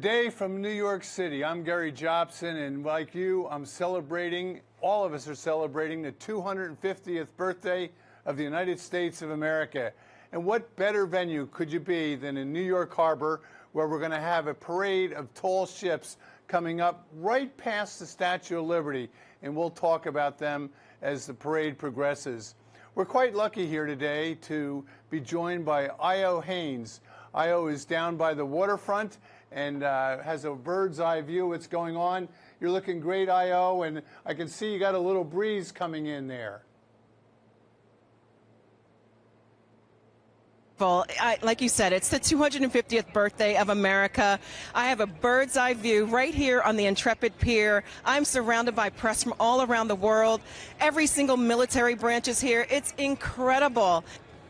day from New York City. I'm Gary Jobson, and like you, I'm celebrating, all of us are celebrating the 250th birthday of the United States of America. And what better venue could you be than in New York Harbor, where we're going to have a parade of tall ships coming up right past the Statue of Liberty, and we'll talk about them as the parade progresses. We're quite lucky here today to be joined by Ayo Haynes. Ayo is down by the waterfront and has a bird's eye view of what's going on. You're looking great, Ayo, and I can see you got a little breeze coming in there. Like you said, it's the 250th birthday of America. I have a bird's eye view right here on the Intrepid Pier. I'm surrounded by press from all around the world. Every single military branch is here. It's incredible.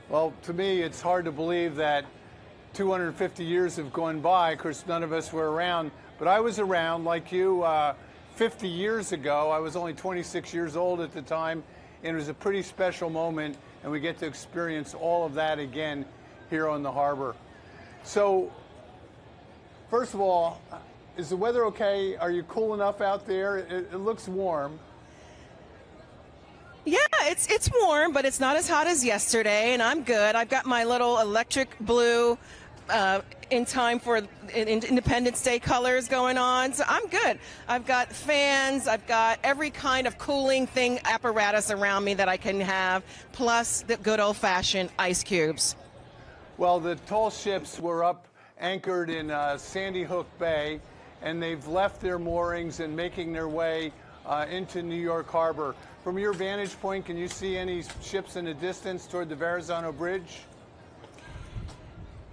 Well, to me, it's hard to believe that 250 years have gone by. Of course, none of us were around, but I was around like you 50 years ago. I was only 26 years old at the time, and it was a pretty special moment, and we get to experience all of that again here on the harbor. So, first of all, is the weather okay? Are you cool enough out there? It looks warm. Yeah, it's warm, but it's not as hot as yesterday, and I'm good. I've got my little electric blue in time for Independence Day colors going on, so I'm good. I've got fans, I've got every kind of cooling thing apparatus around me that I can have, plus the good old-fashioned ice cubes. Well, the tall ships were up anchored in Sandy Hook Bay, and they've left their moorings and making their way into New York Harbor. From your vantage point, can you see any ships in the distance toward the Verrazano Bridge?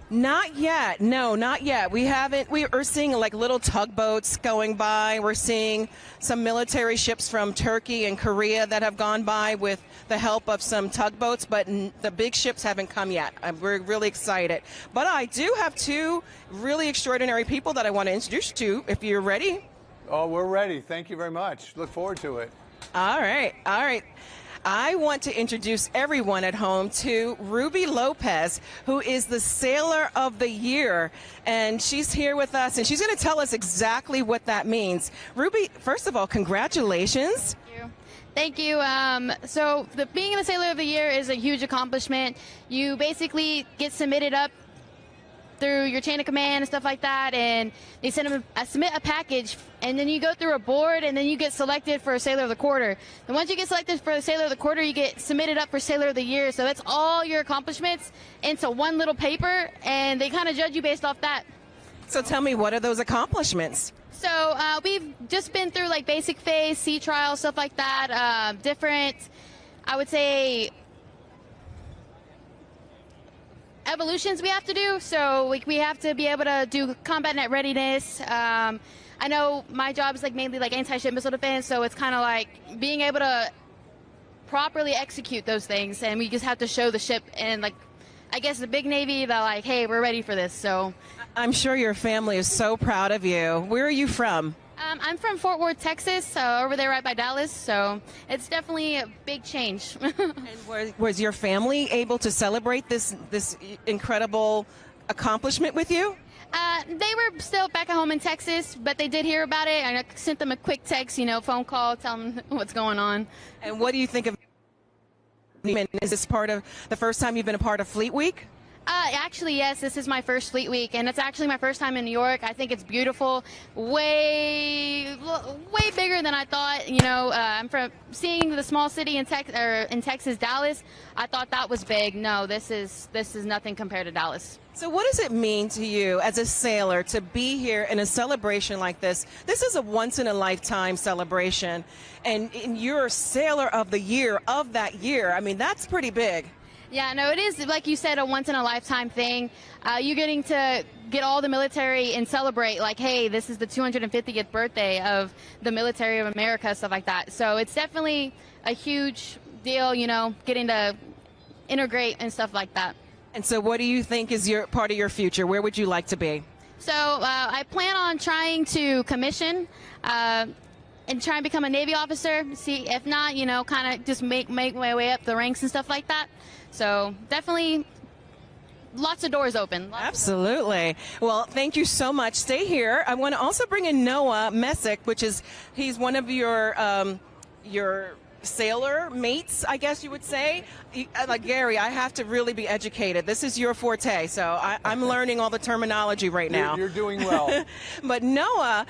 Not yet. No, not yet. We haven't. We are seeing like little tugboats going by. We're seeing some military ships from Turkey and Korea that have gone by with the help of some tugboats, but the big ships haven't come yet. We're really excited. But I do have two really extraordinary people that I want to introduce you to, if you're ready. Oh, we're ready. Thank you very much. Look forward to it. All right. All right. I want to introduce everyone at home to Ruby Lopez, who is the Sailor of the Year. And she's here with us, and she's going to tell us exactly what that means. Ruby, first of all, congratulations. Thank you. So being the Sailor of the Year is a huge accomplishment. You basically get submitted up through your chain of command and stuff like that, and they submit a package, and then you go through a board, and then you get selected for a Sailor of the Quarter. And once you get selected for the Sailor of the Quarter, you get submitted up for Sailor of the Year. So that's all your accomplishments into one little paper, and they kind of judge you based off that. So tell me, what are those accomplishments? So we've just been through like basic phase, sea trials, stuff like that, different, I would say, evolutions we have to do. So we have to be able to do combat net readiness. I know my job is like mainly like anti-ship missile defense, so it's kind of like being able to properly execute those things, and we just have to show the ship and like I guess the big Navy that like, hey, we're ready for this. So I'm sure your family is so proud of you. Where are you from? I'm from Fort Worth, Texas, over there right by Dallas, so it's definitely a big change. And was your family able to celebrate this incredible accomplishment with you? They were still back at home in Texas, but they did hear about it, and I sent them a quick text, phone call, tell them what's going on. And what do you think of it? Is this part of the first time you've been a part of Fleet Week? Actually, yes, this is my first Fleet Week, and it's actually my first time in New York. I think it's beautiful, way bigger than I thought. I'm from seeing the small city in Texas, Dallas. I thought that was big. No, this is nothing compared to Dallas. So what does it mean to you as a sailor to be here in a celebration like this? This is a once-in-a-lifetime celebration, and you're Sailor of the Year of that year. I mean, that's pretty big. Yeah, no, it is, like you said, a once-in-a-lifetime thing. You're getting to get all the military and celebrate, like, hey, this is the 250th birthday of the military of America, stuff like that. So it's definitely a huge deal, getting to integrate and stuff like that. And so what do you think is part of your future? Where would you like to be? So I plan on trying to commission and try and become a Navy officer. See, if not, kind of just make my way up the ranks and stuff like that. So definitely lots of doors open. Absolutely. Well, thank you so much. Stay here. I want to also bring in Noah Messick, he's one of your sailor mates, I guess you would say. Like Gary, I have to really be educated. This is your forte, so I'm learning all the terminology right now. You're doing well. But Noah,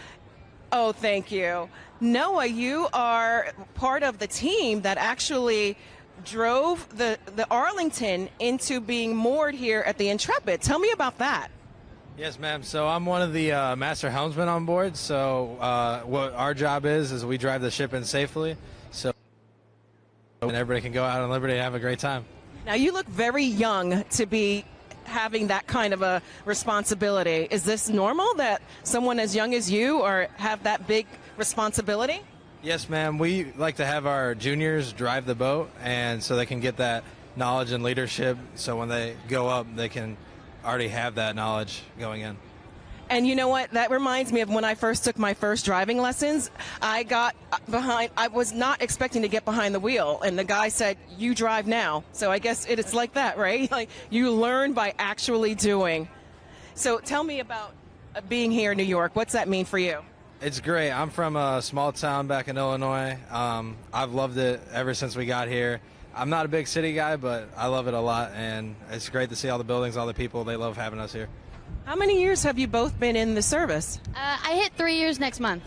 oh, thank you. Noah, you are part of the team that actually drove the Arlington into being moored here at the Intrepid. Tell me about that. Yes, ma'am. So I'm one of the master helmsmen on board. So what our job is we drive the ship in safely, so and everybody can go out on liberty and have a great time. Now, you look very young to be having that kind of a responsibility. Is this normal that someone as young as you or have that big responsibility? Yes, ma'am. We like to have our juniors drive the boat, and so they can get that knowledge and leadership. So when they go up, they can already have that knowledge going in. And you know what? That reminds me of when I first took my first driving lessons. I got behind. I was not expecting to get behind the wheel, and the guy said, "You drive now." So I guess it's like that, right? Like you learn by actually doing. So tell me about being here in New York. What's that mean for you? It's great. I'm from a small town back in Illinois. I've loved it ever since we got here. I'm not a big city guy, but I love it a lot, and it's great to see all the buildings, all the people. They love having us here. How many years have you both been in the service? I hit 3 years next month.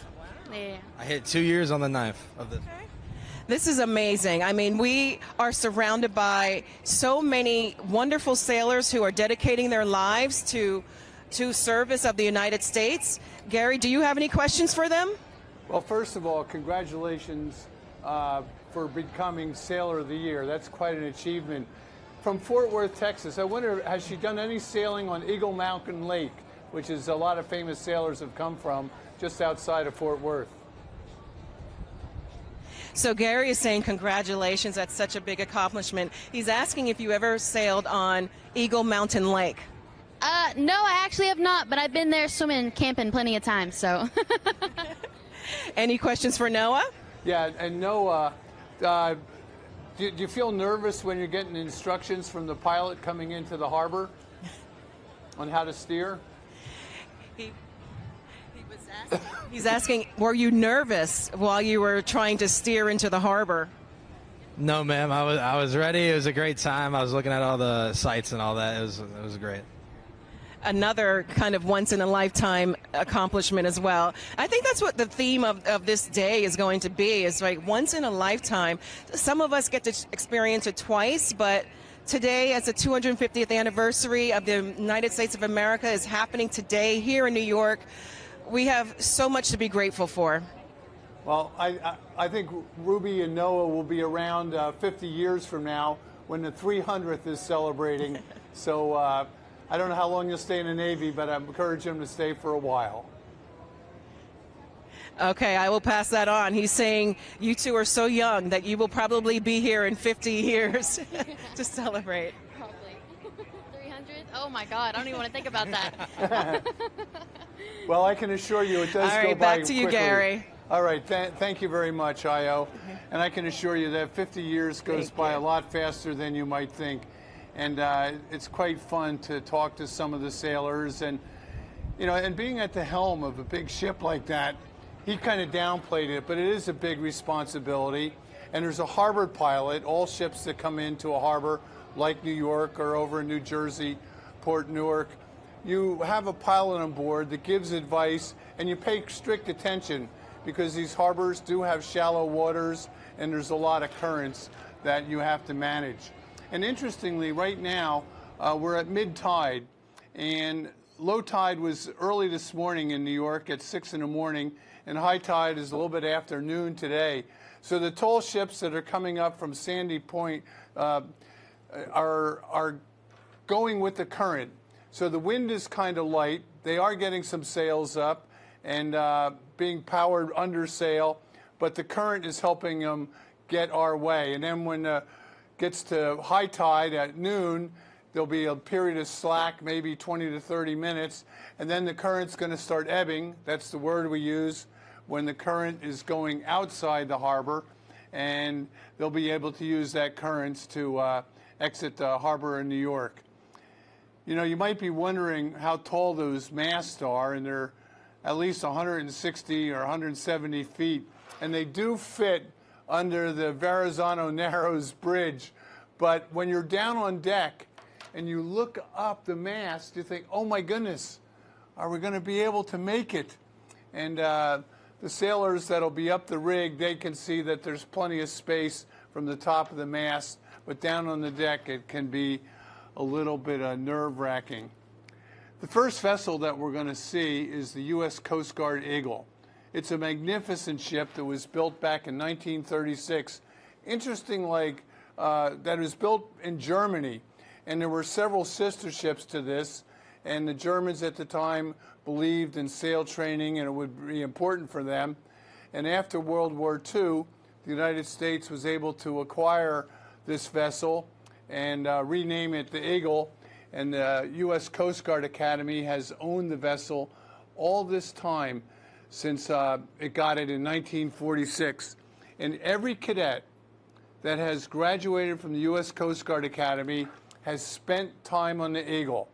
Yeah. I hit 2 years on the 9th of this. Okay. This is amazing. I mean, we are surrounded by so many wonderful sailors who are dedicating their lives to service of the United States. Gary, do you have any questions for them? Well, first of all, congratulations for becoming Sailor of the Year. That's quite an achievement. From Fort Worth, Texas, I wonder, has she done any sailing on Eagle Mountain Lake, which is a lot of famous sailors have come from, just outside of Fort Worth? So Gary is saying congratulations, that's such a big accomplishment. He's asking if you ever sailed on Eagle Mountain Lake. No, I actually have not, but I've been there swimming and camping plenty of times, so. Any questions for Noah? Yeah, and Noah, do you feel nervous when you're getting instructions from the pilot coming into the harbor on how to steer? He's asking, were you nervous while you were trying to steer into the harbor? No, ma'am. I was ready. It was a great time. I was looking at all the sights and all that. It was great. Another kind of once-in-a-lifetime accomplishment as well. I think that's what the theme of this day is going to be, is like once in a lifetime. Some of us get to experience it twice, but today, as the 250th anniversary of the United States of America is happening today here in New York, we have so much to be grateful for. Well, I think Ruby and Noah will be around 50 years from now when the 300th is celebrating. So I don't know how long you'll stay in the Navy, but I encourage him to stay for a while. Okay, I will pass that on. He's saying you two are so young that you will probably be here in 50 years to celebrate. Probably. 300? Oh my God, I don't even want to think about that. Well, I can assure you it does All go right, by back to you, quickly. Gary. All right, thank you very much, Ayo. And I can assure you that 50 years goes by a lot faster than you might think. And it's quite fun to talk to some of the sailors. And, you know, and being at the helm of a big ship like that, he kind of downplayed it, but it is a big responsibility. And there's a harbor pilot. All ships that come into a harbor, like New York or over in New Jersey, Port Newark, you have a pilot on board that gives advice, and you pay strict attention because these harbors do have shallow waters, and there's a lot of currents that you have to manage. And interestingly, right now, we're at mid-tide, and low tide was early this morning in New York at 6 in the morning, and high tide is a little bit after noon today. So the tall ships that are coming up from Sandy Point are going with the current. So the wind is kind of light. They are getting some sails up and being powered under sail, but the current is helping them get our way. And then when gets to high tide at noon, there'll be a period of slack, maybe 20 to 30 minutes, and then the current's going to start ebbing. That's the word we use when the current is going outside the harbor, and they'll be able to use that current to exit the harbor in New York. You know, you might be wondering how tall those masts are, and they're at least 160 or 170 feet, and they do fit under the Verrazano Narrows Bridge. But when you're down on deck and you look up the mast, you think, oh my goodness, are we going to be able to make it? And the sailors that'll be up the rig, they can see that there's plenty of space from the top of the mast, but down on the deck it can be a little bit nerve-wracking. The first vessel that we're going to see is the U.S. Coast Guard Eagle. It's a magnificent ship that was built back in 1936. Interesting, that was built in Germany, and there were several sister ships to this, and the Germans at the time believed in sail training and it would be important for them. And after World War II, the United States was able to acquire this vessel and rename it the Eagle, and the U.S. Coast Guard Academy has owned the vessel all this time since it got it in 1946. And every cadet that has graduated from the U.S. Coast Guard Academy has spent time on the Eagle.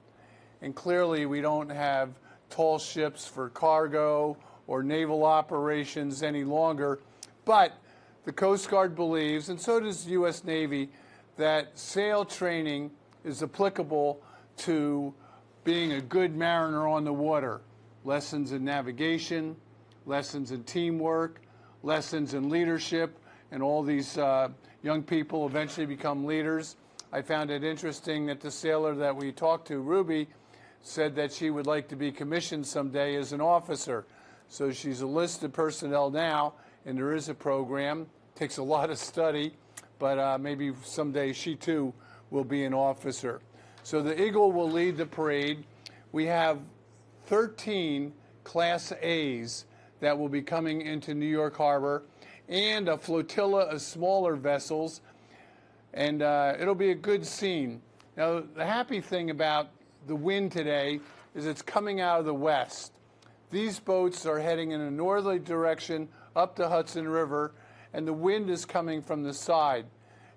And clearly we don't have tall ships for cargo or naval operations any longer, but the Coast Guard believes, and so does the U.S. Navy, that sail training is applicable to being a good mariner on the water. Lessons in navigation, lessons in teamwork, lessons in leadership, and all these young people eventually become leaders. I found it interesting that the sailor that we talked to, Ruby, said that she would like to be commissioned someday as an officer. So she's a listed personnel now, and there is a program. Takes a lot of study, but maybe someday she too will be an officer. So the Eagle will lead the parade. We have 13 Class A's that will be coming into New York Harbor, and a flotilla of smaller vessels, and it'll be a good scene. Now, the happy thing about the wind today is it's coming out of the west. These boats are heading in a northerly direction up the Hudson River, and the wind is coming from the side.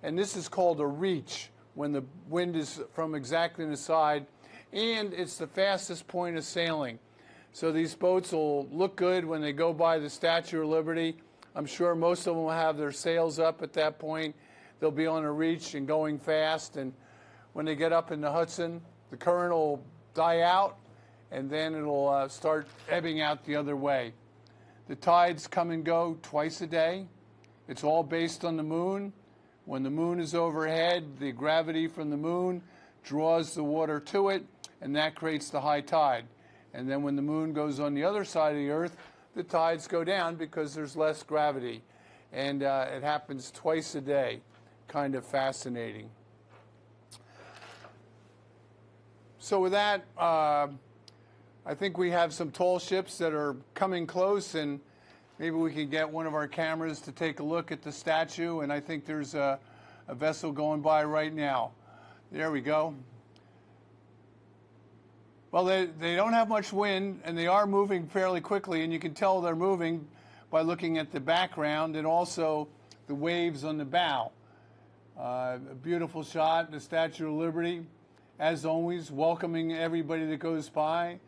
And this is called a reach, when the wind is from exactly the side, and it's the fastest point of sailing. So these boats will look good when they go by the Statue of Liberty. I'm sure most of them will have their sails up at that point. They'll be on a reach and going fast, and when they get up in the Hudson, the current will die out, and then it'll start ebbing out the other way. The tides come and go twice a day. It's all based on the moon. When the moon is overhead, the gravity from the moon draws the water to it, and that creates the high tide. And then when the moon goes on the other side of the earth, the tides go down because there's less gravity. And it happens twice a day. Kind of fascinating. So with that, I think we have some tall ships that are coming close, and maybe we can get one of our cameras to take a look at the statue. And I think there's a vessel going by right now. There we go. Well, they don't have much wind, and they are moving fairly quickly, and you can tell they're moving by looking at the background and also the waves on the bow. A beautiful shot, the Statue of Liberty, as always, welcoming everybody that goes by.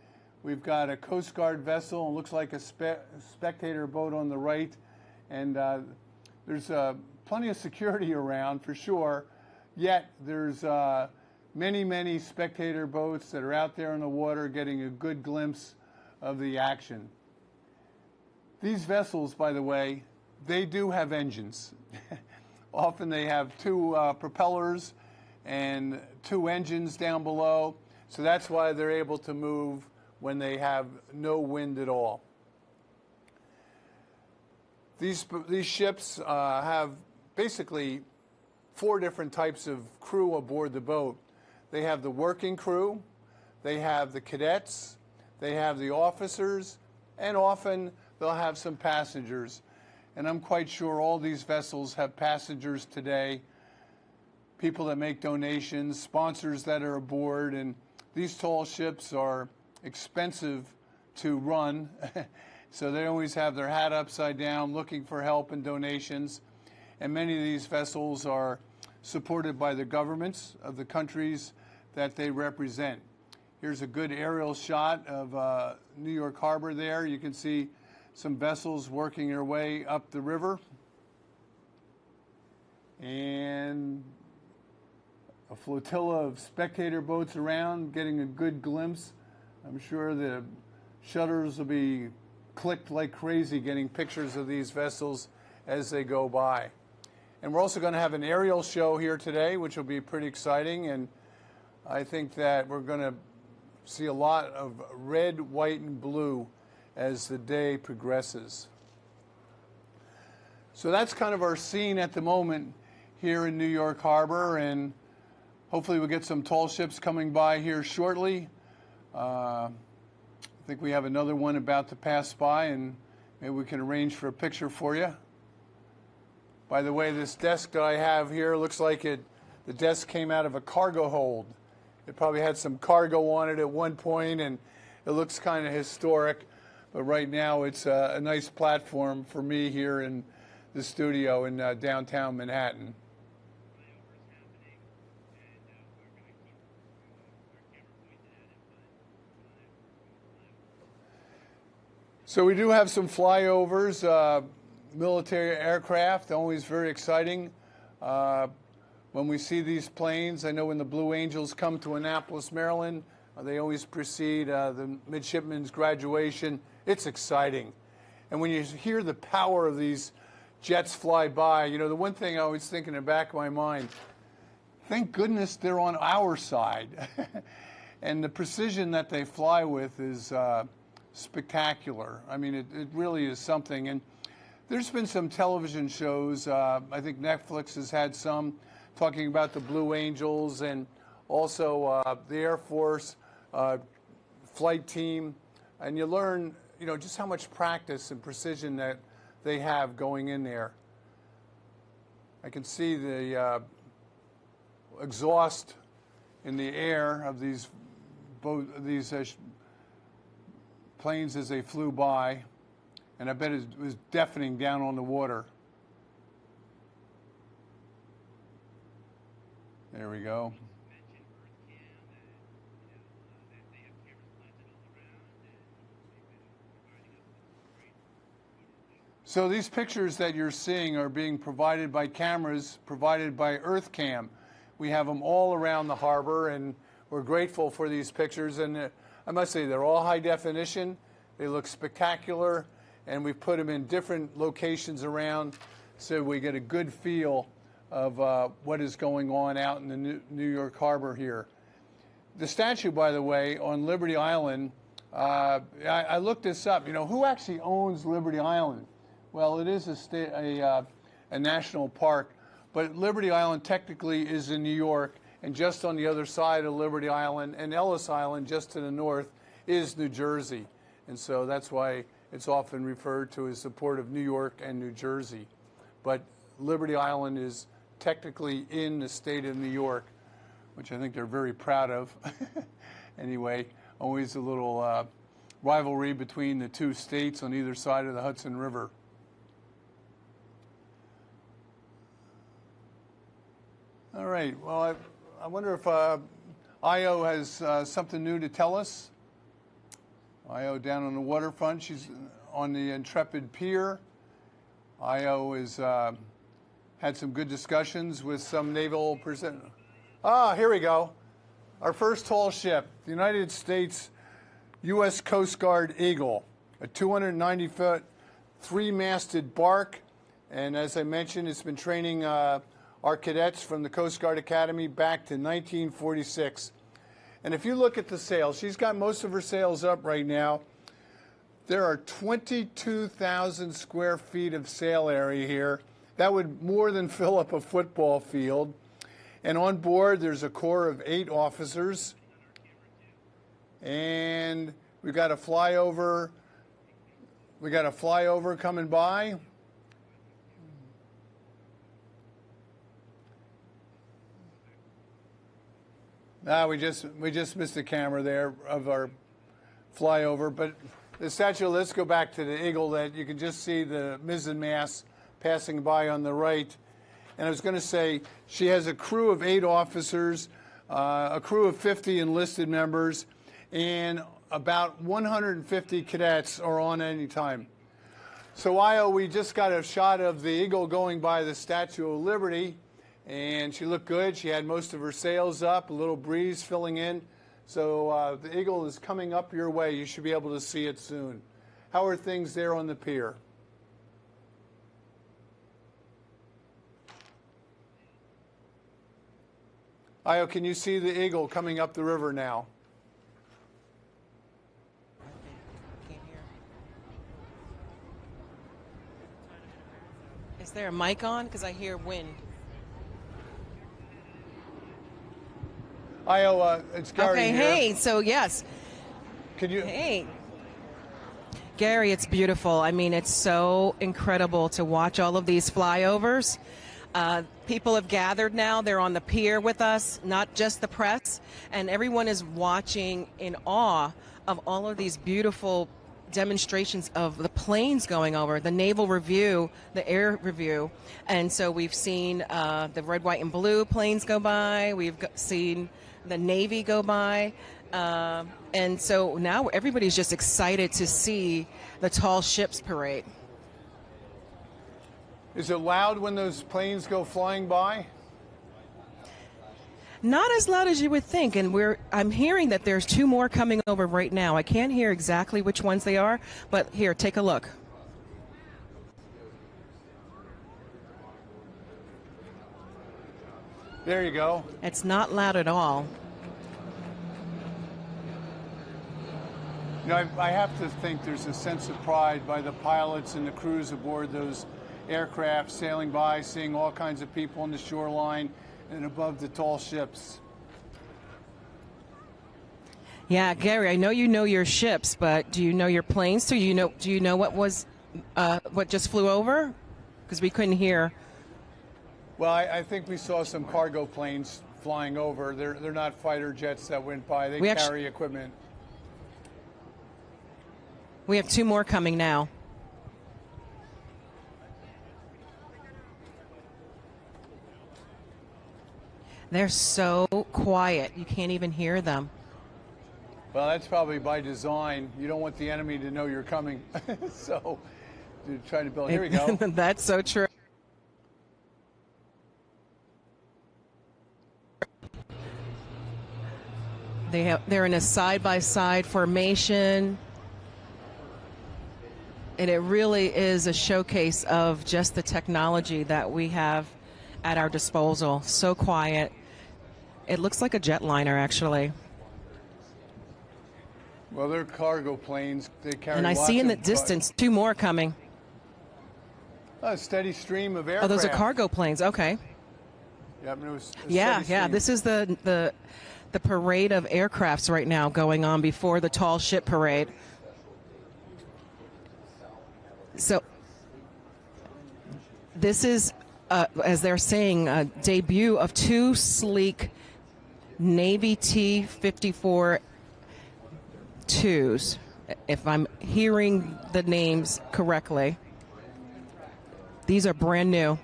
We've got a Coast Guard vessel, and looks like a spectator boat on the right, and there's plenty of security around for sure, yet there's many spectator boats that are out there in the water getting a good glimpse of the action. These vessels, by the way, they do have engines. Often they have two propellers and two engines down below, so that's why they're able to move when they have no wind at all. These ships have basically 4 different types of crew aboard the boat. They have the working crew, they have the cadets, they have the officers, and often they'll have some passengers. And I'm quite sure all these vessels have passengers today, people that make donations, sponsors that are aboard, and these tall ships are expensive to run, so they always have their hat upside down looking for help and donations. And many of these vessels are supported by the governments of the countries that they represent. Here's a good aerial shot of New York Harbor there. You can see some vessels working their way up the river. And a flotilla of spectator boats around, getting a good glimpse. I'm sure the shutters will be clicked like crazy getting pictures of these vessels as they go by. And we're also going to have an aerial show here today, which will be pretty exciting. And I think that we're going to see a lot of red, white, and blue as the day progresses. So that's kind of our scene at the moment here in New York Harbor, and hopefully we'll get some tall ships coming by here shortly. I think we have another one about to pass by, and maybe we can arrange for a picture for you. By the way, this desk that I have here looks like the desk came out of a cargo hold. It probably had some cargo on it at one point, and it looks kind of historic. But right now, it's a nice platform for me here in the studio in downtown Manhattan. So we do have some flyovers, military aircraft, always very exciting. When we see these planes, I know when the Blue Angels come to Annapolis, Maryland, they always precede the midshipman's graduation. It's exciting. And when you hear the power of these jets fly by, you know, the one thing I always think in the back of my mind, thank goodness they're on our side. And the precision that they fly with is spectacular. I mean, it really is something. And there's been some television shows, I think Netflix has had some, talking about the Blue Angels, and also the Air Force flight team. And you learn, you know, just how much practice and precision that they have going in there. I can see the exhaust in the air of these planes as they flew by, and I bet it was deafening down on the water. There we go. So these pictures that you're seeing are being provided by cameras provided by EarthCam. We have them all around the harbor, and we're grateful for these pictures. And I must say, they're all high definition. They look spectacular, and we've put them in different locations around so we get a good feel of what is going on out in the New York Harbor here. The statue, by the way, on Liberty Island, I looked this up. You know, who actually owns Liberty Island? Well, it is a national park, but Liberty Island technically is in New York, and just on the other side of Liberty Island and Ellis Island, just to the north, is New Jersey. And so that's why it's often referred to as the port of New York and New Jersey. But Liberty Island is technically in the state of New York, which I think they're very proud of. Anyway, always a little rivalry between the two states on either side of the Hudson River. All right, well, I wonder if Ayo has something new to tell us. Ayo down on the waterfront. She's on the Intrepid Pier. Ayo has had some good discussions with some naval person. Here we go. Our first tall ship, the United States U.S. Coast Guard Eagle, a 290-foot, three-masted bark. And as I mentioned, it's been training our cadets from the Coast Guard Academy back to 1946. And if you look at the sails, she's got most of her sails up right now. There are 22,000 square feet of sail area here. That would more than fill up a football field. And on board, there's a corps of 8 officers. And we've got a flyover. We got a flyover coming by. We just missed the camera there of our flyover, but the statue, let's go back to the Eagle, that you can just see the mizzenmast passing by on the right. And I was going to say, she has a crew of 8 officers, a crew of 50 enlisted members, and about 150 cadets are on any time. So, Ayo, we just got a shot of the eagle going by the Statue of Liberty, and she looked good. She had most of her sails up, a little breeze filling in. So the eagle is coming up your way. You should be able to see it soon. How are things there on the pier? Ayo, can you see the eagle coming up the river now? Is there a mic on? Because I hear wind. Ayo, it's Gary Okay, here. hey, so yes. Can you? Hey. Gary, it's beautiful. I mean, it's so incredible to watch all of these flyovers. People have gathered now. They're on the pier with us, not just the press. And everyone is watching in awe of all of these beautiful demonstrations of the planes going over, the naval review, the air review. And so we've seen the red, white, and blue planes go by. We've seen the Navy go by. And so now everybody's just excited to see the tall ships parade. Is it loud when those planes go flying by? Not as loud as you would think, and I'm hearing that there's two more coming over right now. I can't hear exactly which ones they are, but here, take a look. There you go. It's not loud at all. You know, I have to think there's a sense of pride by the pilots and the crews aboard those aircraft sailing by, seeing all kinds of people on the shoreline and above the tall ships. Yeah, Gary, I know you know your ships, but do you know your planes? Do you know what just flew over? Because we couldn't hear. Well, I think we saw some cargo planes flying over. They're not fighter jets that went by. They carry equipment. We have two more coming now. They're so quiet, you can't even hear them. Well, that's probably by design. You don't want the enemy to know you're coming. So you're trying to build. Here we go. That's so true. They're in a side-by-side formation. And it really is a showcase of just the technology that we have at our disposal. So quiet. It looks like a jetliner, actually. Well, they're cargo planes. They carry. And I see in the distance two more coming. A steady stream of aircraft. Oh, those are cargo planes. Okay. Yep, it was a Yeah. steady stream. This is the parade of aircrafts right now going on before the tall ship parade. So this is, as they're saying, a debut of two sleek Navy T-54 2s, if I'm hearing the names correctly. These are brand new.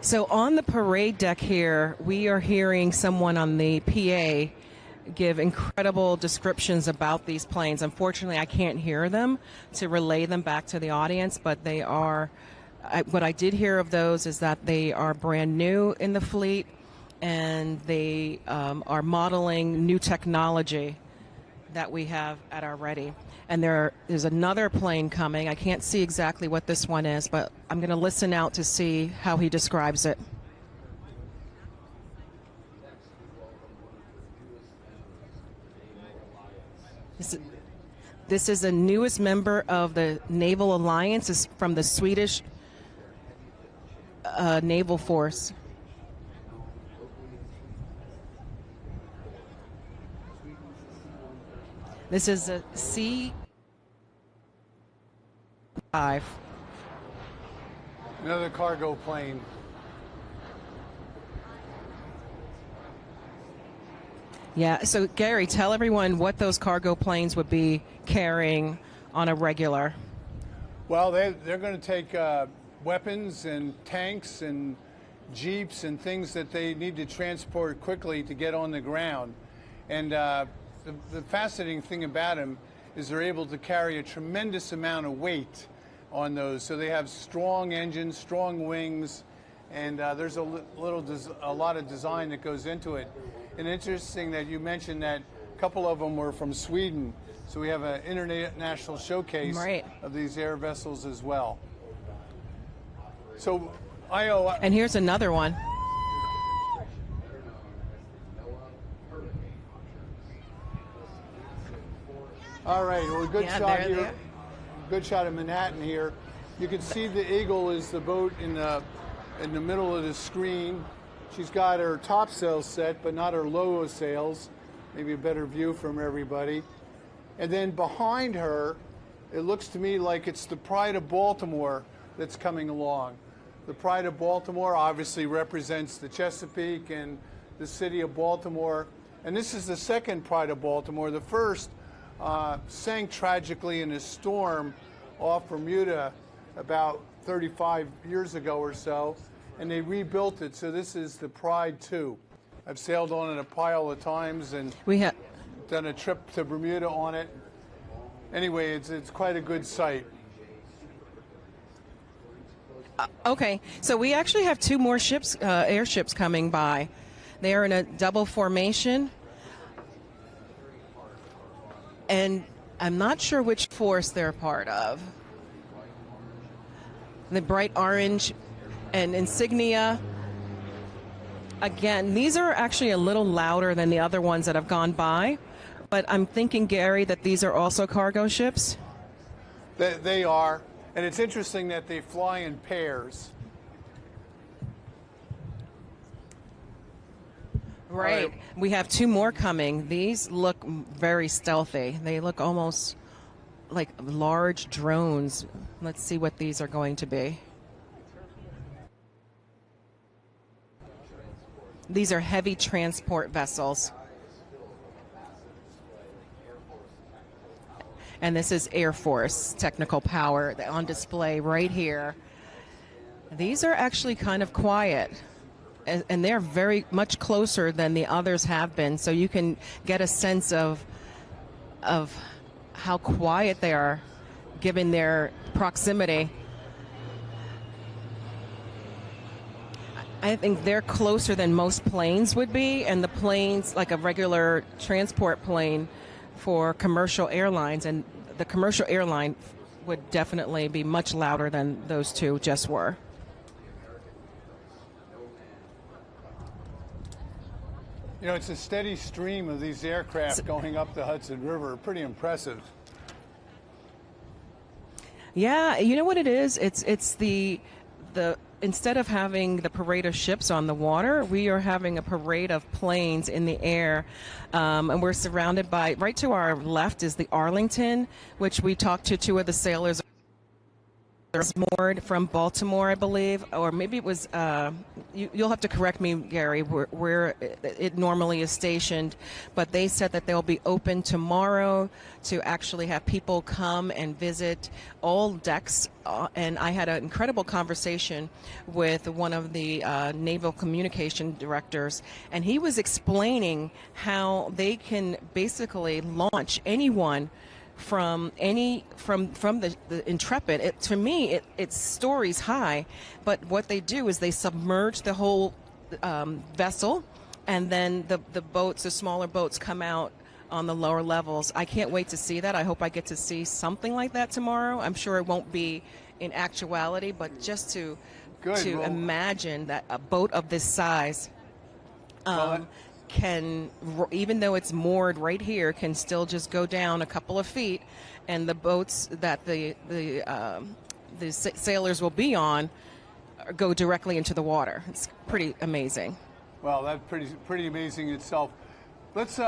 So on the parade deck here, we are hearing someone on the PA give incredible descriptions about these planes. Unfortunately, I can't hear them to relay them back to the audience, but they are, what I did hear of those is that they are brand new in the fleet, and they are modeling new technology that we have at our ready. And there is another plane coming. I can't see exactly what this one is, but I'm going to listen out to see how he describes it. This is the newest member of the Naval Alliance. It's from the Swedish Naval Force. This is a C5. Another cargo plane. Yeah, so Gary, tell everyone what those cargo planes would be carrying on a regular. Well, they're going to take weapons and tanks and jeeps and things that they need to transport quickly to get on the ground. And the fascinating thing about them is they're able to carry a tremendous amount of weight on those. So they have strong engines, strong wings, and there's a lot of design that goes into it. And interesting that you mentioned that a couple of them were from Sweden. So we have an international showcase of these air vessels as well. So, Ayo. And here's another one. All right, well, a good shot here. There. Good shot of Manhattan here. You can see the Eagle is the boat in the middle of the screen. She's got her topsails set, but not her lower sails. Maybe a better view from everybody. And then behind her, it looks to me like it's the Pride of Baltimore that's coming along. The Pride of Baltimore obviously represents the Chesapeake and the city of Baltimore. And this is the second Pride of Baltimore. The first sank tragically in a storm off Bermuda about 35 years ago or so, and they rebuilt it. So this is the Pride 2. I've sailed on it a pile of times and We have done a trip to Bermuda on it. Anyway, it's quite a good sight. okay. So we actually have two more ships, airships coming by. They are in a double formation, and I'm not sure which force they're part of. The bright orange and insignia. Again, these are actually a little louder than the other ones that have gone by, but I'm thinking, Gary, that these are also cargo ships. They are, and it's interesting that they fly in pairs. Right. We have two more coming. These look very stealthy. They look almost like large drones. Let's see what these are going to be. These are heavy transport vessels. And this is Air Force technical power on display right here. These are actually kind of quiet. And they're very much closer than the others have been, so you can get a sense of how quiet they are given their proximity. I think they're closer than most planes would be, and the planes, like a regular transport plane for commercial airlines, and the commercial airline would definitely be much louder than those two just were. You know, it's a steady stream of these aircraft going up the Hudson River. Pretty impressive. Yeah, you know what it is? It's the instead of having the parade of ships on the water, we are having a parade of planes in the air. And we're surrounded by, right to our left is the Arlington, which we talked to two of the sailors moored from Baltimore, I believe, or maybe it was, you'll have to correct me, Gary, where it normally is stationed, but they said that they'll be open tomorrow to actually have people come and visit all decks, and I had an incredible conversation with one of the Naval Communication Directors, and he was explaining how they can basically launch anyone from the Intrepid. To me, it's stories high, but what they do is they submerge the whole vessel, and then the smaller boats come out on the lower levels. I can't wait to see that. I hope I get to see something like that tomorrow. I'm sure it won't be in actuality, but just to imagine that a boat of this size can, even though it's moored right here, can still just go down a couple of feet, and the boats that the sailors will be on go directly into the water. It's pretty amazing. Well, that's pretty amazing itself. Let's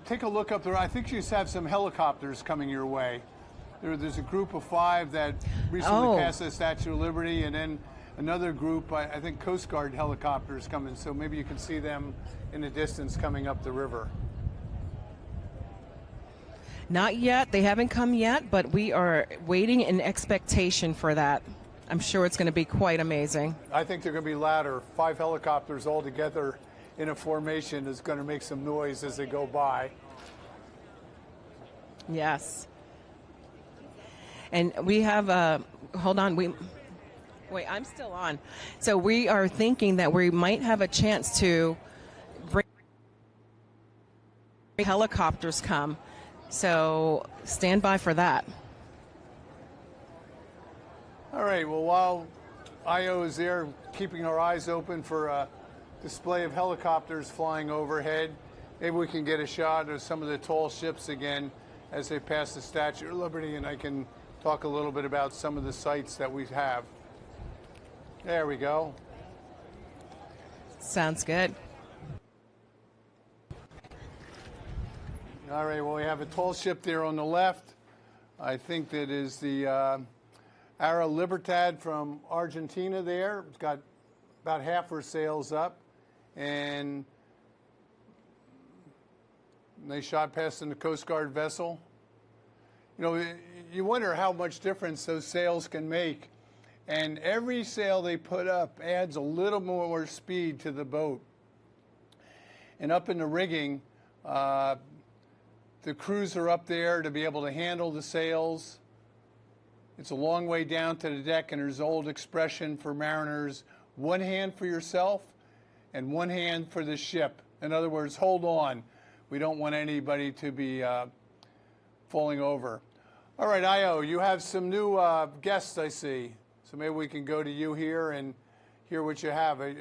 take a look up there. I think you have some helicopters coming your way. There's a group of 5 that recently passed the Statue of Liberty, and then another group, I think Coast Guard helicopters coming, so maybe you can see them in the distance coming up the river. Not yet. They haven't come yet, but we are waiting in expectation for that. I'm sure it's going to be quite amazing. I think they're going to be louder. 5 helicopters all together in a formation is going to make some noise as they go by. Yes. And we have, hold on, wait, I'm still on. So we are thinking that we might have a chance to bring helicopters come. So stand by for that. All right, well, while Ayo is there, keeping our eyes open for a display of helicopters flying overhead, maybe we can get a shot of some of the tall ships again as they pass the Statue of Liberty, and I can talk a little bit about some of the sites that we have. There we go. Sounds good. All right, well, we have a tall ship there on the left. I think that is the Ayo Libertad from Argentina there. It's got about half her sails up, and they shot past in the Coast Guard vessel. You know, you wonder how much difference those sails can make, and every sail they put up adds a little more speed to the boat. And up in the rigging, the crews are up there to be able to handle the sails. It's a long way down to the deck, and there's an old expression for mariners, one hand for yourself and one hand for the ship. In other words, hold on. We don't want anybody to be falling over. All right, Ayo, you have some new guests, I see. So maybe we can go to you here and hear what you have. A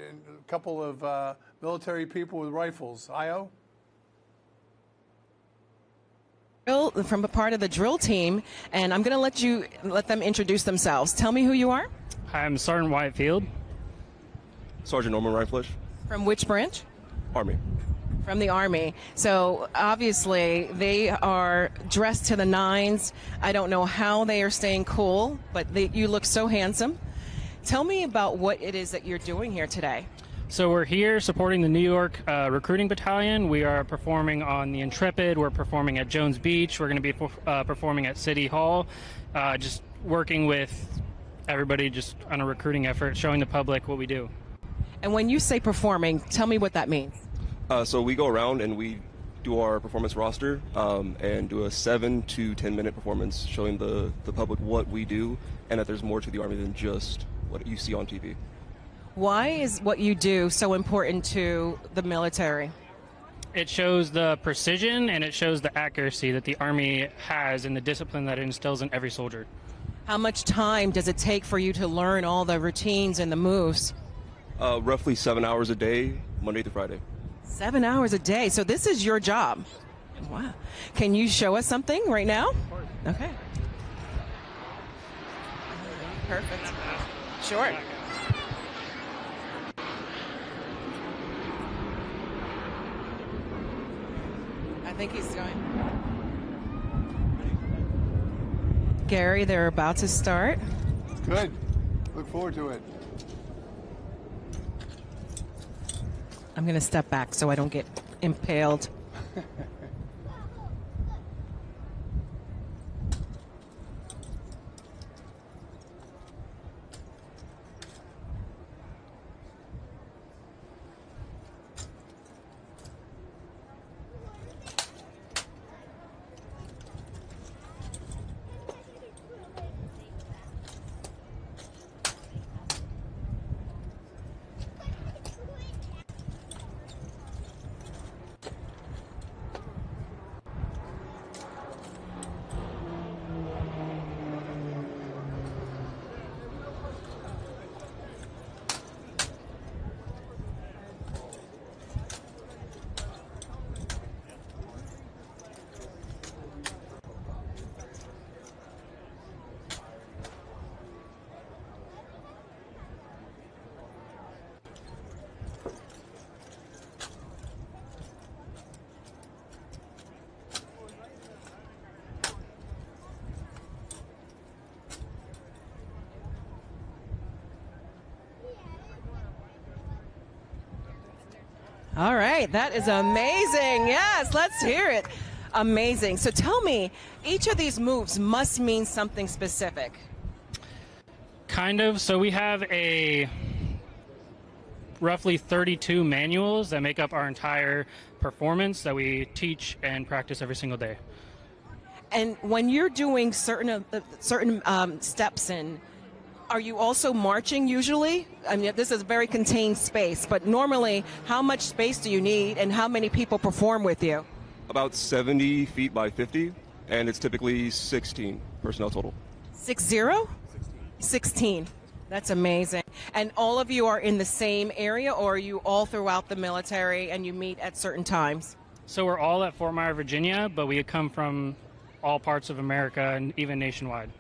couple of military people with rifles. Ayo? From a part of the drill team, and I'm going to let them introduce themselves. Tell me who you are. Hi, I'm Sergeant Whitefield. Sergeant Norman Riflish. From which branch? Army. From the Army. So obviously they are dressed to the nines. I don't know how they are staying cool, but you look so handsome. Tell me about what it is that you're doing here today. So we're here supporting the New York Recruiting Battalion. We are performing on the Intrepid. We're performing at Jones Beach. We're going to be performing at City Hall. Just working with everybody just on a recruiting effort, showing the public what we do. And when you say performing, tell me what that means. So we go around and we do our performance roster and do a 7 to 10 minute performance showing the public what we do and that there's more to the Army than just what you see on TV. Why is what you do so important to the military? It shows the precision and it shows the accuracy that the Army has and the discipline that it instills in every soldier. How much time does it take for you to learn all the routines and the moves? Roughly 7 hours a day, Monday through Friday. 7 hours a day. So this is your job. Wow. Can you show us something right now? Okay. Perfect. Sure. I think he's going. Gary, they're about to start. Good. Look forward to it. I'm going to step back so I don't get impaled. All right, that is amazing. Yes, let's hear it. Amazing. So tell me, each of these moves must mean something specific. Kind of. So we have a roughly 32 manuals that make up our entire performance that we teach and practice every single day. And when you're doing certain steps in, are you also marching usually? I mean, this is a very contained space, but normally, how much space do you need, and how many people perform with you? About 70 feet by 50, and it's typically 16 personnel total. 60? 16. That's amazing. And all of you are in the same area, or are you all throughout the military and you meet at certain times? So we're all at Fort Myer, Virginia, but we come from all parts of America and even nationwide.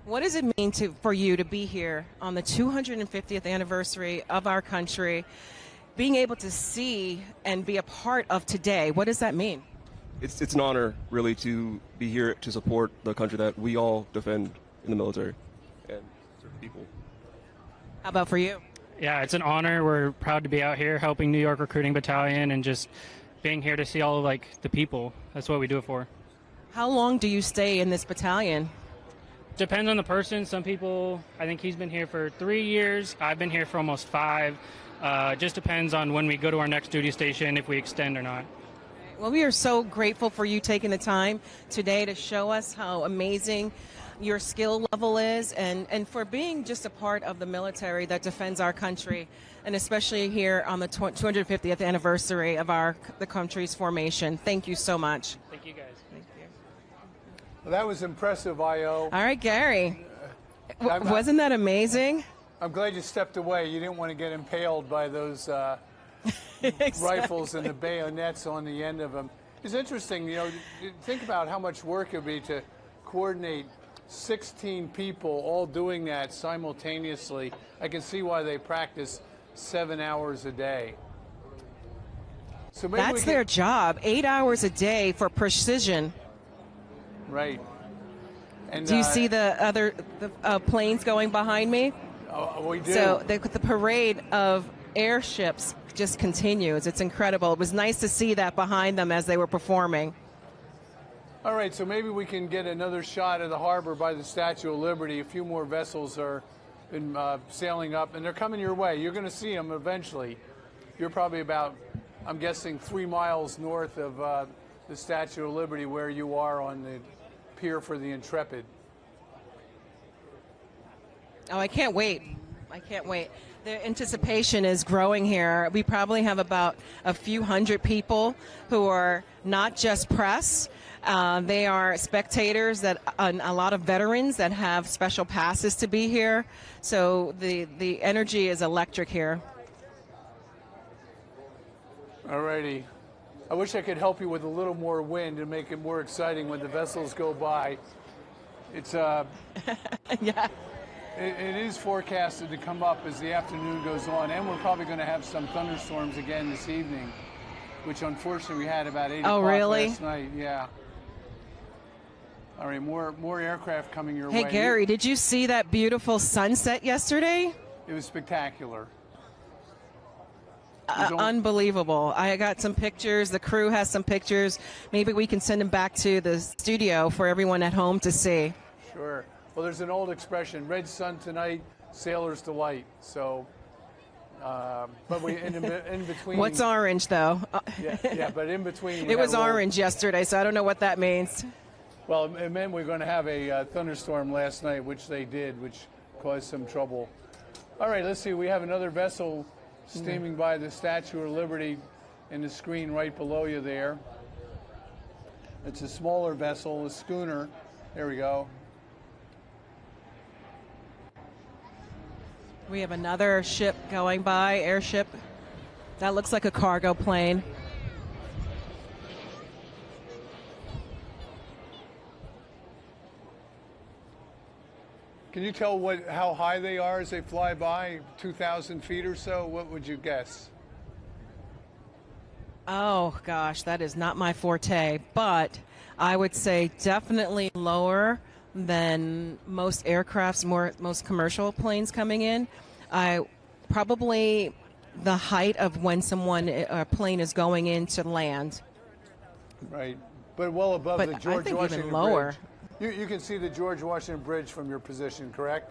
What does it mean for you to be here on the 250th anniversary of our country, being able to see and be a part of today? What does that mean? It's an honor, really, to be here to support the country that we all defend in the military and serve the people. How about for you? Yeah, it's an honor. We're proud to be out here helping New York Recruiting Battalion and just being here to see all of, the people. That's what we do it for. How long do you stay in this battalion? Depends on the person. Some people, I think he's been here for 3 years. I've been here for almost 5. Just depends on when we go to our next duty station, if we extend or not. Well, we are so grateful for you taking the time today to show us how amazing your skill level is, and for being just a part of the military that defends our country, and especially here on the 250th anniversary of the country's formation. Thank you so much. Thank you, guys. Thank you. Well, that was impressive, Ayo. All right, Gary. Wasn't that amazing? I'm glad you stepped away. You didn't want to get impaled by those rifles and the bayonets on the end of them. It's interesting, think about how much work it would be to coordinate 16 people all doing that simultaneously. I can see why they practice 7 hours a day. So maybe that's their job, 8 hours a day for precision. Right. And do you see the other planes going behind me? We do. So the parade of airships just continues. It's incredible. It was nice to see that behind them as they were performing. All right, so maybe we can get another shot of the harbor by the Statue of Liberty. A few more vessels are been sailing up, and they're coming your way. You're going to see them eventually. You're probably about, I'm guessing, 3 miles north of the Statue of Liberty, where you are on the pier for the Intrepid. Oh, I can't wait. I can't wait. The anticipation is growing here. We probably have about a few hundred people who are not just press. They are spectators, and a lot of veterans that have special passes to be here. So the energy is electric here. All righty. I wish I could help you with a little more wind and make it more exciting when the vessels go by. It's Yeah. It is forecasted to come up as the afternoon goes on, and we're probably going to have some thunderstorms again this evening, which unfortunately we had about 8 o'clock last night. Yeah. All right, more aircraft coming your way. Hey, Gary, did you see that beautiful sunset yesterday? It was spectacular. Unbelievable. I got some pictures. The crew has some pictures. Maybe we can send them back to the studio for everyone at home to see. Sure. Well, there's an old expression, red sun tonight, sailor's delight. So, but we in between. What's orange, though? Yeah, but in between. It was orange yesterday, so I don't know what that means. Well, it meant we're going to have a thunderstorm last night, which they did, which caused some trouble. All right, let's see. We have another vessel steaming by the Statue of Liberty in the screen right below you there. It's a smaller vessel, a schooner. There we go. We have another ship going by, airship. That looks like a cargo plane. Can you tell how high they are as they fly by? 2,000 feet or so? What would you guess? Oh, gosh, that is not my forte. But I would say definitely lower than most aircrafts, most commercial planes coming in. Probably the height of when a plane is going in to land. Right, but well above the George I think Washington even lower. Bridge. You can see the George Washington Bridge from your position, correct?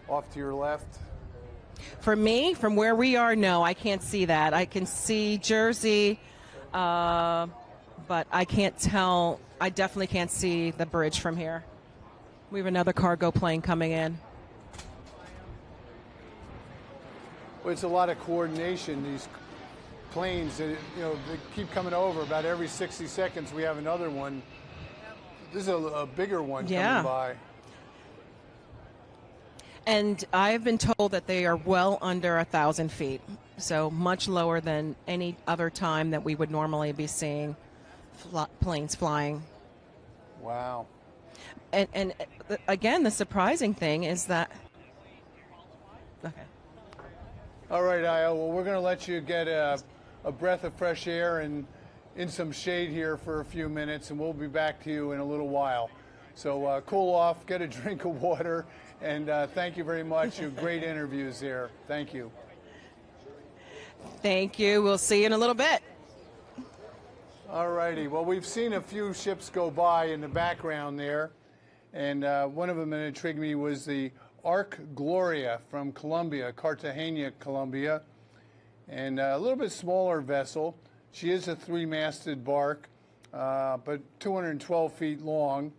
off to your left? For me, from where we are, no, I can't see that. I can see Jersey, but I can't tell. I definitely can't see the bridge from here. We have another cargo plane coming in. Well, it's a lot of coordination. These planes, they keep coming over. About every 60 seconds, we have another one. This is a bigger one coming by. And I've been told that they are well under 1,000 feet, so much lower than any other time that we would normally be seeing planes flying. Wow. And again, the surprising thing is that... Okay. All right, Ayo. Well, we're going to let you get a breath of fresh air and in some shade here for a few minutes, and we'll be back to you in a little while. So cool off, get a drink of water, and thank you very much. Great interviews there. Thank you. Thank you. We'll see you in a little bit. All righty. Well, we've seen a few ships go by in the background there, and one of them that intrigued me was the Ark Gloria from Colombia, Cartagena, Colombia, and a little bit smaller vessel. She is a three-masted bark, but 212 feet long,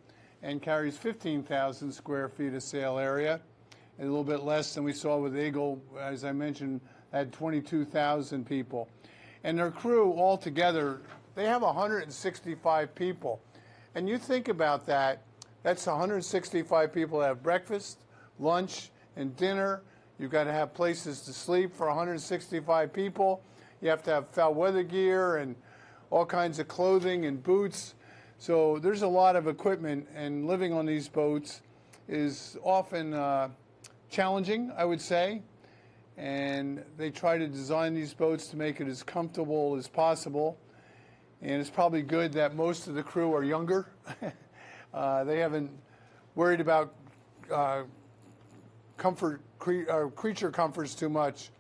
and carries 15,000 square feet of sail area, a little bit less than we saw with Eagle. As I mentioned, had 22,000 people. And their crew altogether, they have 165 people. And you think about that, that's 165 people that have breakfast, lunch, and dinner. You've got to have places to sleep for 165 people. You have to have foul weather gear and all kinds of clothing and boots. So there's a lot of equipment, and living on these boats is often challenging, I would say. And they try to design these boats to make it as comfortable as possible. And it's probably good that most of the crew are younger. They haven't worried about creature comforts too much.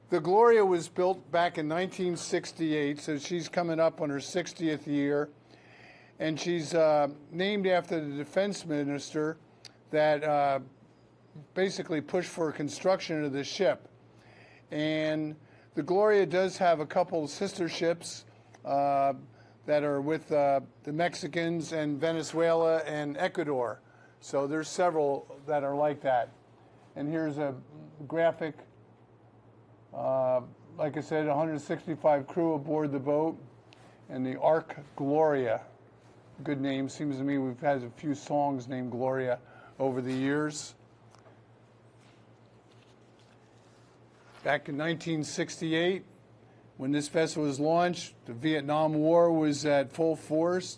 The Gloria was built back in 1968, so she's coming up on her 60th year. And she's named after the defense minister that basically pushed for construction of the ship. And the Gloria does have a couple of sister ships that are with the Mexicans and Venezuela and Ecuador. So there's several that are like that. And here's a graphic. Like I said, 165 crew aboard the boat, and the Ark Gloria. Good name. Seems to me we've had a few songs named Gloria over the years. Back in 1968, when this vessel was launched, the Vietnam War was at full force.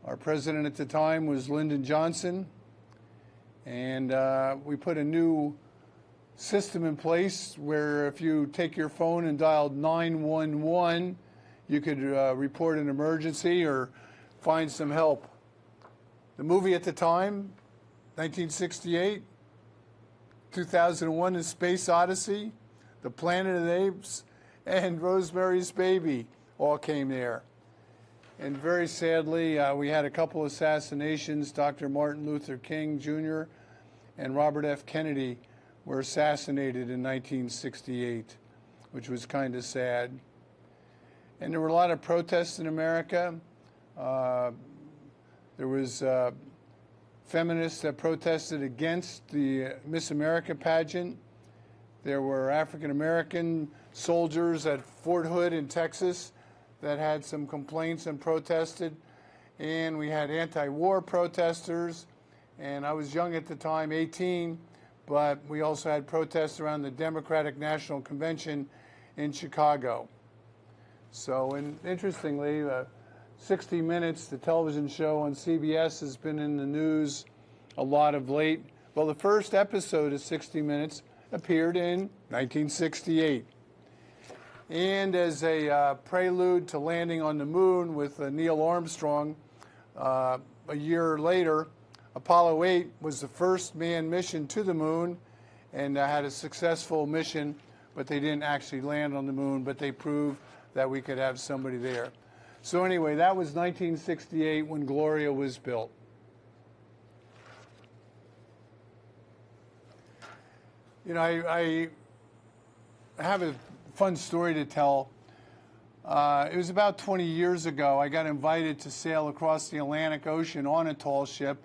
Our president at the time was Lyndon Johnson, and we put a new system in place where if you take your phone and dial 911, you could report an emergency or find some help. The movie at the time, 1968, 2001, The Space Odyssey, The Planet of the Apes, and Rosemary's Baby all came there. And very sadly, we had a couple assassinations. Dr. Martin Luther King Jr. and Robert F. Kennedy were assassinated in 1968, which was kind of sad. And there were a lot of protests in America. There was feminists that protested against the Miss America pageant. There were African American soldiers at Fort Hood in Texas that had some complaints and protested. And we had anti-war protesters. And I was young at the time, 18, but we also had protests around the Democratic National Convention in Chicago. So, and interestingly, 60 Minutes, the television show on CBS, has been in the news a lot of late. Well, the first episode of 60 Minutes appeared in 1968. And as a prelude to landing on the moon with Neil Armstrong, a year later, Apollo 8 was the first manned mission to the moon and had a successful mission, but they didn't actually land on the moon, but they proved that we could have somebody there. So anyway, that was 1968 when Gloria was built. You know, I have a fun story to tell. It was about 20 years ago. I got invited to sail across the Atlantic Ocean on a tall ship.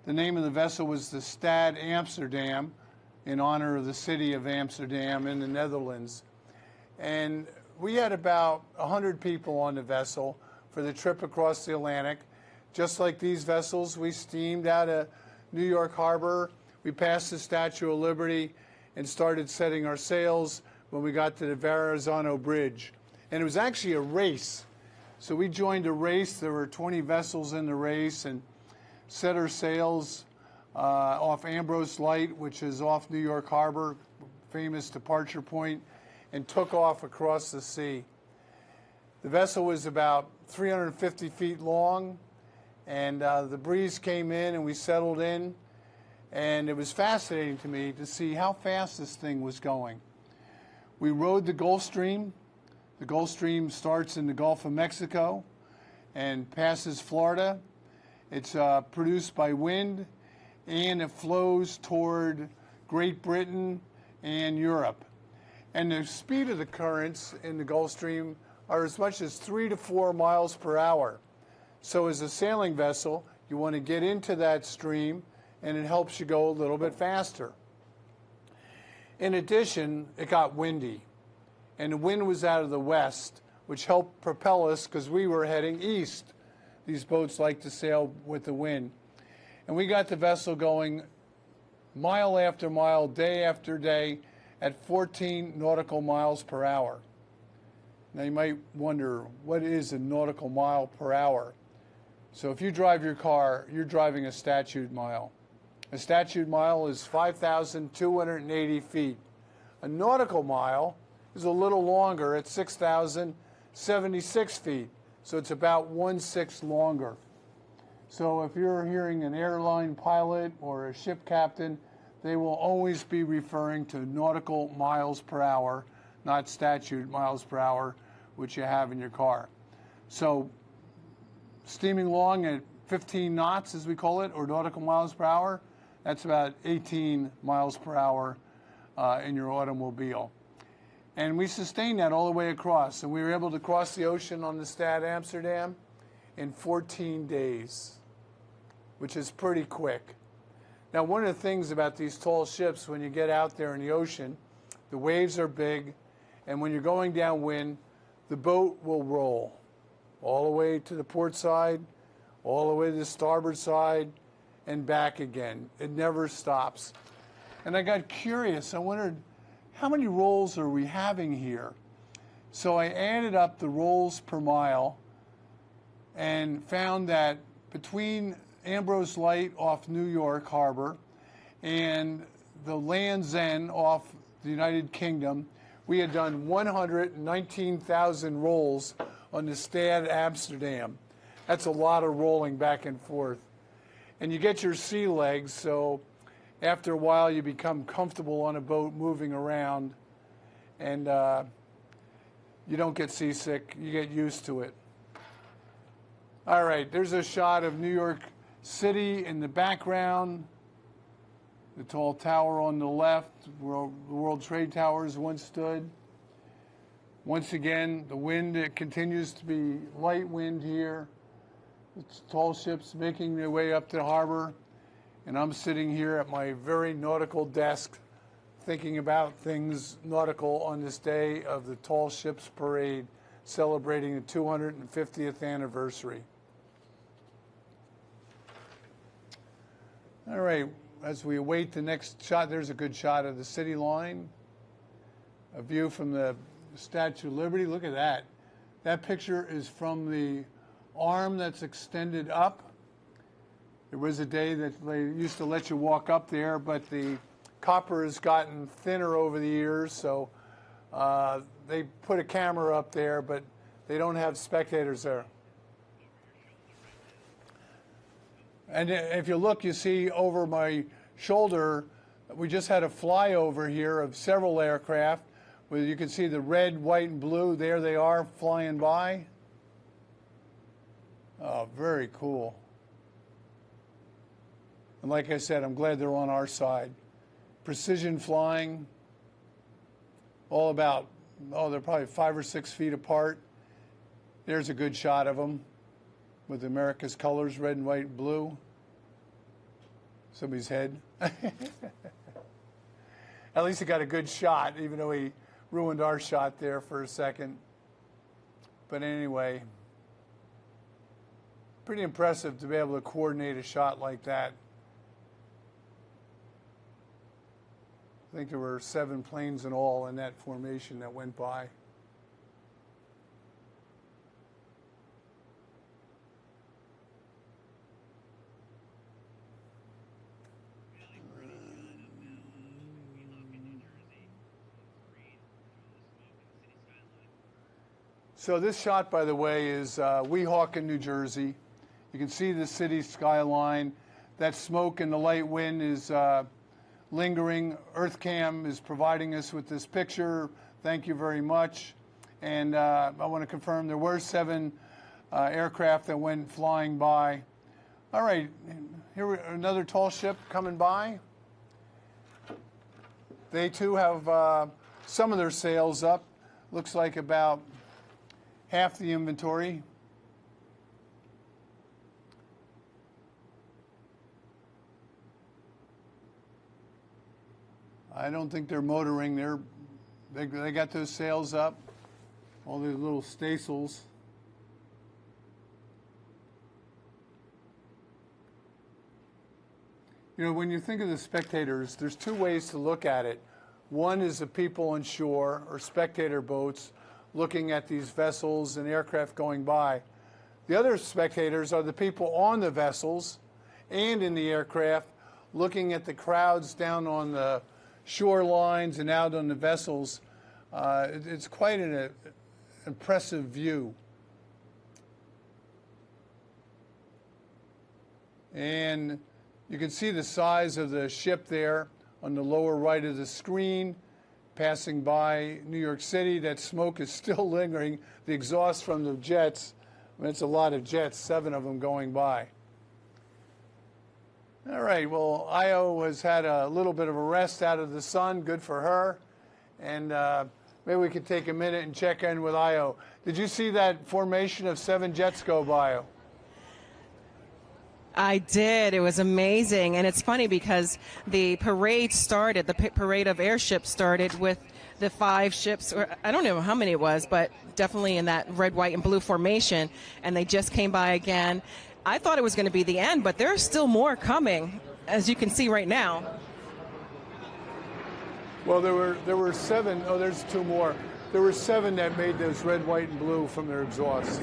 The name of the vessel was the Stad Amsterdam, in honor of the city of Amsterdam in the Netherlands. And we had about 100 people on the vessel for the trip across the Atlantic. Just like these vessels, we steamed out of New York Harbor. We passed the Statue of Liberty and started setting our sails when we got to the Verrazano Bridge. And it was actually a race. So we joined a race. There were 20 vessels in the race, and set our sails off Ambrose Light, which is off New York Harbor, famous departure point, and took off across the sea. The vessel was about 350 feet long, and the breeze came in and we settled in, and it was fascinating to me to see how fast this thing was going. We rode the Gulf Stream. The Gulf Stream starts in the Gulf of Mexico and passes Florida. It's produced by wind, and it flows toward Great Britain and Europe. And the speed of the currents in the Gulf Stream are as much as 3 to 4 miles per hour. So as a sailing vessel, you want to get into that stream, and it helps you go a little bit faster. In addition, it got windy, and the wind was out of the west, which helped propel us because we were heading east. These boats like to sail with the wind. And we got the vessel going mile after mile, day after day, at 14 nautical miles per hour. Now you might wonder, what is a nautical mile per hour? So if you drive your car, you're driving a statute mile. A statute mile is 5,280 feet. A nautical mile is a little longer at 6,076 feet. So it's about 1/6 longer. So if you're hearing an airline pilot or a ship captain, they will always be referring to nautical miles per hour, not statute miles per hour, which you have in your car. So steaming along at 15 knots, as we call it, or nautical miles per hour, that's about 18 miles per hour in your automobile. And we sustained that all the way across, and we were able to cross the ocean on the Stad Amsterdam in 14 days, which is pretty quick. Now, one of the things about these tall ships, when you get out there in the ocean, the waves are big, and when you're going downwind, the boat will roll all the way to the port side, all the way to the starboard side, and back again. It never stops. And I got curious. I wondered, how many rolls are we having here? So I added up the rolls per mile and found that between Ambrose Light off New York Harbor and the Land's End off the United Kingdom, we had done 119,000 rolls on the Stad Amsterdam. That's a lot of rolling back and forth. And you get your sea legs, so after a while you become comfortable on a boat moving around, and you don't get seasick, you get used to it. All right, there's a shot of New York City in the background, the tall tower on the left, where the World Trade Towers once stood. Once again, the wind, it continues to be light wind here. It's tall ships making their way up the harbor, and I'm sitting here at my very nautical desk thinking about things nautical on this day of the Tall Ships Parade, celebrating the 250th anniversary. All right, as we await the next shot, there's a good shot of the city line, a view from the Statue of Liberty. Look at that. That picture is from the arm that's extended up. There was a day that they used to let you walk up there, but the copper has gotten thinner over the years, so they put a camera up there, but they don't have spectators there. And if you look, you see over my shoulder, we just had a flyover here of several aircraft, where you can see the red, white, and blue. There they are flying by. Oh, very cool. And like I said, I'm glad they're on our side. precision flying, all about, they're probably 5 or 6 feet apart. There's a good shot of them with America's colors, red and white and blue. Somebody's head. At least he got a good shot, even though he ruined our shot there for a second. But anyway, pretty impressive to be able to coordinate a shot like that. I think there were 7 planes in all in that formation that went by. So this shot, by the way, is Weehawken, New Jersey. You can see the city skyline. That smoke and the light wind is lingering. EarthCam is providing us with this picture. Thank you very much. And I want to confirm there were 7 aircraft that went flying by. All right, here another tall ship coming by. They too have some of their sails up. Looks like about half the inventory. I don't think they're motoring. They got those sails up, all these little staysails. You know, when you think of the spectators, there's 2 ways to look at it. One is the people on shore or spectator boats looking at these vessels and aircraft going by. The other spectators are the people on the vessels and in the aircraft looking at the crowds down on the shorelines and out on the vessels. It's quite an impressive view. And you can see the size of the ship there on the lower right of the screen, passing by New York City. That smoke is still lingering. The exhaust from the jets, I mean, it's a lot of jets, 7 of them going by. All right, well, Ayo has had a little bit of a rest out of the sun. Good for her. And maybe we could take a minute and check in with Ayo. Did you see that formation of 7 jets go by? I did. It was amazing. And it's funny because the parade started, the parade of airships started with the 5 ships, or I don't know how many it was, but definitely in that red, white, and blue formation. And they just came by again. I thought it was going to be the end, but there's still more coming, as you can see right now. Well, there were 7. Oh, there's 2 more. There were 7 that made those red, white, and blue from their exhaust.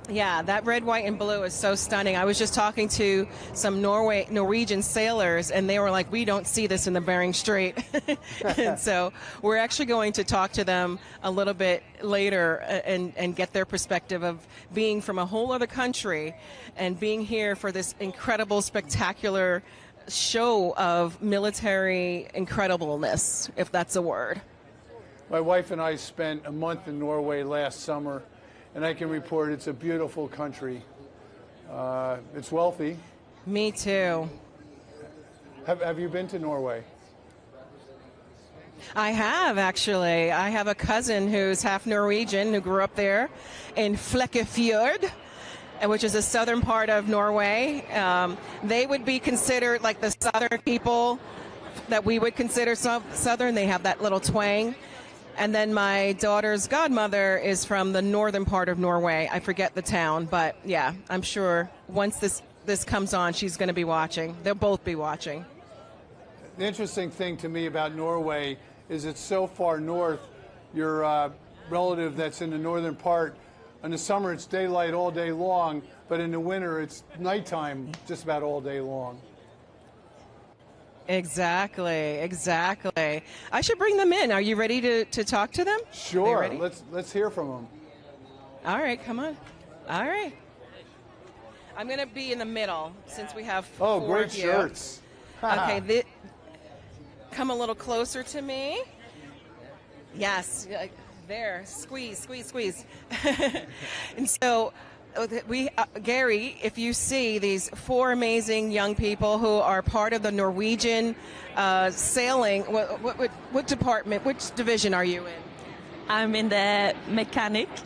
Yeah, that red, white, and blue is so stunning. I was just talking to some Norwegian sailors, and they were like, we don't see this in the Bering Strait. And so we're actually going to talk to them a little bit later and get their perspective of being from a whole other country and being here for this incredible, spectacular show of military incredibleness, if that's a word. My wife and I spent a month in Norway last summer, and I can report it's a beautiful country. It's wealthy. Me too. Have you been to Norway? I have, actually. I have a cousin who's half Norwegian who grew up there in Flekkefjord, which is the southern part of Norway. They would be considered like the southern people that we would consider southern. They have that little twang. And then my daughter's godmother is from the northern part of Norway. I forget the town, but yeah, I'm sure once this comes on, she's going to be watching. They'll both be watching. The interesting thing to me about Norway is it's so far north. Your relative that's in the northern part, in the summer it's daylight all day long, but in the winter it's nighttime just about all day long. Exactly. I should bring them in. Are you ready to talk to them? Sure. Let's hear from them. All right, come on. All right. I'm going to be in the middle since we have 4 great of you. shirts. Okay, come a little closer to me. Yes, there. Squeeze. And so Gary, if you see these 4 amazing young people who are part of the Norwegian sailing, what department, which division are you in? I'm in the mechanics.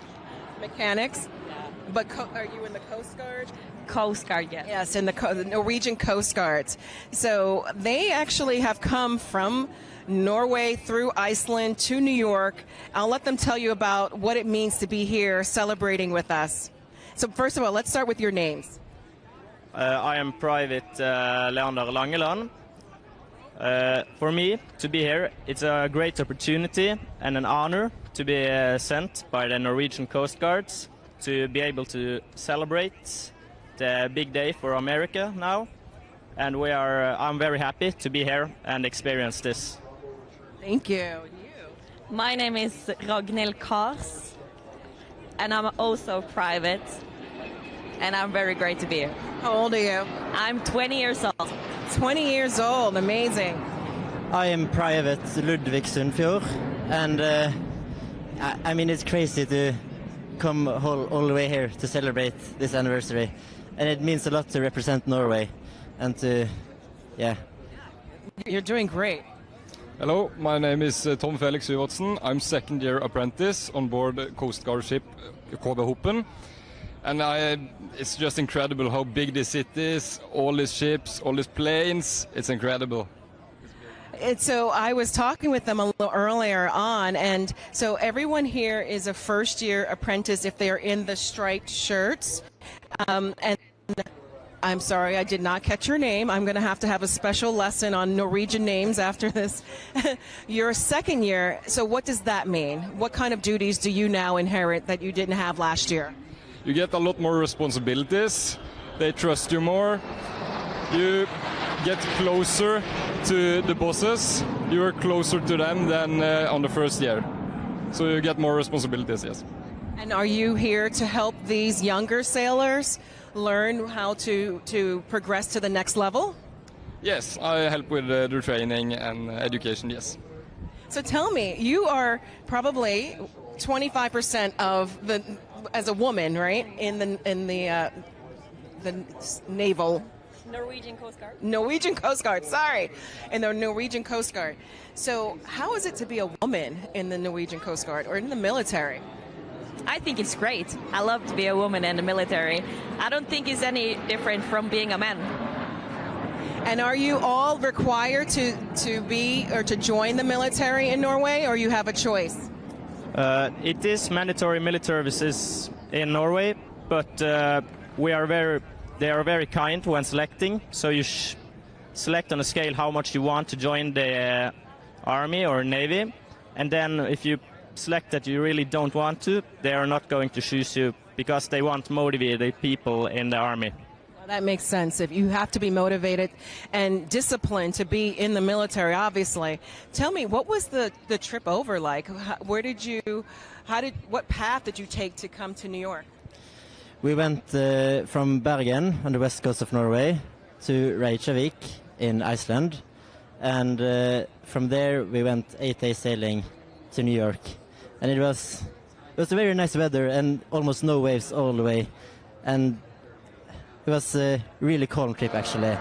But are you in the Coast Guard? Coast Guard, yes. Yes, in the Norwegian Coast Guards. So they actually have come from Norway through Iceland to New York. I'll let them tell you about what it means to be here celebrating with us. So first of all, let's start with your names. I am Private Leander Langeland. For me, to be here, it's a great opportunity and an honor to be sent by the Norwegian Coast Guards to be able to celebrate the big day for America now. And I'm very happy to be here and experience this. Thank you. My name is Ragnhild Kars, and I'm also private, and I'm very great to be here. How old are you? I'm 20 years old. 20 years old. Amazing. I am Private Ludvig Sundfjord, and I mean, it's crazy to come all the way here to celebrate this anniversary, and it means a lot to represent Norway and to, yeah. You're doing great. Hello, my name is Tom Felix Syvertsen. I'm second-year apprentice on board Coast Guard ship KV Hopen. And it's just incredible how big this city is, all these ships, all these planes. It's incredible. So I was talking with them a little earlier on, and so everyone here is a first-year apprentice if they're in the striped shirts. And I'm sorry, I did not catch your name. I'm going to have a special lesson on Norwegian names after this. You're a second year, so what does that mean? What kind of duties do you now inherit that you didn't have last year? You get a lot more responsibilities. They trust you more. You get closer to the bosses. You are closer to them than on the first year. So you get more responsibilities, yes. And are you here to help these younger sailors learn how to progress to the next level? Yes, I help with the training and education, yes. So tell me, you are probably 25% of the, as a woman, right, in the naval. Norwegian Coast Guard. Norwegian Coast Guard, sorry, in the Norwegian Coast Guard. So how is it to be a woman in the Norwegian Coast Guard or in the military? I think it's great. I love to be a woman in the military. I don't think it's any different from being a man. And are you all required to be or to join the military in Norway, or you have a choice? It is mandatory military services in Norway, but they are very kind when selecting. So you select on a scale how much you want to join the army or navy, and then if you select that you really don't want to, they are not going to choose you because they want motivated people in the army. Well, that makes sense. If you have to be motivated and disciplined to be in the military, obviously. Tell me, what was the trip over like? What path did you take to come to New York? We went from Bergen on the west coast of Norway to Reykjavik in Iceland, and from there we went 8 days sailing to New York. And it was a very nice weather and almost no waves all the way. And it was a really calm trip, actually.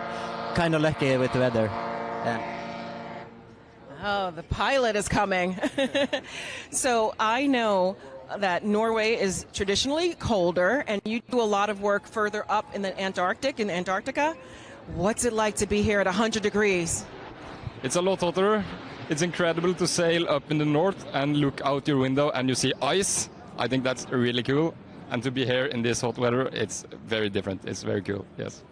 Kind of lucky with the weather. Yeah. Oh, the pilot is coming. So I know that Norway is traditionally colder, and you do a lot of work further up in the Antarctic, in Antarctica. What's it like to be here at 100 degrees? It's a lot hotter. It's incredible to sail up in the north and look out your window and you see ice. I think that's really cool. And to be here in this hot weather, it's very different. It's very cool, yes.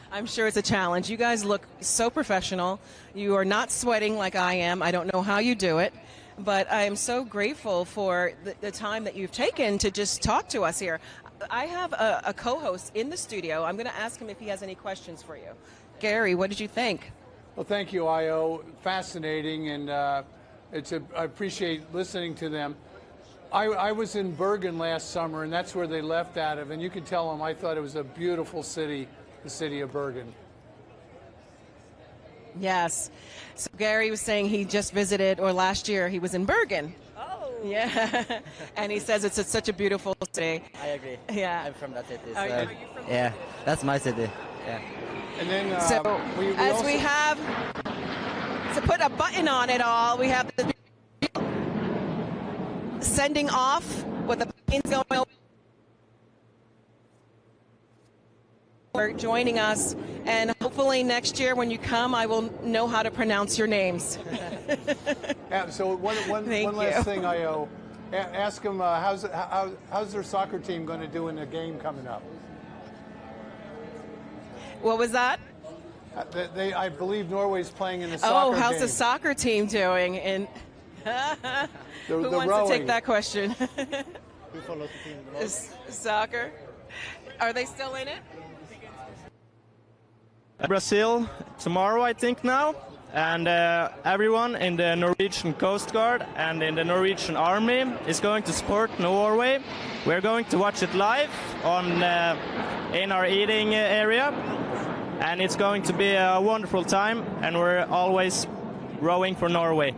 I'm sure it's a challenge. You guys look so professional. You are not sweating like I am. I don't know how you do it. But I am so grateful for the time that you've taken to just talk to us here. I have a co-host in the studio. I'm going to ask him if he has any questions for you. Gary, what did you think? Well, thank you, Ayo. Fascinating, and I appreciate listening to them. I was in Bergen last summer, and that's where they left out of, and you can tell them I thought it was a beautiful city, the city of Bergen. Yes. So Gary was saying he just visited, or last year he was in Bergen. Oh, Yeah, and he says it's such a beautiful city. I agree. Yeah. I'm from that city. Are So, you from yeah, that's my city. Yeah. And then we have to put a button on it all, we have the sending off with the planes going over. Joining us, and hopefully next year when you come, I will know how to pronounce your names. Yeah, so one last thing, Ayo. Ask them how's their soccer team going to do in the game coming up? What was that? I believe Norway's playing in the soccer game. How's the soccer team doing? And who wants rowing. to take that question? Who follows the team the most? Soccer. Are they still in it? Brazil tomorrow, I think now, and everyone in the Norwegian Coast Guard and in the Norwegian Army is going to support Norway. We're going to watch it live on in our eating area, and it's going to be a wonderful time. And we're always rowing for Norway.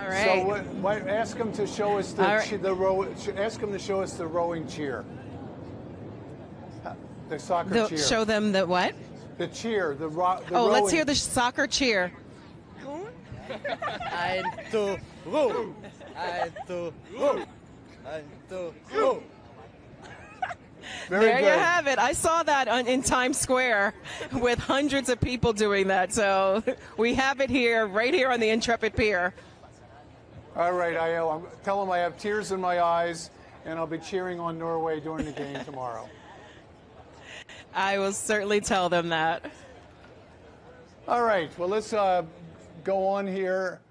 All right. So ask them to show us ask them to show us the rowing cheer, the soccer cheer. Show them the what? The cheer, the rowing. Let's hear the soccer cheer. Ein, two, woo! Ein, two, woo! Ein, two, woo! Very there good. you have it. I saw that in Times Square with hundreds of people doing that. So we have it here, right here on the Intrepid Pier. All right, Ayo. Tell them I have tears in my eyes, and I'll be cheering on Norway during the game tomorrow. I will certainly tell them that. All right. Well, let's go on here.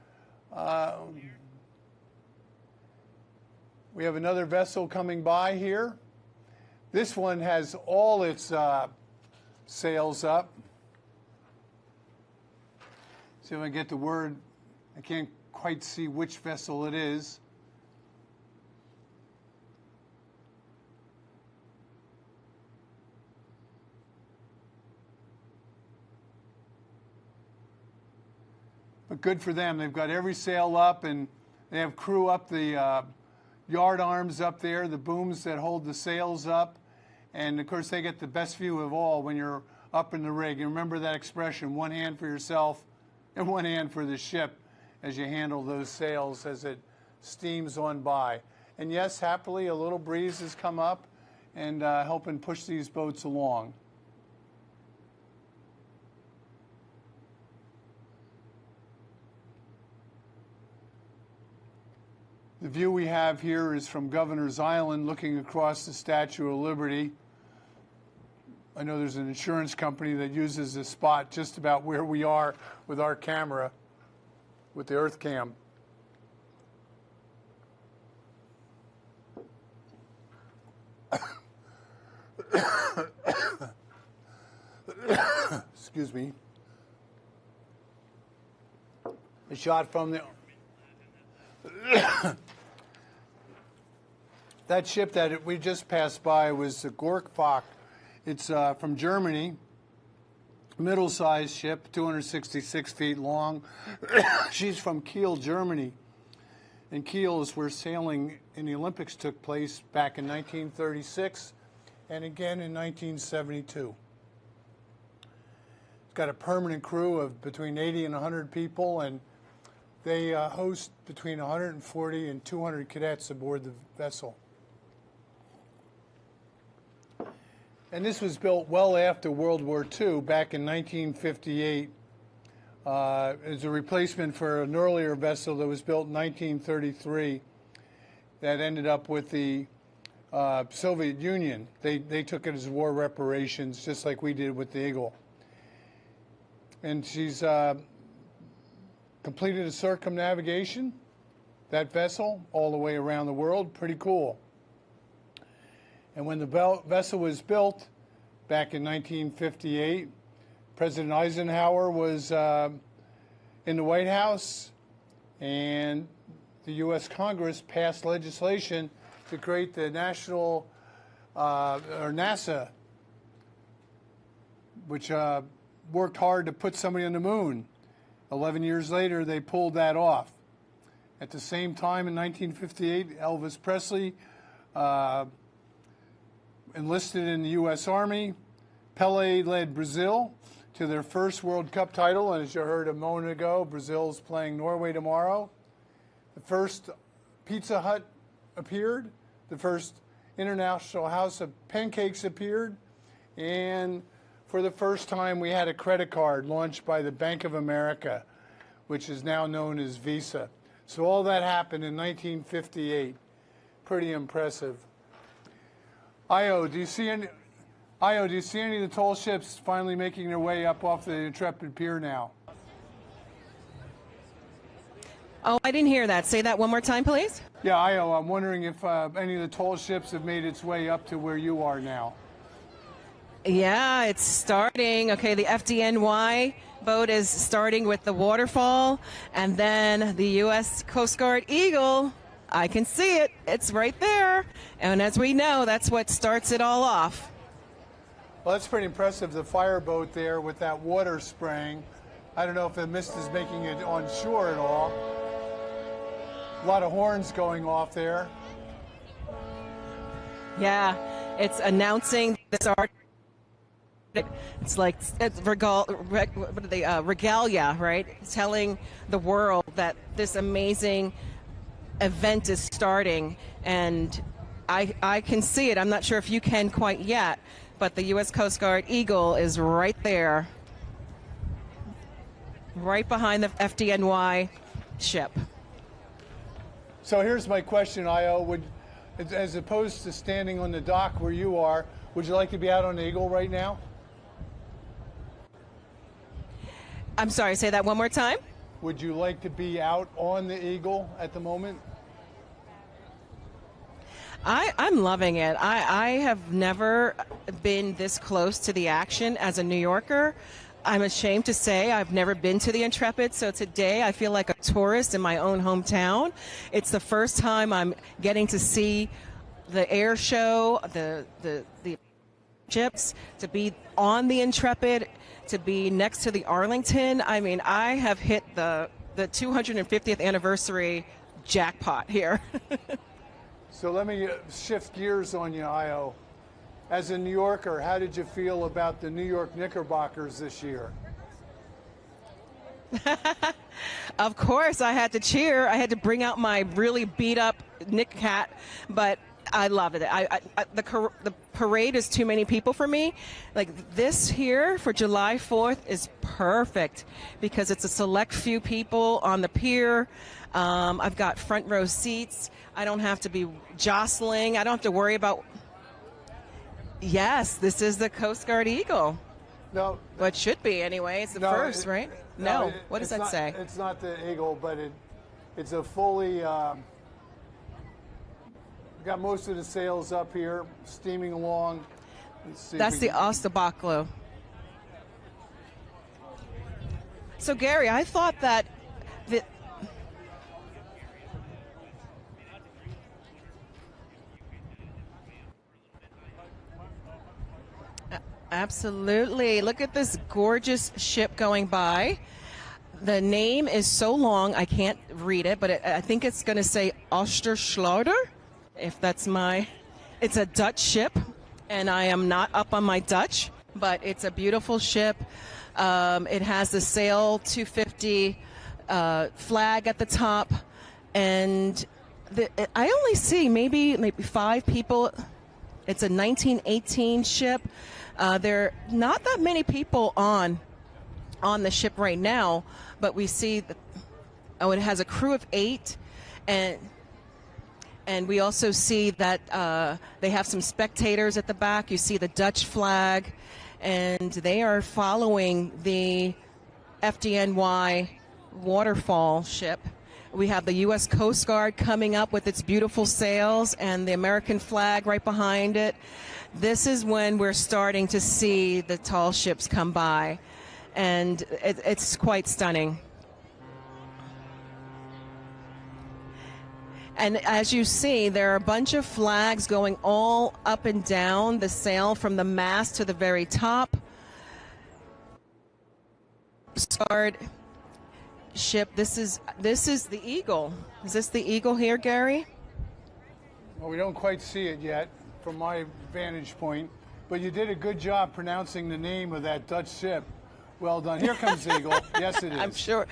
We have another vessel coming by here. This one has all its sails up. See if I get the word. I can't quite see which vessel it is. But good for them. They've got every sail up, and they have crew up the yard arms up there, the booms that hold the sails up. And, of course, they get the best view of all when you're up in the rig. And remember that expression, one hand for yourself and one hand for the ship as you handle those sails as it steams on by. And, yes, happily, a little breeze has come up and helping push these boats along. The view we have here is from Governor's Island looking across the Statue of Liberty. I know there's an insurance company that uses this spot just about where we are with our camera, with the Earth Cam. Excuse me. A shot from the... That ship that we just passed by was the Gorkbach. It's from Germany, middle-sized ship, 266 feet long. She's from Kiel, Germany. And Kiel is where sailing in the Olympics took place back in 1936 and again in 1972. It's got a permanent crew of between 80 and 100 people, and they host between 140 and 200 cadets aboard the vessel. And this was built well after World War II, back in 1958, as a replacement for an earlier vessel that was built in 1933 that ended up with the Soviet Union. They took it as war reparations, just like we did with the Eagle. And she's completed a circumnavigation, that vessel, all the way around the world. Pretty cool. And when the vessel was built back in 1958, President Eisenhower was in the White House, and the U.S. Congress passed legislation to create the national, or NASA, which worked hard to put somebody on the moon. 11 years later, they pulled that off. At the same time, in 1958, Elvis Presley enlisted in the U.S. Army. Pele led Brazil to their first World Cup title, and as you heard a moment ago, Brazil's playing Norway tomorrow. The first Pizza Hut appeared, the first International House of Pancakes appeared, and for the first time we had a credit card launched by the Bank of America, which is now known as Visa. So all that happened in 1958. Pretty impressive. Ayo, do you see any of the tall ships finally making their way up off the Intrepid Pier now? Oh, I didn't hear that. Say that one more time, please. Yeah, Ayo, I'm wondering if any of the tall ships have made its way up to where you are now. Yeah, it's starting. Okay, the FDNY boat is starting with the waterfall, and then the U.S. Coast Guard Eagle. I can see it. It's right there. And as we know, that's what starts it all off. Well, that's pretty impressive, the fireboat there with that water spraying. I don't know if the mist is making it on shore at all. A lot of horns going off there. Yeah, it's announcing this art. It's like it's regalia, right? Telling the world that this amazing event is starting, and I can see it. I'm not sure if you can quite yet, but the U.S. Coast Guard Eagle is right there, right behind the FDNY ship. So here's my question, Ayo. As opposed to standing on the dock where you are, would you like to be out on the Eagle right now? I'm sorry, say that one more time. Would you like to be out on the Eagle at the moment? I'm loving it. I have never been this close to the action as a New Yorker. I'm ashamed to say I've never been to the Intrepid, so today I feel like a tourist in my own hometown. It's the first time I'm getting to see the air show, the ships, to be on the Intrepid, to be next to the Arlington. I mean, I have hit the 250th anniversary jackpot here. So let me shift gears on you, Ayo. As a New Yorker, how did you feel about the New York Knickerbockers this year? Of course, I had to cheer. I had to bring out my really beat up Knick hat, but I loved it. The parade is too many people for me. Like this here for July 4th is perfect because it's a select few people on the pier. I've got front row seats. I don't have to be jostling. I don't have to worry about. Yes, this is the Coast Guard Eagle. No. Well, it should be anyway. It's the first, right? No. What does that say? It's not the Eagle, but it's a fully. Got most of the sails up here, steaming along. That's the Ostabaklo. So, Gary, I thought that absolutely. Look at this gorgeous ship going by. The name is so long, I can't read it, but I think it's going to say Osterschlauder. If that's it's a Dutch ship, and I am not up on my Dutch, but it's a beautiful ship. It has the Sail 250 flag at the top, and I only see maybe 5 people. It's a 1918 ship. There are not that many people on the ship right now, but we see that, it has a crew of 8, and we also see that they have some spectators at the back. You see the Dutch flag, and they are following the FDNY waterfall ship. We have the U.S. Coast Guard coming up with its beautiful sails and the American flag right behind it. This is when we're starting to see the tall ships come by, and it's quite stunning. And as you see, there are a bunch of flags going all up and down the sail from the mast to the very top. Guard ship. This is the Eagle. Is this the Eagle here, Gary? Well, we don't quite see it yet from my vantage point, but you did a good job pronouncing the name of that Dutch ship. Well done. Here comes the Eagle. Yes, it is. I'm sure.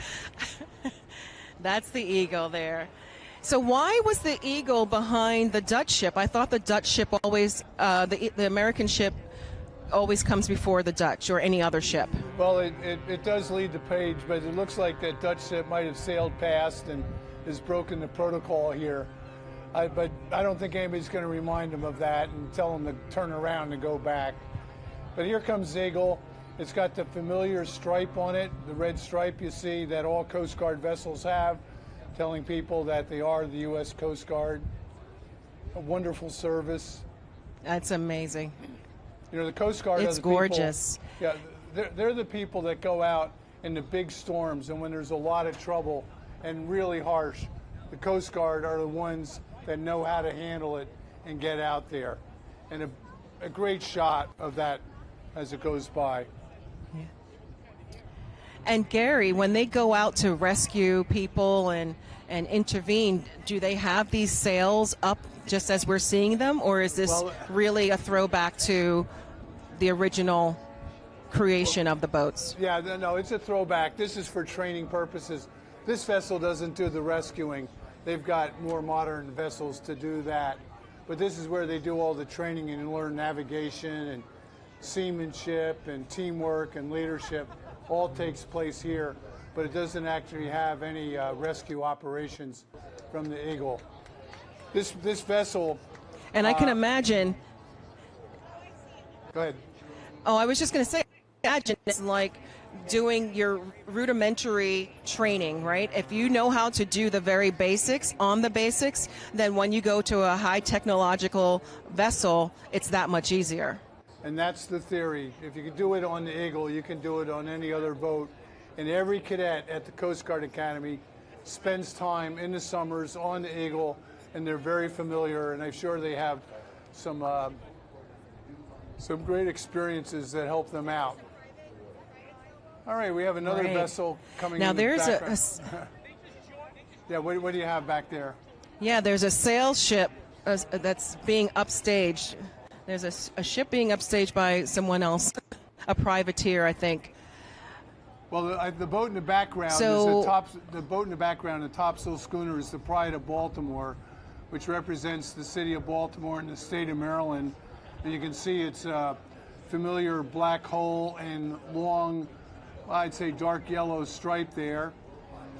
That's the Eagle there. So why was the Eagle behind the Dutch ship? I thought the Dutch ship always, the American ship always comes before the Dutch or any other ship. Well, it does lead the page, but it looks like that Dutch ship might have sailed past and has broken the protocol here. But I don't think anybody's going to remind them of that and tell them to turn around and go back. But here comes Eagle. It's got the familiar stripe on it, the red stripe you see that all Coast Guard vessels have, telling people that they are the U.S. Coast Guard. A wonderful service. That's amazing. You know, the Coast Guard It's are the gorgeous. People, yeah, they're the people that go out in the big storms and when there's a lot of trouble and really harsh. The Coast Guard are the ones that know how to handle it and get out there. And a great shot of that as it goes by. Yeah. And Gary, when they go out to rescue people and intervene, do they have these sails up just as we're seeing them, or is this really a throwback to the original creation of the boats? Yeah, no, it's a throwback. This is for training purposes. This vessel doesn't do the rescuing. They've got more modern vessels to do that. But this is where they do all the training and learn navigation and seamanship and teamwork and leadership. All takes place here, but it doesn't actually have any rescue operations from the Eagle. This vessel... And I can imagine... Go ahead. Oh, I was just going to say, imagine it's like doing your rudimentary training, right? If you know how to do the very basics on the basics, then when you go to a high technological vessel, it's that much easier. And that's the theory. If you can do it on the Eagle, you can do it on any other boat. And every cadet at the Coast Guard Academy spends time in the summers on the Eagle, and they're very familiar, and I'm sure they have some great experiences that help them out. All right, we have another vessel coming now in there's the background. Yeah, what do you have back there? Yeah, there's a sail ship that's being upstaged. There's a ship being upstaged by someone else, a privateer, I think. Well, the boat in the background the topsail schooner is the Pride of Baltimore, which represents the city of Baltimore and the state of Maryland. And you can see it's a familiar black hull and long, I'd say dark yellow stripe there.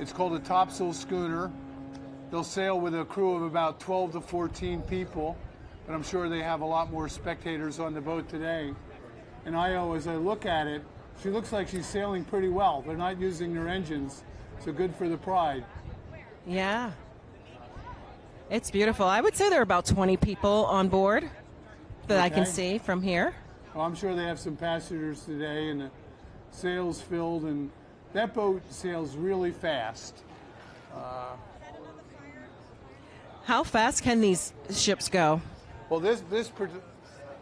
It's called a topsail schooner. They'll sail with a crew of about 12 to 14 people, but I'm sure they have a lot more spectators on the boat today. And Ayo, as I look at it, she looks like she's sailing pretty well. They're not using their engines, so good for the Pride. Yeah. It's beautiful. I would say there are about 20 people on board that I can see from here. Well, I'm sure they have some passengers today, and the sails filled, and that boat sails really fast. How fast can these ships go? Well,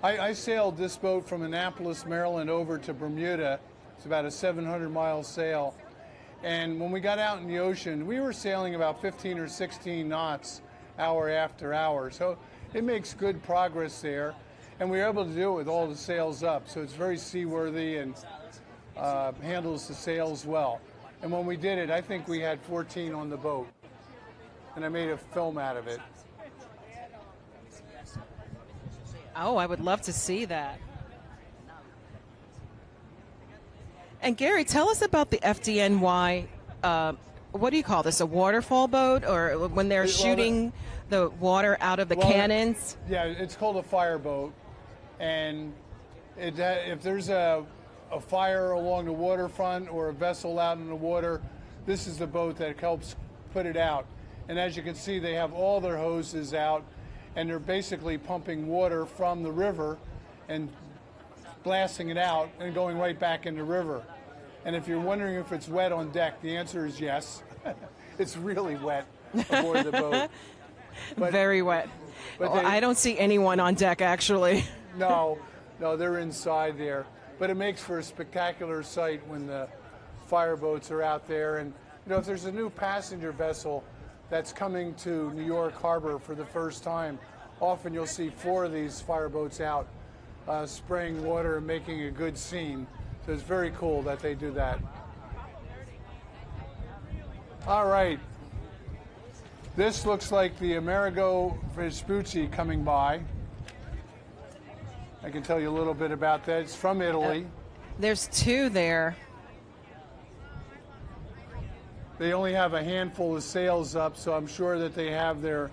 I sailed this boat from Annapolis, Maryland, over to Bermuda. It's about a 700-mile sail. And when we got out in the ocean, we were sailing about 15 or 16 knots hour after hour. So it makes good progress there. And we were able to do it with all the sails up. So it's very seaworthy and handles the sails well. And when we did it, I think we had 14 on the boat. And I made a film out of it. Oh, I would love to see that. And Gary, tell us about the FDNY. What do you call this? A waterfall boat, or when they're shooting the water out of the cannons? Yeah, it's called a fireboat. And if there's a fire along the waterfront or a vessel out in the water, this is the boat that helps put it out. And as you can see, they have all their hoses out, and they're basically pumping water from the river and blasting it out and going right back in the river. And if you're wondering if it's wet on deck, the answer is yes. It's really wet aboard the boat. But, very wet. But I don't see anyone on deck, actually. No, they're inside there. But it makes for a spectacular sight when the fireboats are out there. And You know, if there's a new passenger vessel that's coming to New York Harbor for the first time, often you'll see 4 of these fireboats out spraying water and making a good scene. So it's very cool that they do that. All right. This looks like the Amerigo Vespucci coming by. I can tell you a little bit about that. It's from Italy. There's 2 there. They only have a handful of sails up, so I'm sure that they have their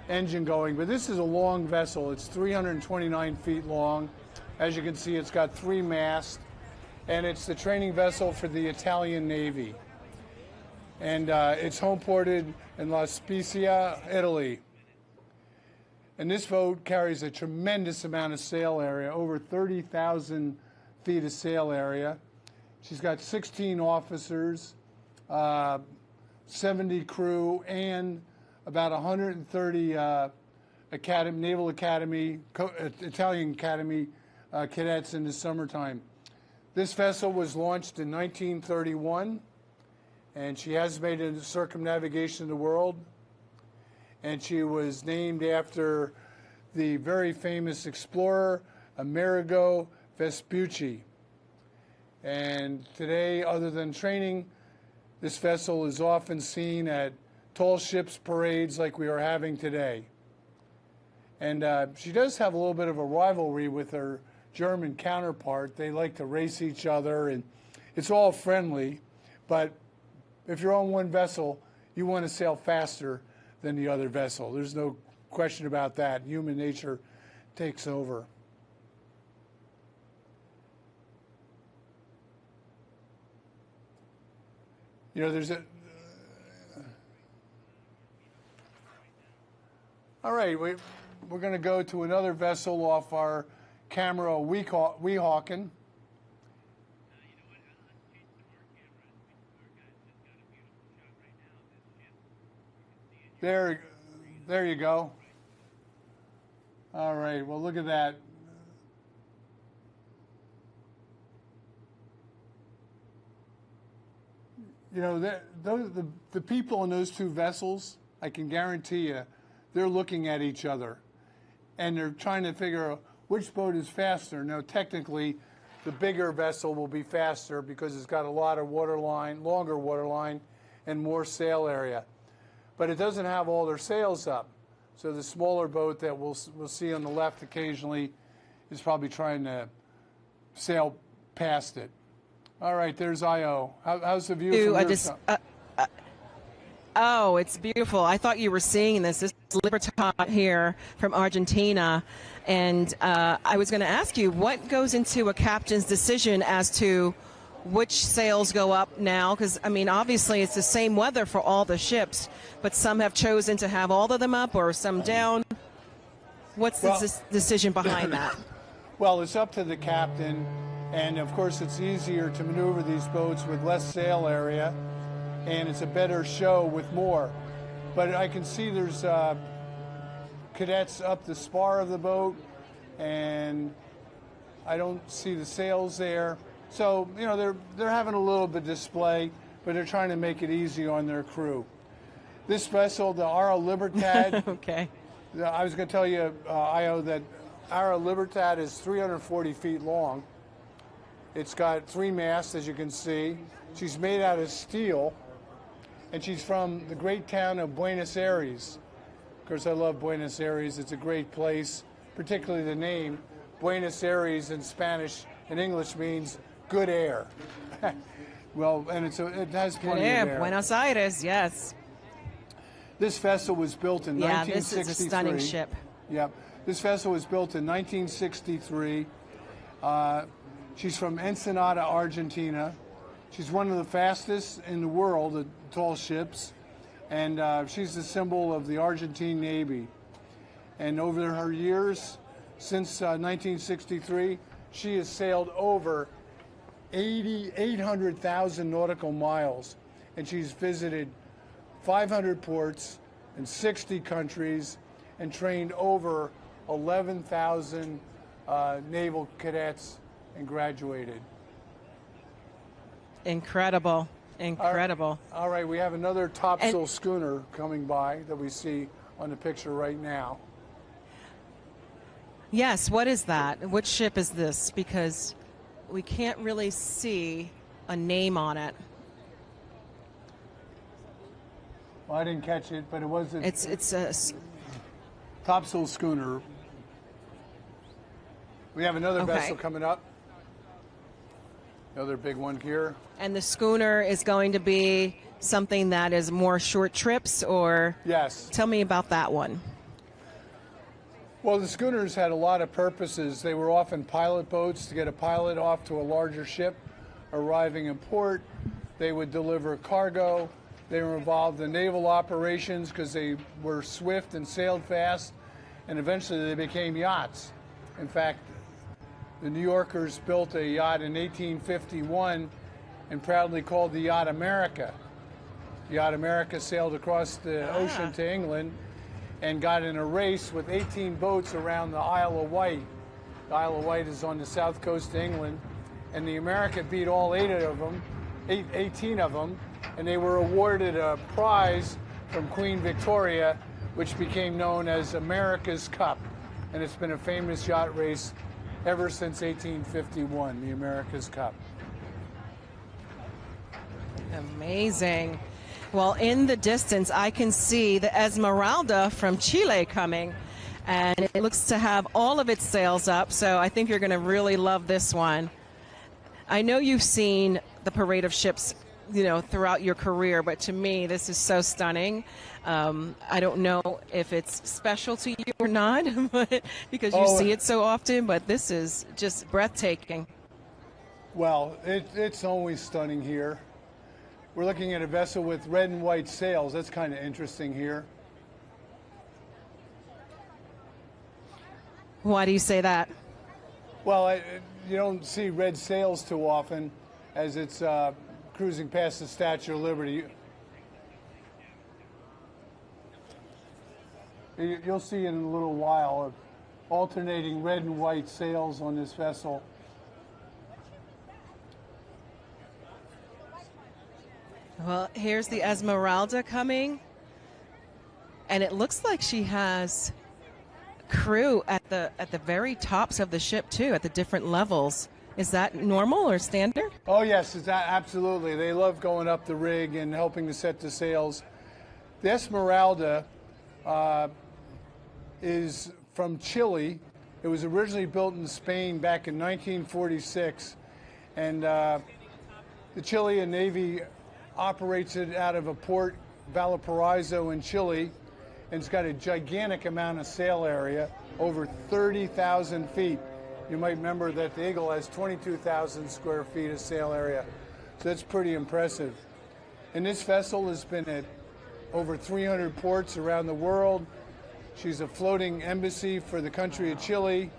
engine going. But this is a long vessel. It's 329 feet long. As you can see, it's got 3 masts, and it's the training vessel for the Italian Navy. And it's home ported in La Spezia, Italy. And this boat carries a tremendous amount of sail area, over 30,000 feet of sail area. She's got 16 officers, 70 crew, and about 130 Naval Academy, Italian Academy cadets in the summertime. This vessel was launched in 1931, and she has made a circumnavigation of the world. And she was named after the very famous explorer Amerigo Vespucci. And today, other than training, this vessel is often seen at tall ships parades like we are having today. And she does have a little bit of a rivalry with her German counterpart. They like to race each other, and it's all friendly. But if you're on one vessel, you want to sail faster than the other vessel. There's no question about that. Human nature takes over. You know, there's a... All right, we're going to go to another vessel off our camera, Weehawken. There you go. All right, well, look at that. You know, the people in those 2 vessels, I can guarantee you, they're looking at each other, and they're trying to figure out which boat is faster. Now, technically, the bigger vessel will be faster because it's got a lot of waterline, longer waterline, and more sail area. But it doesn't have all their sails up. So the smaller boat that we'll see on the left occasionally is probably trying to sail past it. All right, there's Ayo. How's the view from your Oh, it's beautiful. I thought you were seeing this. This is Libertad here from Argentina. And I was going to ask you, what goes into a captain's decision as to which sails go up now? Because, I mean, obviously it's the same weather for all the ships, but some have chosen to have all of them up or some down. What's the decision behind that? Well, it's up to the captain. And, of course, it's easier to maneuver these boats with less sail area, and it's a better show with more. But I can see there's cadets up the spar of the boat, and I don't see the sails there. So, you know, they're having a little bit of display, but they're trying to make it easy on their crew. This vessel, the Ayo Libertad, okay. I was going to tell you, Ayo, that Ayo Libertad is 340 feet long. It's got 3 masts, as you can see. She's made out of steel, and she's from the great town of Buenos Aires. Of course, I love Buenos Aires. It's a great place, particularly the name. Buenos Aires in Spanish and English means good air. Well, and it has plenty of air. Buenos Aires, yes. This vessel was built in 1963. This is a stunning ship. Yep. This vessel was built in 1963. She's from Ensenada, Argentina. She's one of the fastest in the world at tall ships, and she's the symbol of the Argentine Navy. And over her years, since 1963, she has sailed over 800,000 nautical miles, and she's visited 500 ports in 60 countries and trained over 11,000 naval cadets and graduated. Incredible. Incredible. All right, we have another topsail schooner coming by that we see on the picture right now. Yes, what is that? Which ship is this? Because we can't really see a name on it. Well, I didn't catch it, but it was a It's a topsail schooner. We have another vessel coming up. Another big one here. and the schooner is going to be something that is more short trips, or yes. Tell me about that one. Well, the schooners had a lot of purposes. They were often pilot boats to get a pilot off to a larger ship arriving in port. They would deliver cargo. They were involved in naval operations because they were swift and sailed fast, and eventually they became yachts. In fact, the New Yorkers built a yacht in 1851 and proudly called the yacht America. The yacht America sailed across the ocean to England and got in a race with 18 boats around the Isle of Wight. The Isle of Wight is on the south coast of England, and the America beat all 18 of them, and they were awarded a prize from Queen Victoria, which became known as America's Cup. And it's been a famous yacht race ever since 1851, the America's Cup. Amazing. Well, in the distance, I can see the Esmeralda from Chile coming, and it looks to have all of its sails up, so I think you're going to really love this one. I know you've seen the parade of ships, you know, throughout your career, but to me, this is so stunning. I don't know if it's special to you or not, but because you see it so often, but this is just breathtaking. Well, it's always stunning here. We're looking at a vessel with red and white sails. That's kind of interesting here. Why do you say that? Well, you don't see red sails too often as it's cruising past the Statue of Liberty. You'll see in a little while alternating red and white sails on this vessel. Well, here's the Esmeralda coming, and it looks like she has crew at the very tops of the ship too, at the different levels. Is that normal or standard? Oh yes, it's absolutely. They love going up the rig and helping to set the sails. The Esmeralda is from Chile. It was originally built in Spain back in 1946, and the Chilean Navy operates it out of a port, Valparaiso in Chile, and it's got a gigantic amount of sail area, over 30,000 feet. You might remember that the Eagle has 22,000 square feet of sail area, so that's pretty impressive. And this vessel has been at over 300 ports around the world. She's a floating embassy for the country of Chile,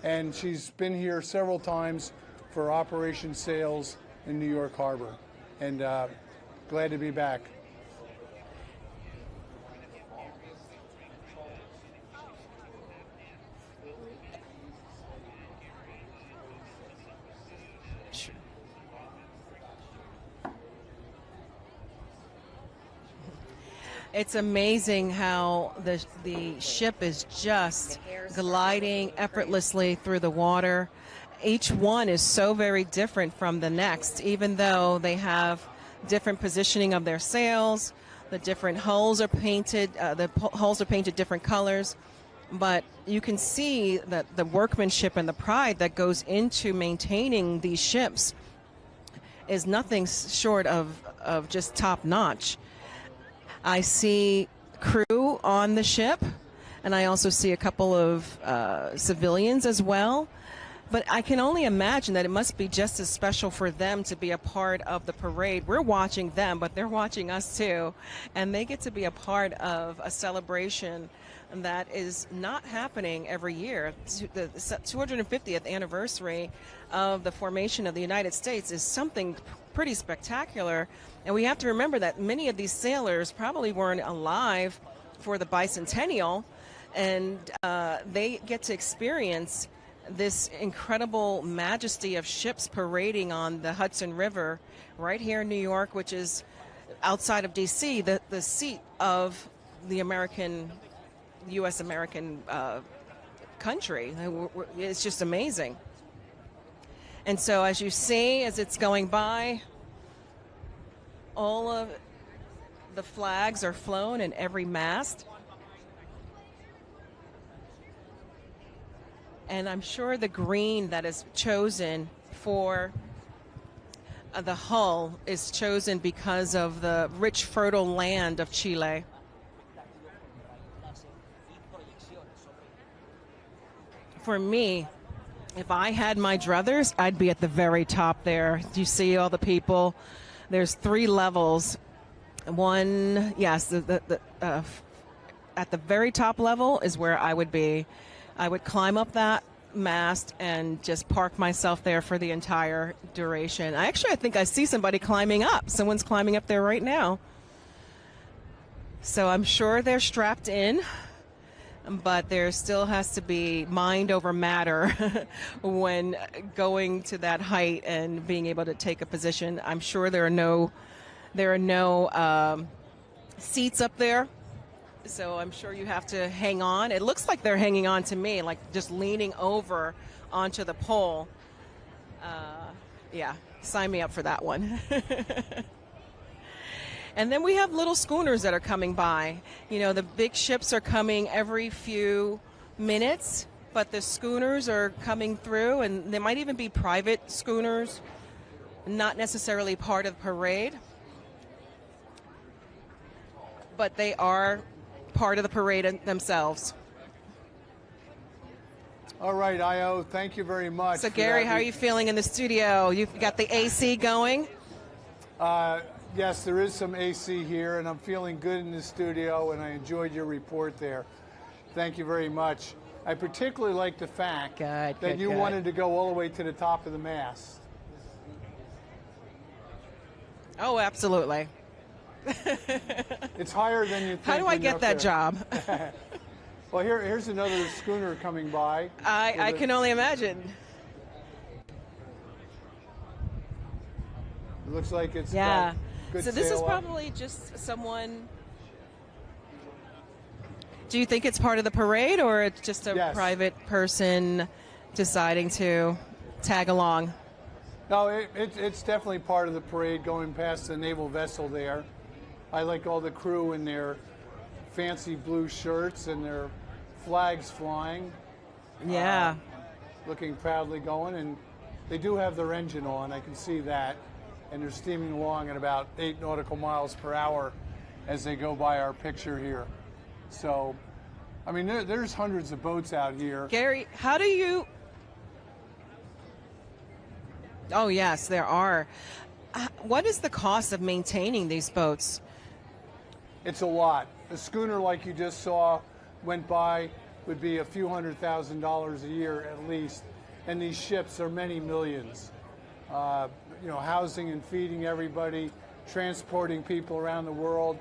and she's been here several times for Operation Sails in New York Harbor. And glad to be back. It's amazing how the ship is just gliding effortlessly through the water. Each one is so very different from the next, even though they have different positioning of their sails. The different hulls are painted. Hulls are painted different colors, but you can see that the workmanship and the pride that goes into maintaining these ships is nothing short of just top notch. I see crew on the ship, and I also see a couple of civilians as well. But I can only imagine that it must be just as special for them to be a part of the parade. We're watching them, but they're watching us too. And they get to be a part of a celebration that is not happening every year. The 250th anniversary of the formation of the United States is something pretty spectacular. And we have to remember that many of these sailors probably weren't alive for the bicentennial, and they get to experience this incredible majesty of ships parading on the Hudson River right here in New York, which is outside of D.C., the seat of the U.S. American country. It's just amazing. And so as you see, as it's going by, all of the flags are flown in every mast. And I'm sure the green that is chosen for the hull is chosen because of the rich, fertile land of Chile. For me, if I had my druthers, I'd be at the very top there. Do you see all the people? There's 3 levels. One, yes, at the very top level is where I would be. I would climb up that mast and just park myself there for the entire duration. I think I see somebody climbing up. Someone's climbing up there right now. So I'm sure they're strapped in, but there still has to be mind over matter when going to that height and being able to take a position. I'm sure there are no seats up there. So I'm sure you have to hang on. It looks like they're hanging on to me, like just leaning over onto the pole. Yeah, sign me up for that one. And then we have little schooners that are coming by. You know, the big ships are coming every few minutes, but the schooners are coming through, and there might even be private schooners, not necessarily part of the parade, but they are part of the parade themselves. All right, Ayo, thank you very much. So, Gary, how are you feeling in the studio? You've got the AC going? Yes, there is some AC here, and I'm feeling good in the studio, and I enjoyed your report there. Thank you very much. I particularly like the fact that you wanted to go all the way to the top of the mast. Oh, absolutely. It's higher than you think. How do I get that job? Well, here's another schooner coming by. I can only imagine. It looks like it's yeah. got good So this is sail up. probably just someone. Do you think it's part of the parade, or it's just a private person deciding to tag along? No, it's definitely part of the parade, going past the naval vessel there. I like all the crew in their fancy blue shirts and their flags flying. Yeah. Looking proudly going, and they do have their engine on, I can see that. And they're steaming along at about 8 nautical miles per hour as they go by our picture here. So, I mean, there's hundreds of boats out here. Gary, how do you... Oh, yes, there are. What is the cost of maintaining these boats? It's a lot. A schooner like you just saw went by would be a few $100,000 a year at least. And these ships are many millions. You know, housing and feeding everybody, transporting people around the world.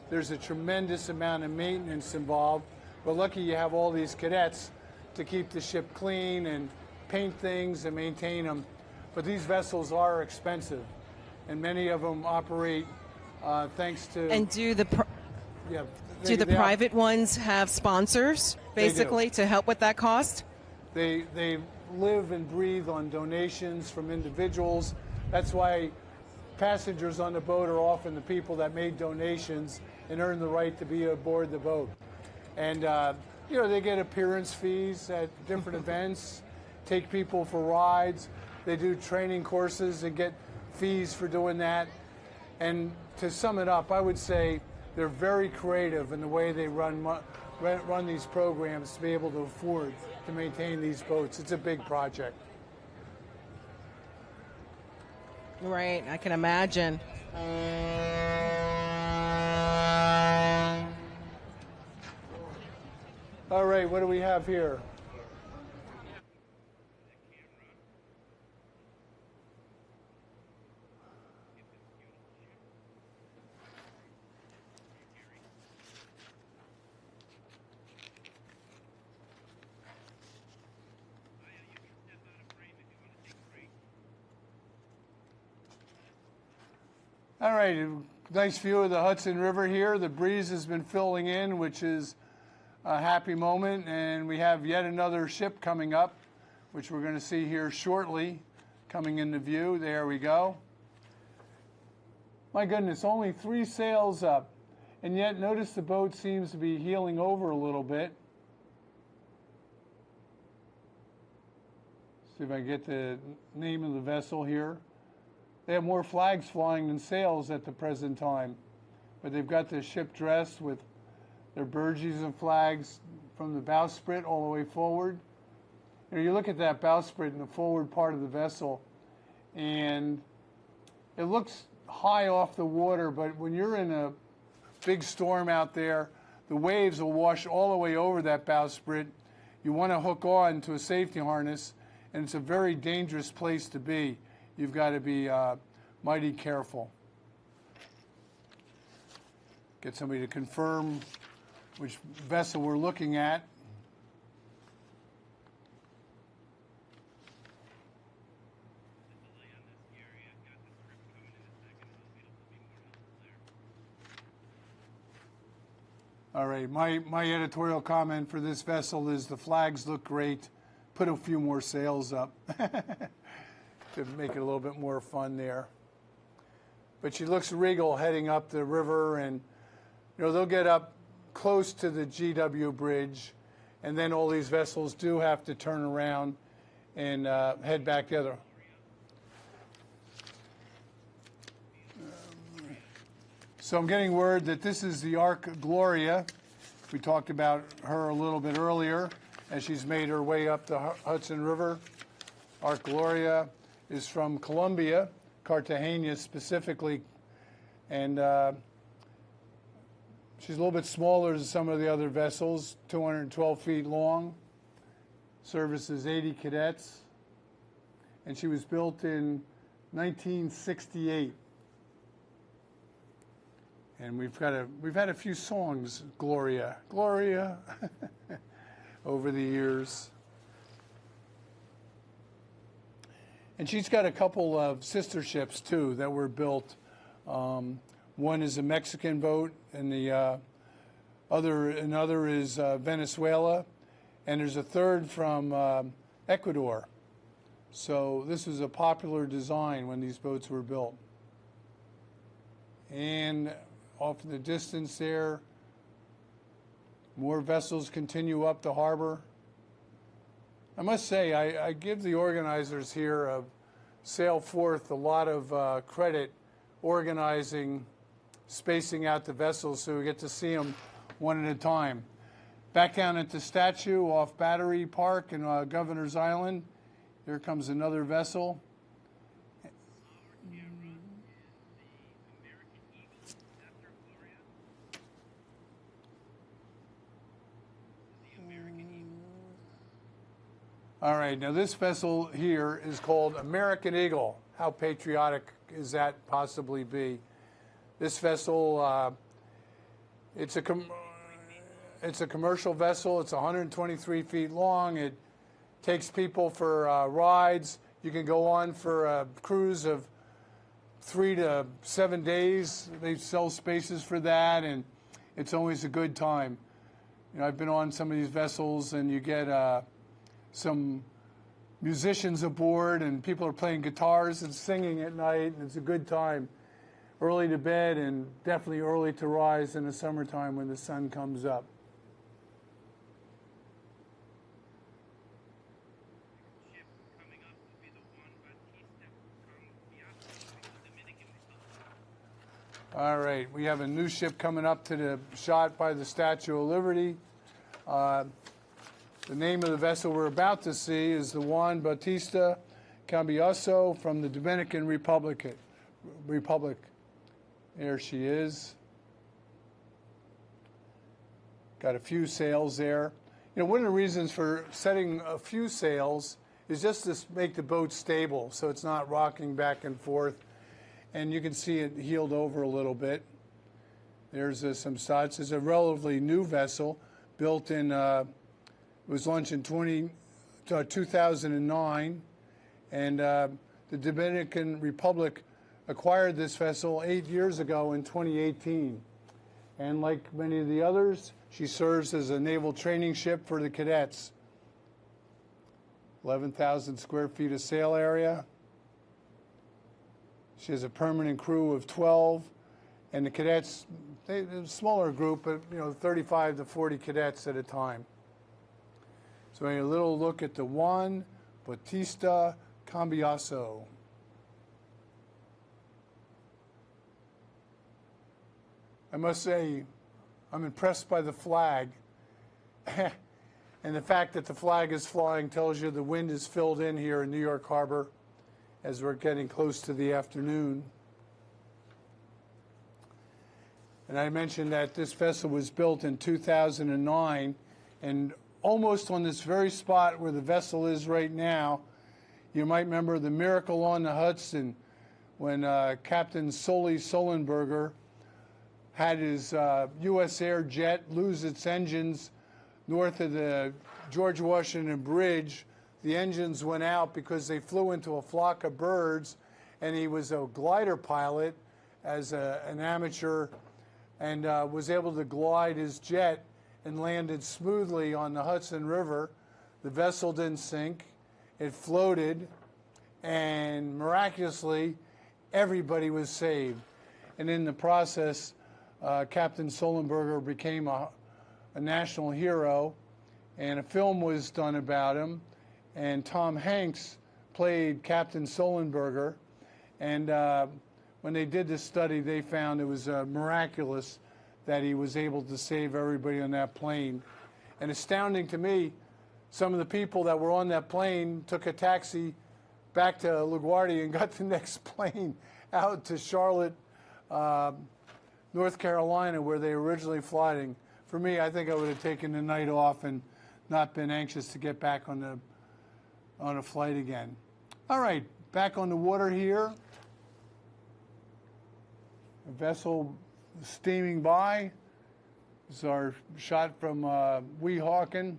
There's a tremendous amount of maintenance involved. We're lucky you have all these cadets to keep the ship clean and paint things and maintain them. But these vessels are expensive, and many of them operate thanks to... And do the private ones have sponsors, basically, to help with that cost? They live and breathe on donations from individuals. That's why passengers on the boat are often the people that made donations and earn the right to be aboard the boat. And, you know, they get appearance fees at different events, take people for rides. They do training courses and get fees for doing that. And to sum it up, I would say they're very creative in the way they run these programs to be able to afford to maintain these boats. It's a big project. Right, I can imagine. All right, what do we have here? All right, nice view of the Hudson River here. The breeze has been filling in, which is a happy moment, and we have yet another ship coming up, which we're going to see here shortly, coming into view. There we go. My goodness, only 3 sails up, and yet notice the boat seems to be heeling over a little bit. See if I can get the name of the vessel here. They have more flags flying than sails at the present time, but they've got the ship dressed with their burgees and flags from the bowsprit all the way forward. You know, you look at that bowsprit in the forward part of the vessel, and it looks high off the water, but when you're in a big storm out there, the waves will wash all the way over that bowsprit. You want to hook on to a safety harness, and it's a very dangerous place to be. You've got to be mighty careful. Get somebody to confirm which vessel we're looking at. All right, my editorial comment for this vessel is the flags look great. Put a few more sails up to make it a little bit more fun there. But she looks regal heading up the river, and you know they'll get up close to the GW Bridge, and then all these vessels do have to turn around and head back the other. So I'm getting word that this is the Ark Gloria. We talked about her a little bit earlier as she's made her way up the Hudson River. Ark Gloria is from Colombia, Cartagena specifically, and she's a little bit smaller than some of the other vessels, 212 feet long, services 80 cadets, and she was built in 1968. And we've had a few songs, Gloria, Gloria, over the years. And she's got a couple of sister ships too that were built. One is a Mexican boat, and the another is Venezuela, and there's a third from Ecuador. So this was a popular design when these boats were built. And off in the distance there, more vessels continue up the harbor. I must say, I give the organizers here of Sail Forth a lot of credit organizing, spacing out the vessels so we get to see them one at a time. Back down at the statue off Battery Park in Governor's Island, here comes another vessel. All right, now this vessel here is called American Eagle. How patriotic is that possibly be? This vessel, it's a commercial vessel. It's 123 feet long. It takes people for rides. You can go on for a cruise of 3 to 7 days. They sell spaces for that, and it's always a good time. You know, I've been on some of these vessels, and you get some musicians aboard, and people are playing guitars and singing at night, and it's a good time. Early to bed and definitely early to rise in the summertime when the sun comes up. All right, we have a new ship coming up to the shot by the Statue of Liberty. The name of the vessel we're about to see is the Juan Bautista Cambiaso from the Dominican Republic. There she is. Got a few sails there. You know, one of the reasons for setting a few sails is just to make the boat stable so it's not rocking back and forth. And you can see it heeled over a little bit. There's some shots. It's a relatively new vessel built in, it was launched in 2009. And the Dominican Republic acquired this vessel 8 years ago in 2018. And like many of the others, she serves as a naval training ship for the cadets. 11,000 square feet of sail area. She has a permanent crew of 12, and the cadets, they're a smaller group, but 35 to 40 cadets at a time. So a little look at the Juan Bautista Cambiaso. I must say, I'm impressed by the flag. And the fact that the flag is flying tells you the wind is filled in here in New York Harbor as we're getting close to the afternoon. And I mentioned that this vessel was built in 2009, and almost on this very spot where the vessel is right now, you might remember the Miracle on the Hudson when Captain Solly Sullenberger had his U.S. Air jet lose its engines north of the George Washington Bridge. The engines went out because they flew into a flock of birds, and he was a glider pilot as an amateur, and was able to glide his jet and landed smoothly on the Hudson River. The vessel didn't sink. It floated, and miraculously, everybody was saved. And in the process, Captain Sullenberger became a national hero, and a film was done about him, and Tom Hanks played Captain Sullenberger, and when they did this study, they found it was miraculous that he was able to save everybody on that plane. And astounding to me, some of the people that were on that plane took a taxi back to LaGuardia and got the next plane out to Charlotte, North Carolina, where they were originally flying. For me, I think I would have taken the night off and not been anxious to get back on a flight again. All right, back on the water here. A vessel steaming by. This is our shot from Weehawken,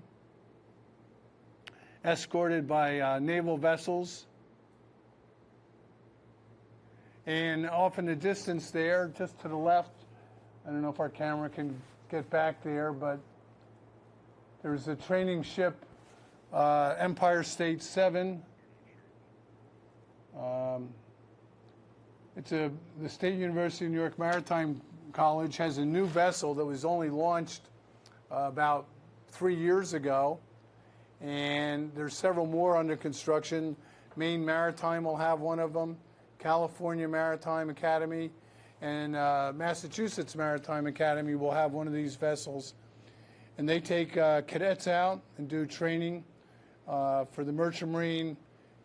escorted by naval vessels. And off in the distance there, just to the left, I don't know if our camera can get back there, but there's a training ship, Empire State 7. The State University of New York Maritime College has a new vessel that was only launched about 3 years ago, and there's several more under construction. Maine Maritime will have one of them, California Maritime Academy, and Massachusetts Maritime Academy will have one of these vessels. And they take cadets out and do training for the Merchant Marine,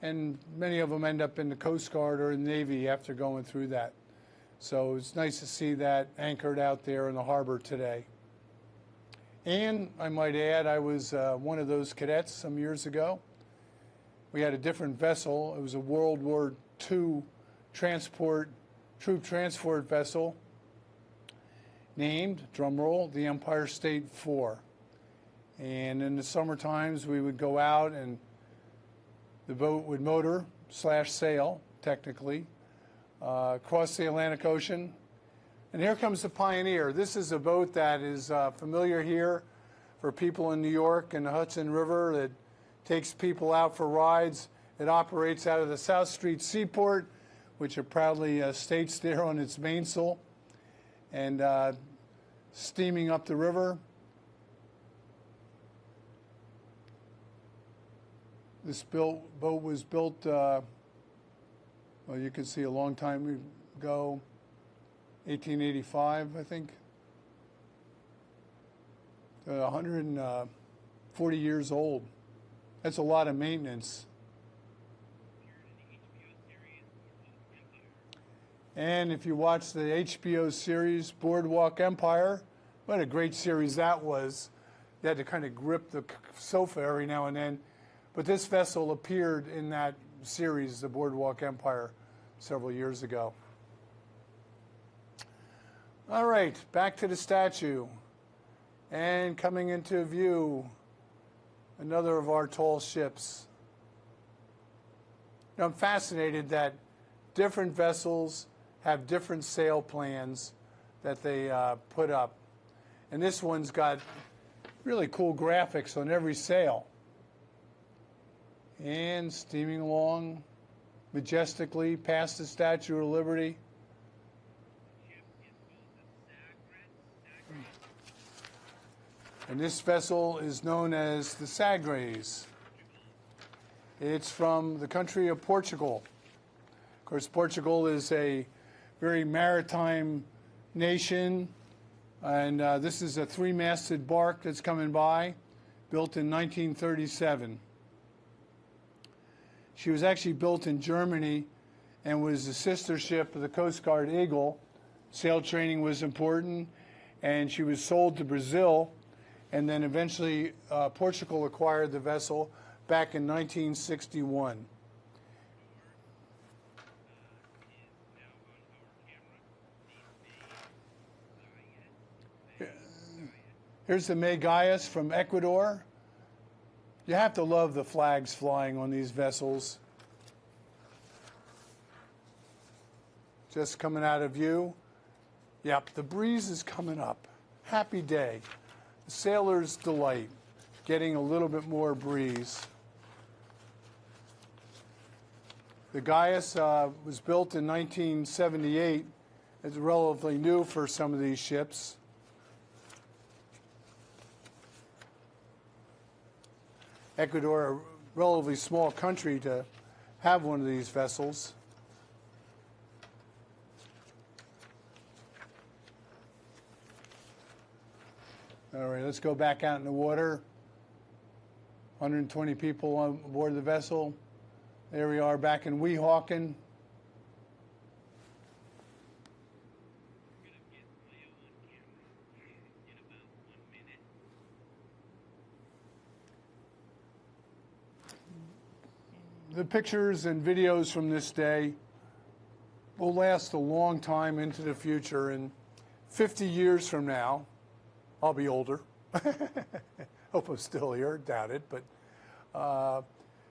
and many of them end up in the Coast Guard or the Navy after going through that. So it's nice to see that anchored out there in the harbor today. And I might add, I was one of those cadets some years ago. We had a different vessel. It was a World War II troop transport vessel named, drumroll, the Empire State 4. And in the summer times, we would go out and the boat would motor / sail, technically, across the Atlantic Ocean. And here comes the Pioneer. This is a boat that is familiar here for people in New York and the Hudson River that takes people out for rides. It operates out of the South Street Seaport, which it proudly states there on its mainsail, and steaming up the river. This boat was built, well, you can see a long time ago, 1885, I think. 140 years old. That's a lot of maintenance. And if you watch the HBO series Boardwalk Empire, what a great series that was. You had to kind of grip the sofa every now and then. But this vessel appeared in that series, the Boardwalk Empire, several years ago. All right, back to the statue. And coming into view, another of our tall ships. Now, I'm fascinated that different vessels have different sail plans that they put up. And this one's got really cool graphics on every sail. And steaming along majestically past the Statue of Liberty. And this vessel is known as the Sagres. It's from the country of Portugal. Of course, Portugal is a very maritime nation, and this is a three-masted bark that's coming by, built in 1937. She was actually built in Germany and was a sister ship of the Coast Guard Eagle. Sail training was important, and she was sold to Brazil, and then eventually Portugal acquired the vessel back in 1961. Here's the Megayas from Ecuador. You have to love the flags flying on these vessels. Just coming out of view. Yep, the breeze is coming up. Happy day. The sailor's delight, getting a little bit more breeze. The Gaius was built in 1978. It's relatively new for some of these ships. Ecuador, a relatively small country to have one of these vessels. All right, let's go back out in the water. 120 people on board the vessel. There we are back in Weehawken. The pictures and videos from this day will last a long time into the future, and 50 years from now, I'll be older. Hope I'm still here, doubt it, but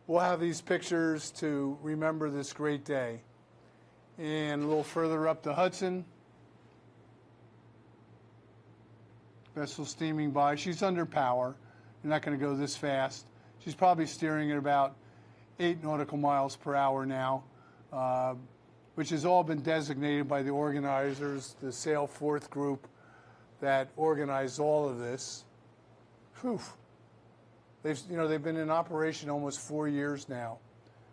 we'll have these pictures to remember this great day. And a little further up the Hudson, vessel steaming by. She's under power. You're not going to go this fast. She's probably steering at about 8 nautical miles per hour now, which has all been designated by the organizers, the Sail Forth group that organized all of this. Whew. They've been in operation almost 4 years now,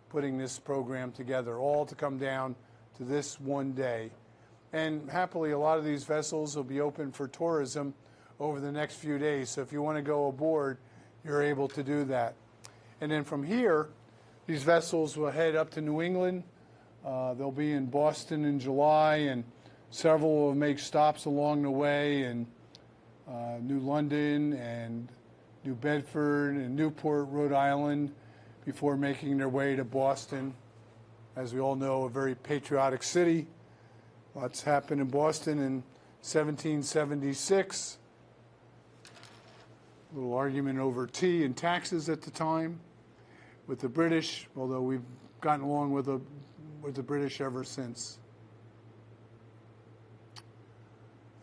putting this program together, all to come down to this one day. And happily, a lot of these vessels will be open for tourism over the next few days. So if you want to go aboard, you're able to do that. And then from here, these vessels will head up to New England. They'll be in Boston in July, and several will make stops along the way in New London and New Bedford and Newport, Rhode Island, before making their way to Boston. As we all know, a very patriotic city. Lots happened in Boston in 1776. A little argument over tea and taxes at the time with the British, although we've gotten along with the British ever since.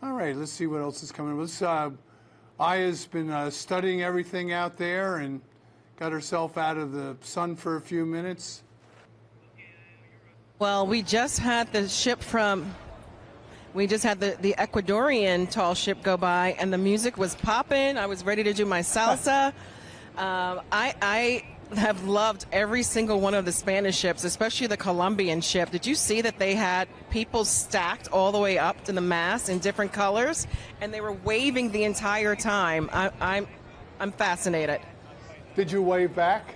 All right, let's see what else is coming. Aya's been studying everything out there and got herself out of the sun for a few minutes. Well, we just had the Ecuadorian tall ship go by, and the music was popping. I was ready to do my salsa. I have loved every single one of the Spanish ships, especially the Colombian ship. Did you see that they had people stacked all the way up to the mast in different colors, and they were waving the entire time? I'm fascinated. Did you wave back?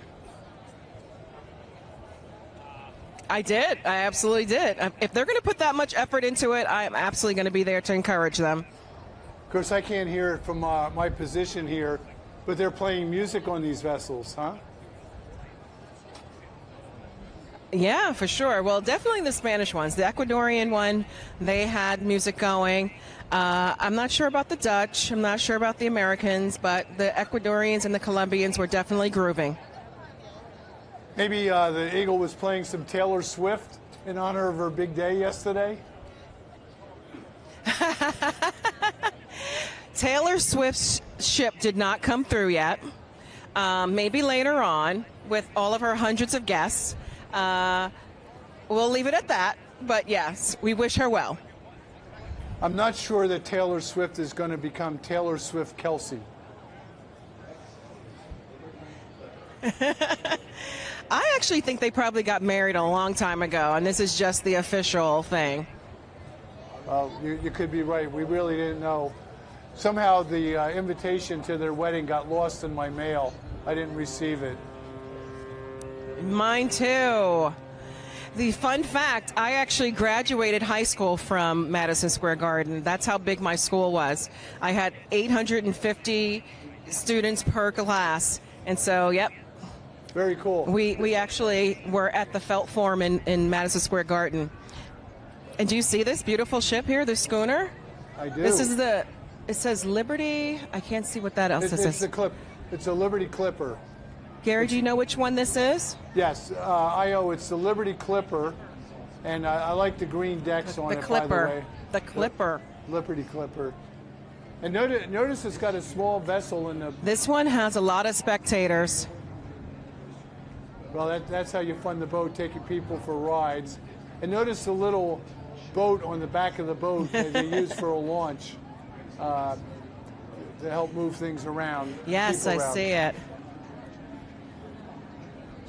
I did. I absolutely did. If they're going to put that much effort into it, I'm absolutely going to be there to encourage them. Of course, I can't hear it from my position here, but they're playing music on these vessels, huh? Yeah, for sure. Well, definitely the Spanish ones. The Ecuadorian one, they had music going. I'm not sure about the Dutch. I'm not sure about the Americans, but the Ecuadorians and the Colombians were definitely grooving. Maybe the Eagle was playing some Taylor Swift in honor of her big day yesterday? Taylor Swift's ship did not come through yet. Maybe later on with all of her hundreds of guests. We'll leave it at that. But yes, we wish her well. I'm not sure that Taylor Swift is going to become Taylor Swift Kelsey. I actually think they probably got married a long time ago, and this is just the official thing. Well, you could be right. We really didn't know. Somehow the invitation to their wedding got lost in my mail. I didn't receive it. Mine too. The fun fact, I actually graduated high school from Madison Square Garden. That's how big my school was. I had 850 students per class. And so, yep. Very cool. We actually were at the Felt Forum in Madison Square Garden. And do you see this beautiful ship here, the schooner? I do. This is it says Liberty. I can't see what that else says. It's a Liberty Clipper. Gary, do you know which one this is? Yes, Ayo, it's the Liberty Clipper, and I like the green decks on it, by the way. The Clipper. Liberty Clipper. And notice it's got a small vessel in the... This one has a lot of spectators. Well, that's how you fund the boat, taking people for rides. And notice the little boat on the back of the boat that they use for a launch to help move things around. Yes, I see it.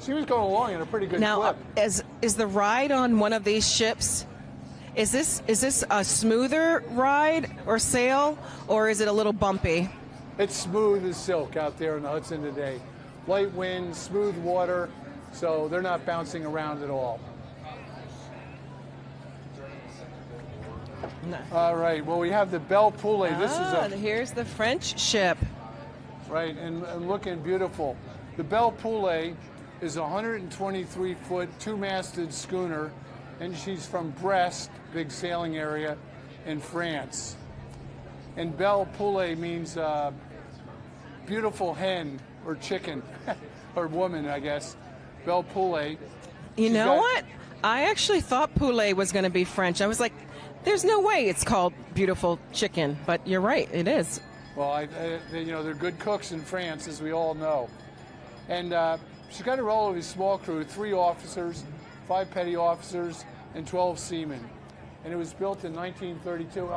She was going along in a pretty good clip. Now, is the ride on one of these ships, is this a smoother ride or sail, or is it a little bumpy? It's smooth as silk out there in the Hudson today. Light wind, smooth water, so they're not bouncing around at all. No. All right, well, we have the Belle Poulet. Here's the French ship. Right, and looking beautiful. The Belle Poulet is a 123-foot, two-masted schooner, and she's from Brest, big sailing area, in France. And Belle Poulet means beautiful hen or chicken, or woman, I guess. Belle Poulet. You know what? I actually thought poulet was going to be French. I was like, there's no way it's called beautiful chicken, but you're right, it is. Well, they're good cooks in France, as we all know. And she's got a relatively small crew, 3 officers, 5 petty officers, and 12 seamen. And it was built in 1932.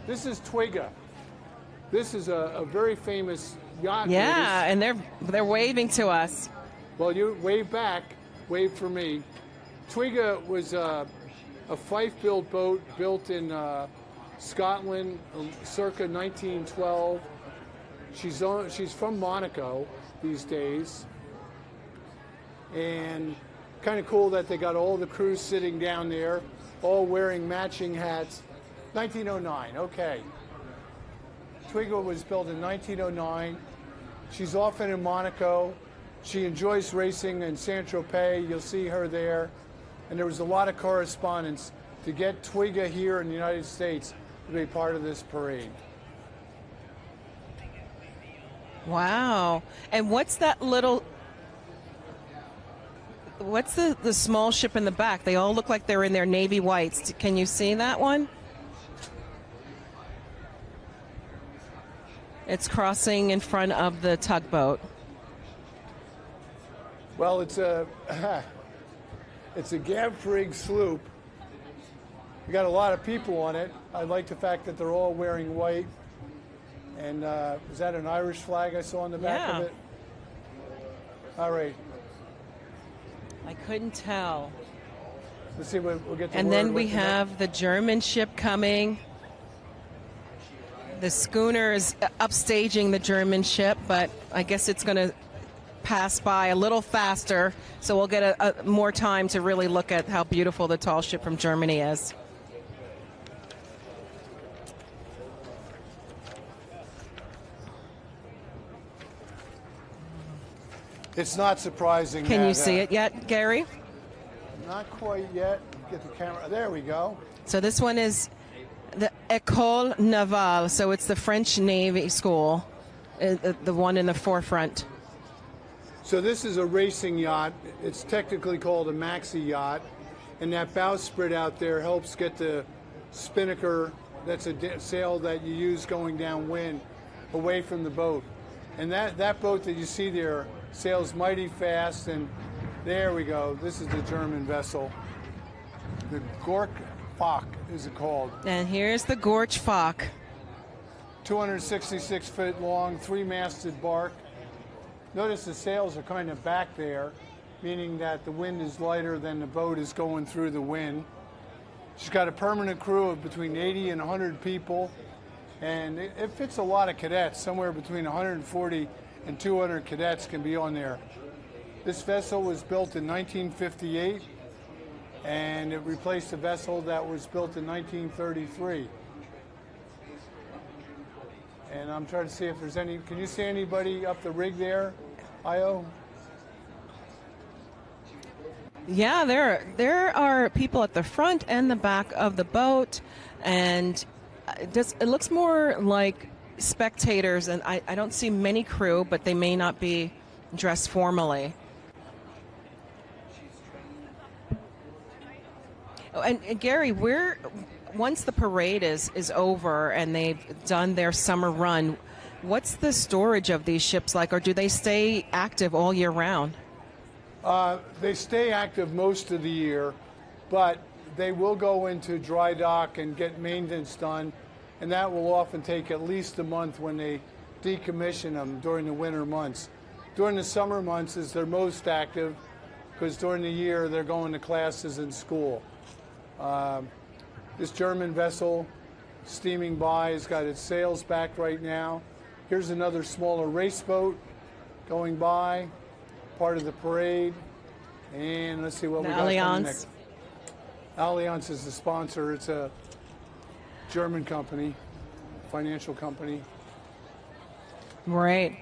This is Twiga. This is a very famous yacht. Yeah, and they're waving to us. Well, you wave back, wave for me. Twiga was a Fife-built boat built in Scotland circa 1912. She's from Monaco these days. And kind of cool that they got all the crews sitting down there, all wearing matching hats. 1909, okay. Twiga was built in 1909. She's often in Monaco. She enjoys racing in Saint-Tropez. You'll see her there. And there was a lot of correspondence to get Twiga here in the United States to be part of this parade. Wow. And what's that little... What's the small ship in the back? They all look like they're in their navy whites. Can you see that one? It's crossing in front of the tugboat. Well, it's a gab-frig sloop. We got a lot of people on it. I like the fact that they're all wearing white. And is that an Irish flag I saw on the back of it? All right. I couldn't tell. Let's see what we'll get. And then we have the German ship coming. The schooner is upstaging the German ship, but I guess it's going to pass by a little faster, so we'll get more time to really look at how beautiful the tall ship from Germany is. It's not surprising. Can you see it yet, Gary? Not quite yet. Get the camera. There we go. So this one is the École Navale, so it's the French Navy school, the one in the forefront. So this is a racing yacht. It's technically called a maxi yacht, and that bowsprit out there helps get the spinnaker That's a sail that you use going downwind, away from the boat. And that boat that you see there sails mighty fast, and there we go. This is the German vessel. The Gork Fock is it called. And here's the Gorch Fock. 266 foot long, 3-masted bark. Notice the sails are kind of back there, meaning that the wind is lighter than the boat is going through the wind. She's got a permanent crew of between 80 and 100 people, and it fits a lot of cadets. Somewhere between 140 and 200 cadets can be on there. This vessel was built in 1958, and it replaced a vessel that was built in 1933. And I'm trying to see if there's any. Can you see anybody up the rig there, Ayo? Yeah, there are people at the front and the back of the boat, and it looks more like spectators, and I don't see many crew, but they may not be dressed formally. Oh, and Gary, once the parade is over and they've done their summer run, what's the storage of these ships like, or do they stay active all year round? They stay active most of the year, but they will go into dry dock and get maintenance done, and that will often take at least a month when they decommission them during the winter months. During the summer months is their most active, because during the year they're going to classes in school. This German vessel steaming by has got its sails back right now. Here's another smaller race boat going by, part of the parade. And let's see what we got coming next. Allianz is the sponsor. It's a German company, financial company. Right.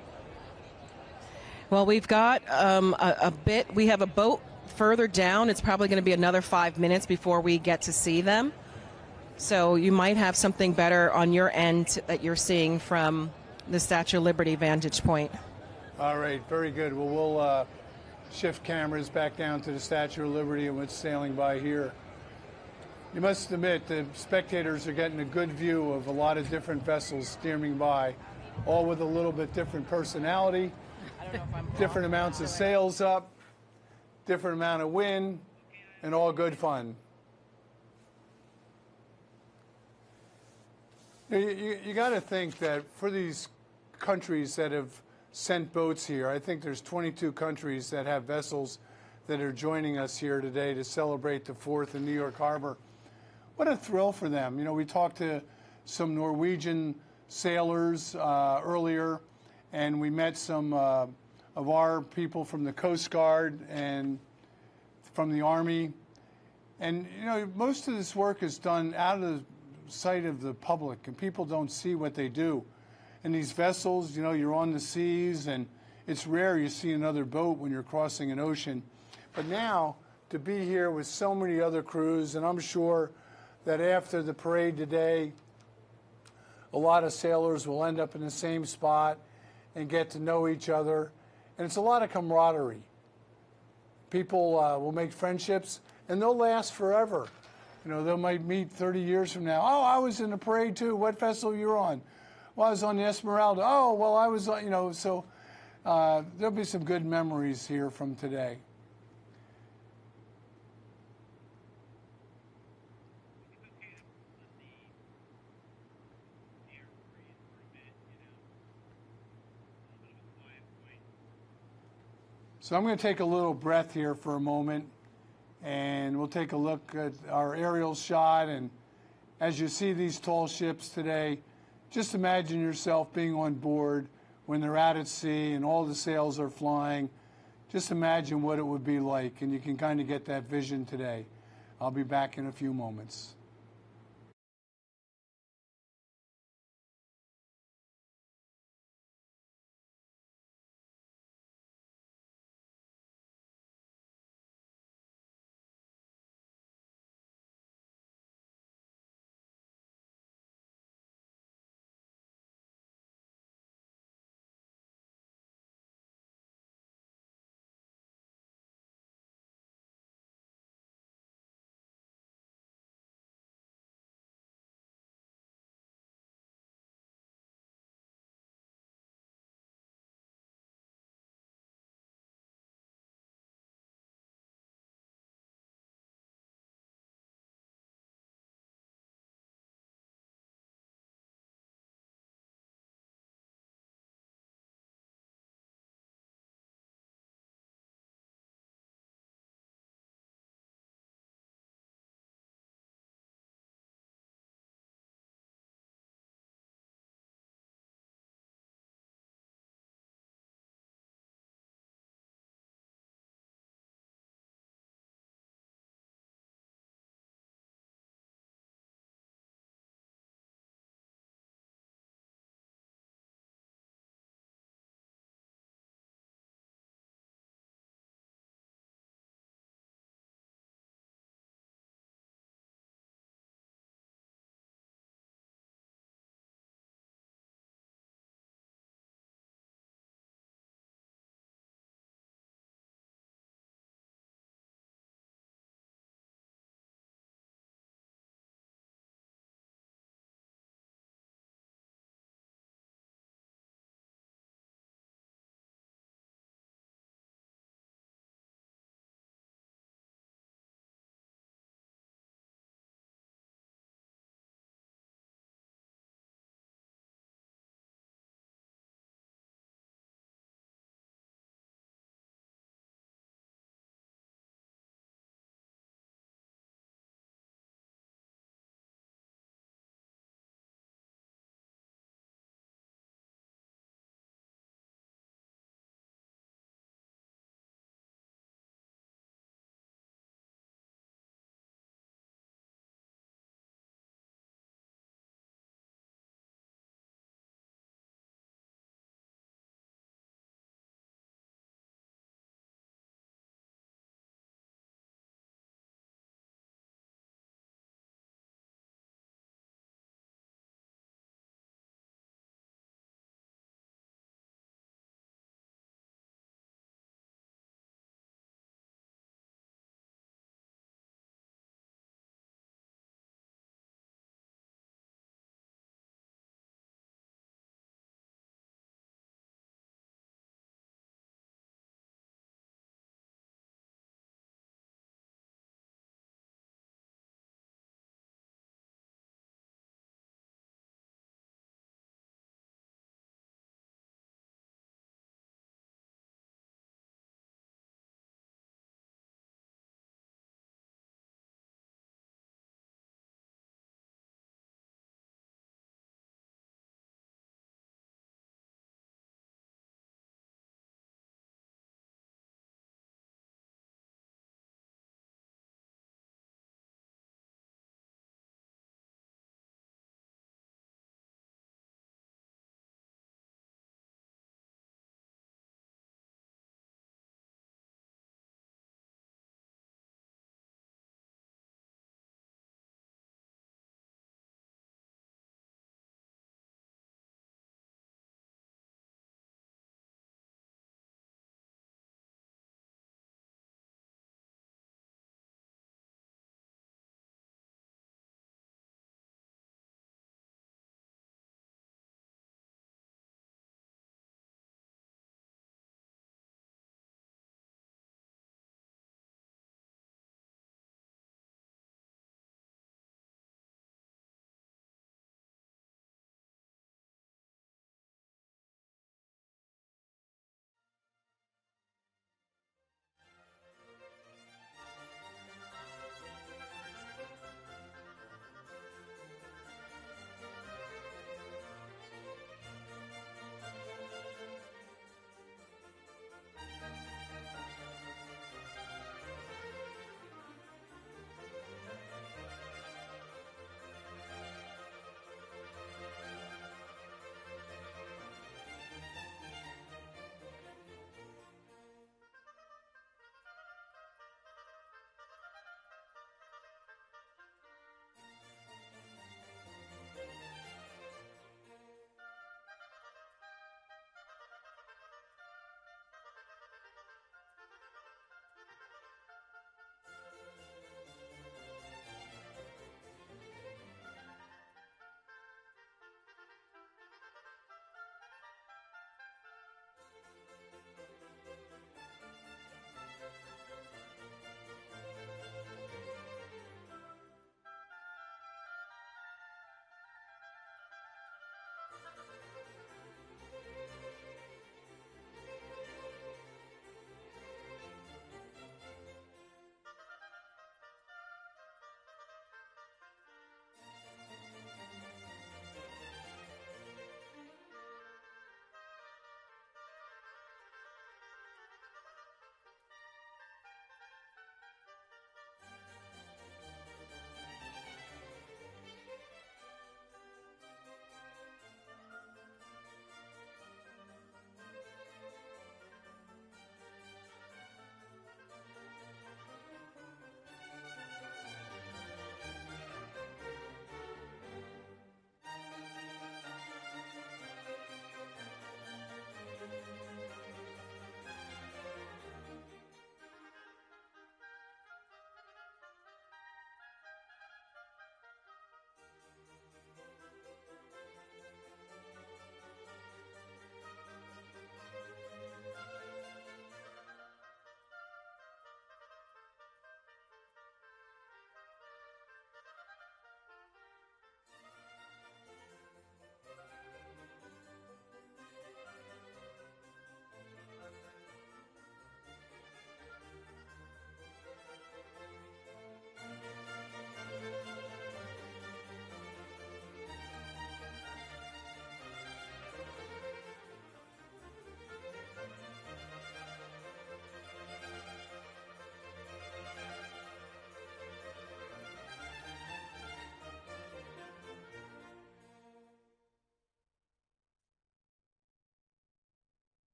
Well, we've got we have a boat further down. It's probably going to be another 5 minutes before we get to see them. So you might have something better on your end that you're seeing from the Statue of Liberty vantage point. All right, very good. Well, we'll shift cameras back down to the Statue of Liberty and what's sailing by here. You must admit the spectators are getting a good view of a lot of different vessels steaming by, all with a little bit different personality, different amounts of sails up, different amount of wind, and all good fun. You got to think that for these countries that have sent boats here, I think there's 22 countries that have vessels that are joining us here today to celebrate the 4th in New York Harbor. What a thrill for them. You know, we talked to some Norwegian sailors earlier, and we met some of our people from the Coast Guard and from the Army. And, you know, most of this work is done out of the sight of the public, and people don't see what they do. And these vessels, you know, you're on the seas, and it's rare you see another boat when you're crossing an ocean. But now, to be here with so many other crews, and I'm sure that after the parade today, a lot of sailors will end up in the same spot and get to know each other. And it's a lot of camaraderie. People will make friendships, and they'll last forever. You know, they might meet 30 years from now. Oh, I was in the parade too. What vessel you were on? Well, I was on the Esmeralda. Oh, well, I was, you know, so there'll be some good memories here from today. So I'm going to take a little breath here for a moment, and we'll take a look at our aerial shot. And as you see these tall ships today, just imagine yourself being on board when they're out at sea and all the sails are flying. Just imagine what it would be like, and you can kind of get that vision today. I'll be back in a few moments.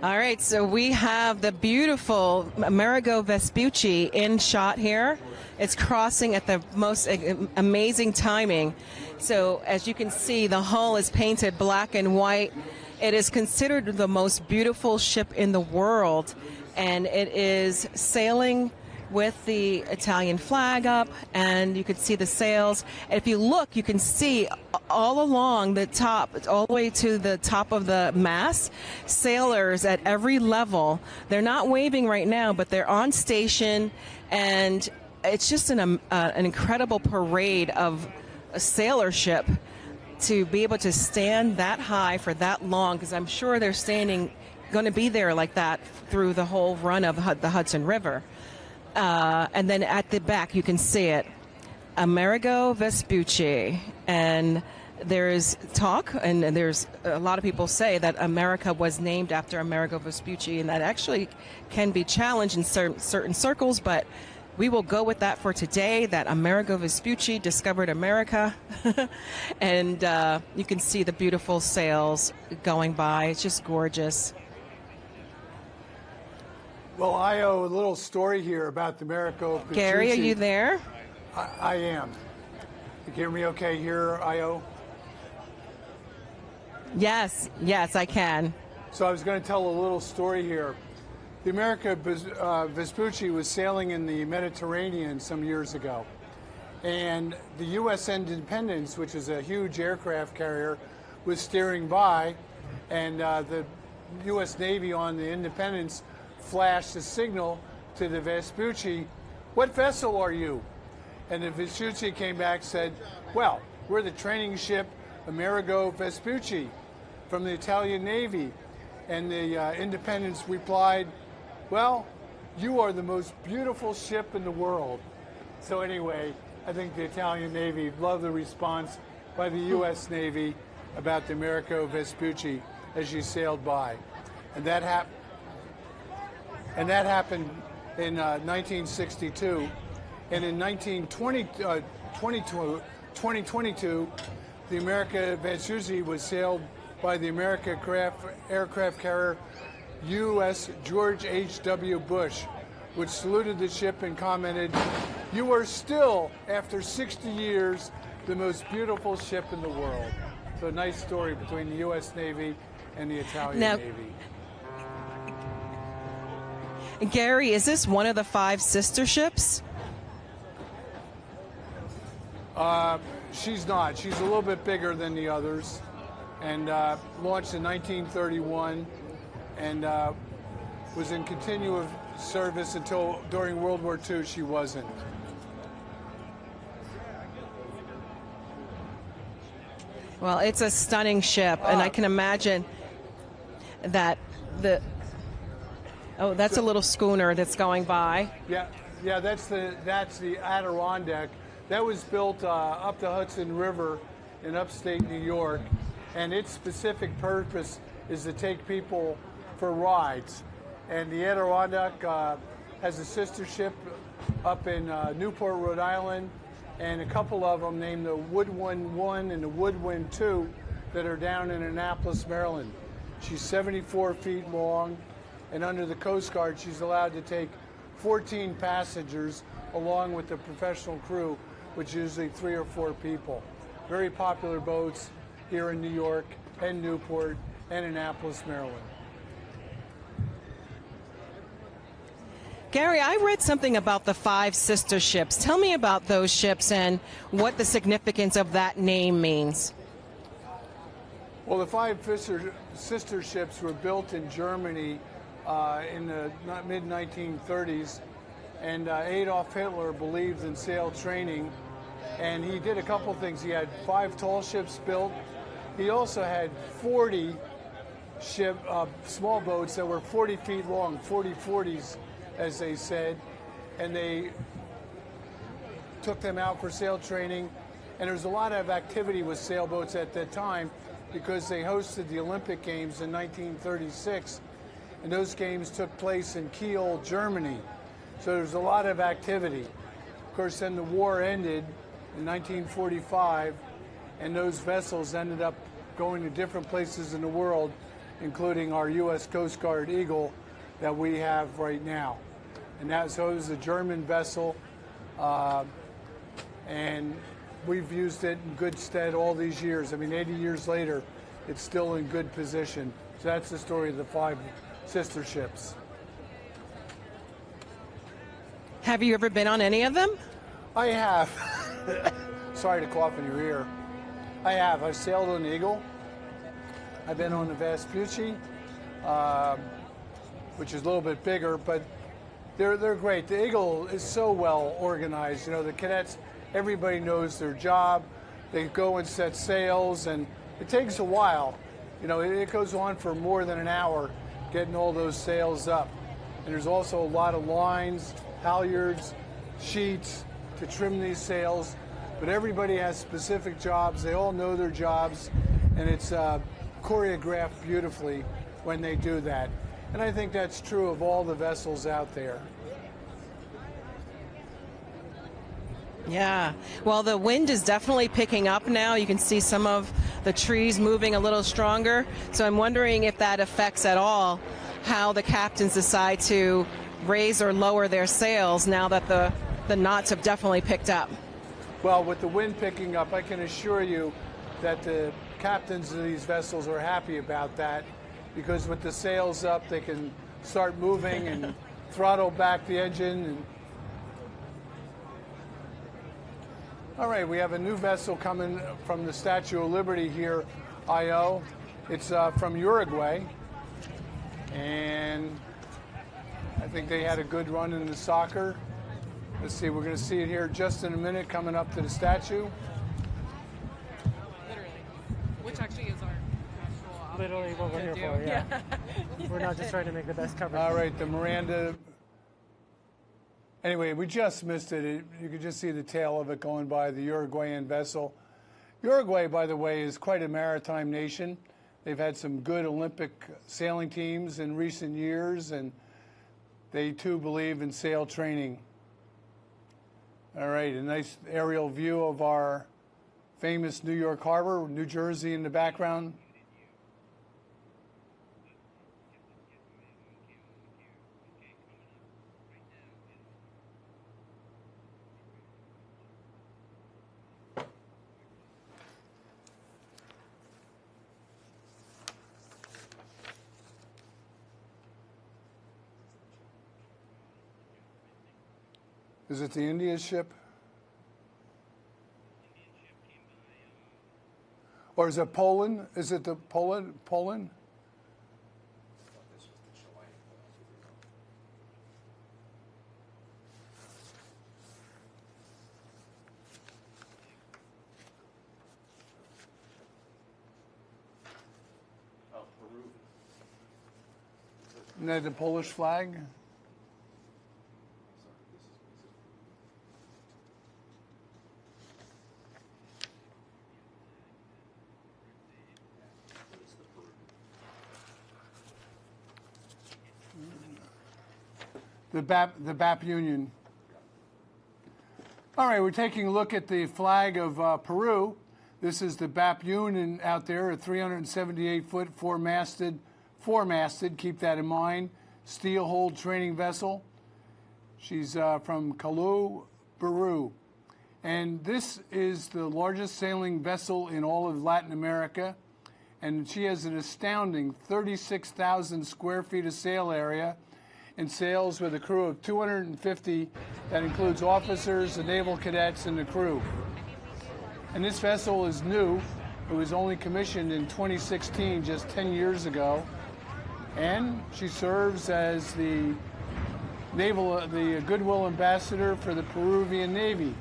All right, so we have the beautiful Amerigo Vespucci in shot here. It's crossing at the most amazing timing. So as you can see, the hull is painted black and white. It is considered the most beautiful ship in the world, and it is sailing with the Italian flag up, and you can see the sails. If you look, you can see all along the top, all the way to the top of the mast, sailors at every level. They're not waving right now, but they're on station, and it's just an incredible parade of a sailor ship to be able to stand that high for that long, because I'm sure they're going to be there like that through the whole run of the Hudson River. And then at the back, you can see it, Amerigo Vespucci. And there's talk, and there's a lot of people say that America was named after Amerigo Vespucci, and that actually can be challenged in certain circles, but we will go with that for today, that Amerigo Vespucci discovered America. And you can see the beautiful sails going by. It's just gorgeous. Well, Ayo, a little story here about the Amerigo Vespucci. Gary, are you there? I am. You hear me okay here, Ayo? Yes, I can. So I was going to tell a little story here. The Amerigo Vespucci was sailing in the Mediterranean some years ago. And the U.S. Independence, which is a huge aircraft carrier, was steering by. And the U.S. Navy on the Independence flashed a signal to the Vespucci, "What vessel are you?" And the Vespucci came back and said, "Well, we're the training ship Amerigo Vespucci from the Italian Navy." And the Independence replied, "Well, you are the most beautiful ship in the world." So anyway, I think the Italian Navy loved the response by the U.S. Navy about the Amerigo Vespucci as she sailed by. And that happened in 1962. And in 2022, the Amerigo Vespucci was sailed by the American aircraft carrier U.S. George H.W. Bush, which saluted the ship and commented, "You are still, after 60 years, the most beautiful ship in the world." So a nice story between the U.S. Navy and the Italian Navy. Gary, is this one of the 5 sister ships? She's not. She's a little bit bigger than the others, and launched in 1931, and was in continuous service until during World War II she wasn't. Well, it's a stunning ship, and I can imagine that that's a little schooner that's going by. Yeah, that's the Adirondack. That was built up the Hudson River in upstate New York, and its specific purpose is to take people for rides. And the Adirondack has a sister ship up in Newport, Rhode Island, and a couple of them named the Woodwind 1 and the Woodwind 2 that are down in Annapolis, Maryland. She's 74 feet long, and under the Coast Guard, she's allowed to take 14 passengers along with the professional crew, which is usually 3 or 4 people. Very popular boats here in New York and Newport and Annapolis, Maryland. Gary, I read something about the 5 sister ships. Tell me about those ships and what the significance of that name means. Well, the 5 sister ships were built in Germany in the mid-1930s, and Adolf Hitler believed in sail training, and he did a couple things. He had 5 tall ships built. He also had 40 small boats that were 40 feet long, 40s, as they said, and they took them out for sail training. And there was a lot of activity with sailboats at that time because they hosted the Olympic Games in 1936, and those games took place in Kiel, Germany. So there was a lot of activity. Of course, then the war ended in 1945, and those vessels ended up going to different places in the world, including our U.S. Coast Guard Eagle that we have right now. And so it was a German vessel, and we've used it in good stead all these years. I mean, 80 years later, it's still in good position. So that's the story of the 5 sister ships. Have you ever been on any of them? I have. Sorry to cough in your ear. I have. I've sailed on the Eagle. I've been on the Vespucci, which is a little bit bigger, but they're great. The Eagle is so well organized. You know, the cadets, everybody knows their job. They go and set sails, and it takes a while. You know, it goes on for more than an hour getting all those sails up. And there's also a lot of lines, halyards, sheets to trim these sails. But everybody has specific jobs. They all know their jobs, and it's choreographed beautifully when they do that. And I think that's true of all the vessels out there. Yeah, well, the wind is definitely picking up now. You can see some of the trees moving a little stronger. So I'm wondering if that affects at all how the captains decide to raise or lower their sails now that the knots have definitely picked up. Well, with the wind picking up, I can assure you that the captains of these vessels are happy about that, because with the sails up, they can start moving and throttle back the engine. And all right, we have a new vessel coming from the Statue of Liberty here, Ayo. It's from Uruguay, and I think they had a good run in the soccer. Let's see, we're going to see it here just in a minute coming up to the statue. Literally, which actually is our actual literally what we're here for, yeah. We're not just trying to make the best coverage. All right, the Miranda. Anyway, we just missed it. You could just see the tail of it going by, the Uruguayan vessel. Uruguay, by the way, is quite a maritime nation. They've had some good Olympic sailing teams in recent years, and they too believe in sail training. All right, a nice aerial view of our famous New York Harbor, New Jersey in the background. Is it the India ship? Or is it Poland? Is it the Poland? Isn't that the Polish flag? The BAP Union. All right, we're taking a look at the flag of Peru. This is the BAP Union out there, a 378-foot, four-masted, keep that in mind, steel-hulled training vessel. She's from Callao, Peru. And this is the largest sailing vessel in all of Latin America. And she has an astounding 36,000 square feet of sail area, and sails with a crew of 250. That includes officers, the naval cadets, and the crew. And this vessel is new. It was only commissioned in 2016, just 10 years ago. And she serves as the Goodwill Ambassador for the Peruvian Navy.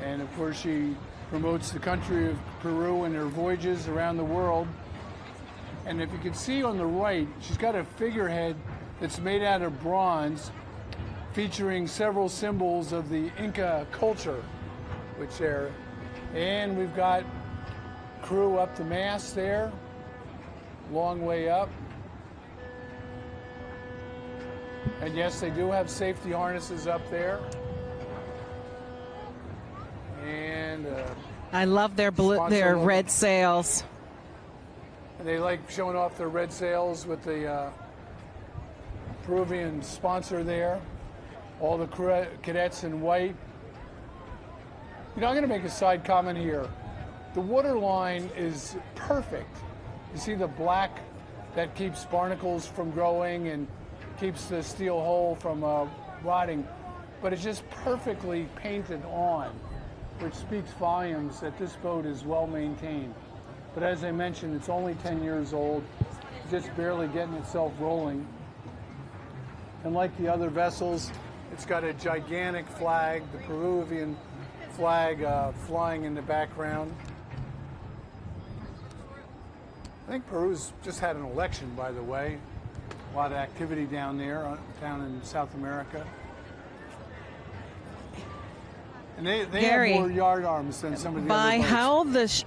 And of course, she promotes the country of Peru in her voyages around the world. And if you can see on the right, she's got a figurehead that's made out of bronze, featuring several symbols of the Inca culture, which there. And we've got crew up the mast there, long way up. And yes, they do have safety harnesses up there. And I love their red sails. And they like showing off their red sails with the Peruvian sponsor there. All the cadets in white. You know, I'm going to make a side comment here. The water line is perfect. You see the black that keeps barnacles from growing and keeps the steel hull from rotting, but it's just perfectly painted on, which speaks volumes that this boat is well maintained. But as I mentioned, it's only 10 years old, just barely getting itself rolling. And like the other vessels, it's got a gigantic flag, the Peruvian flag flying in the background. I think Peru's just had an election, by the way. A lot of activity down there, down in South America. And they Gary, have more yard arms than some of the other boats. How the...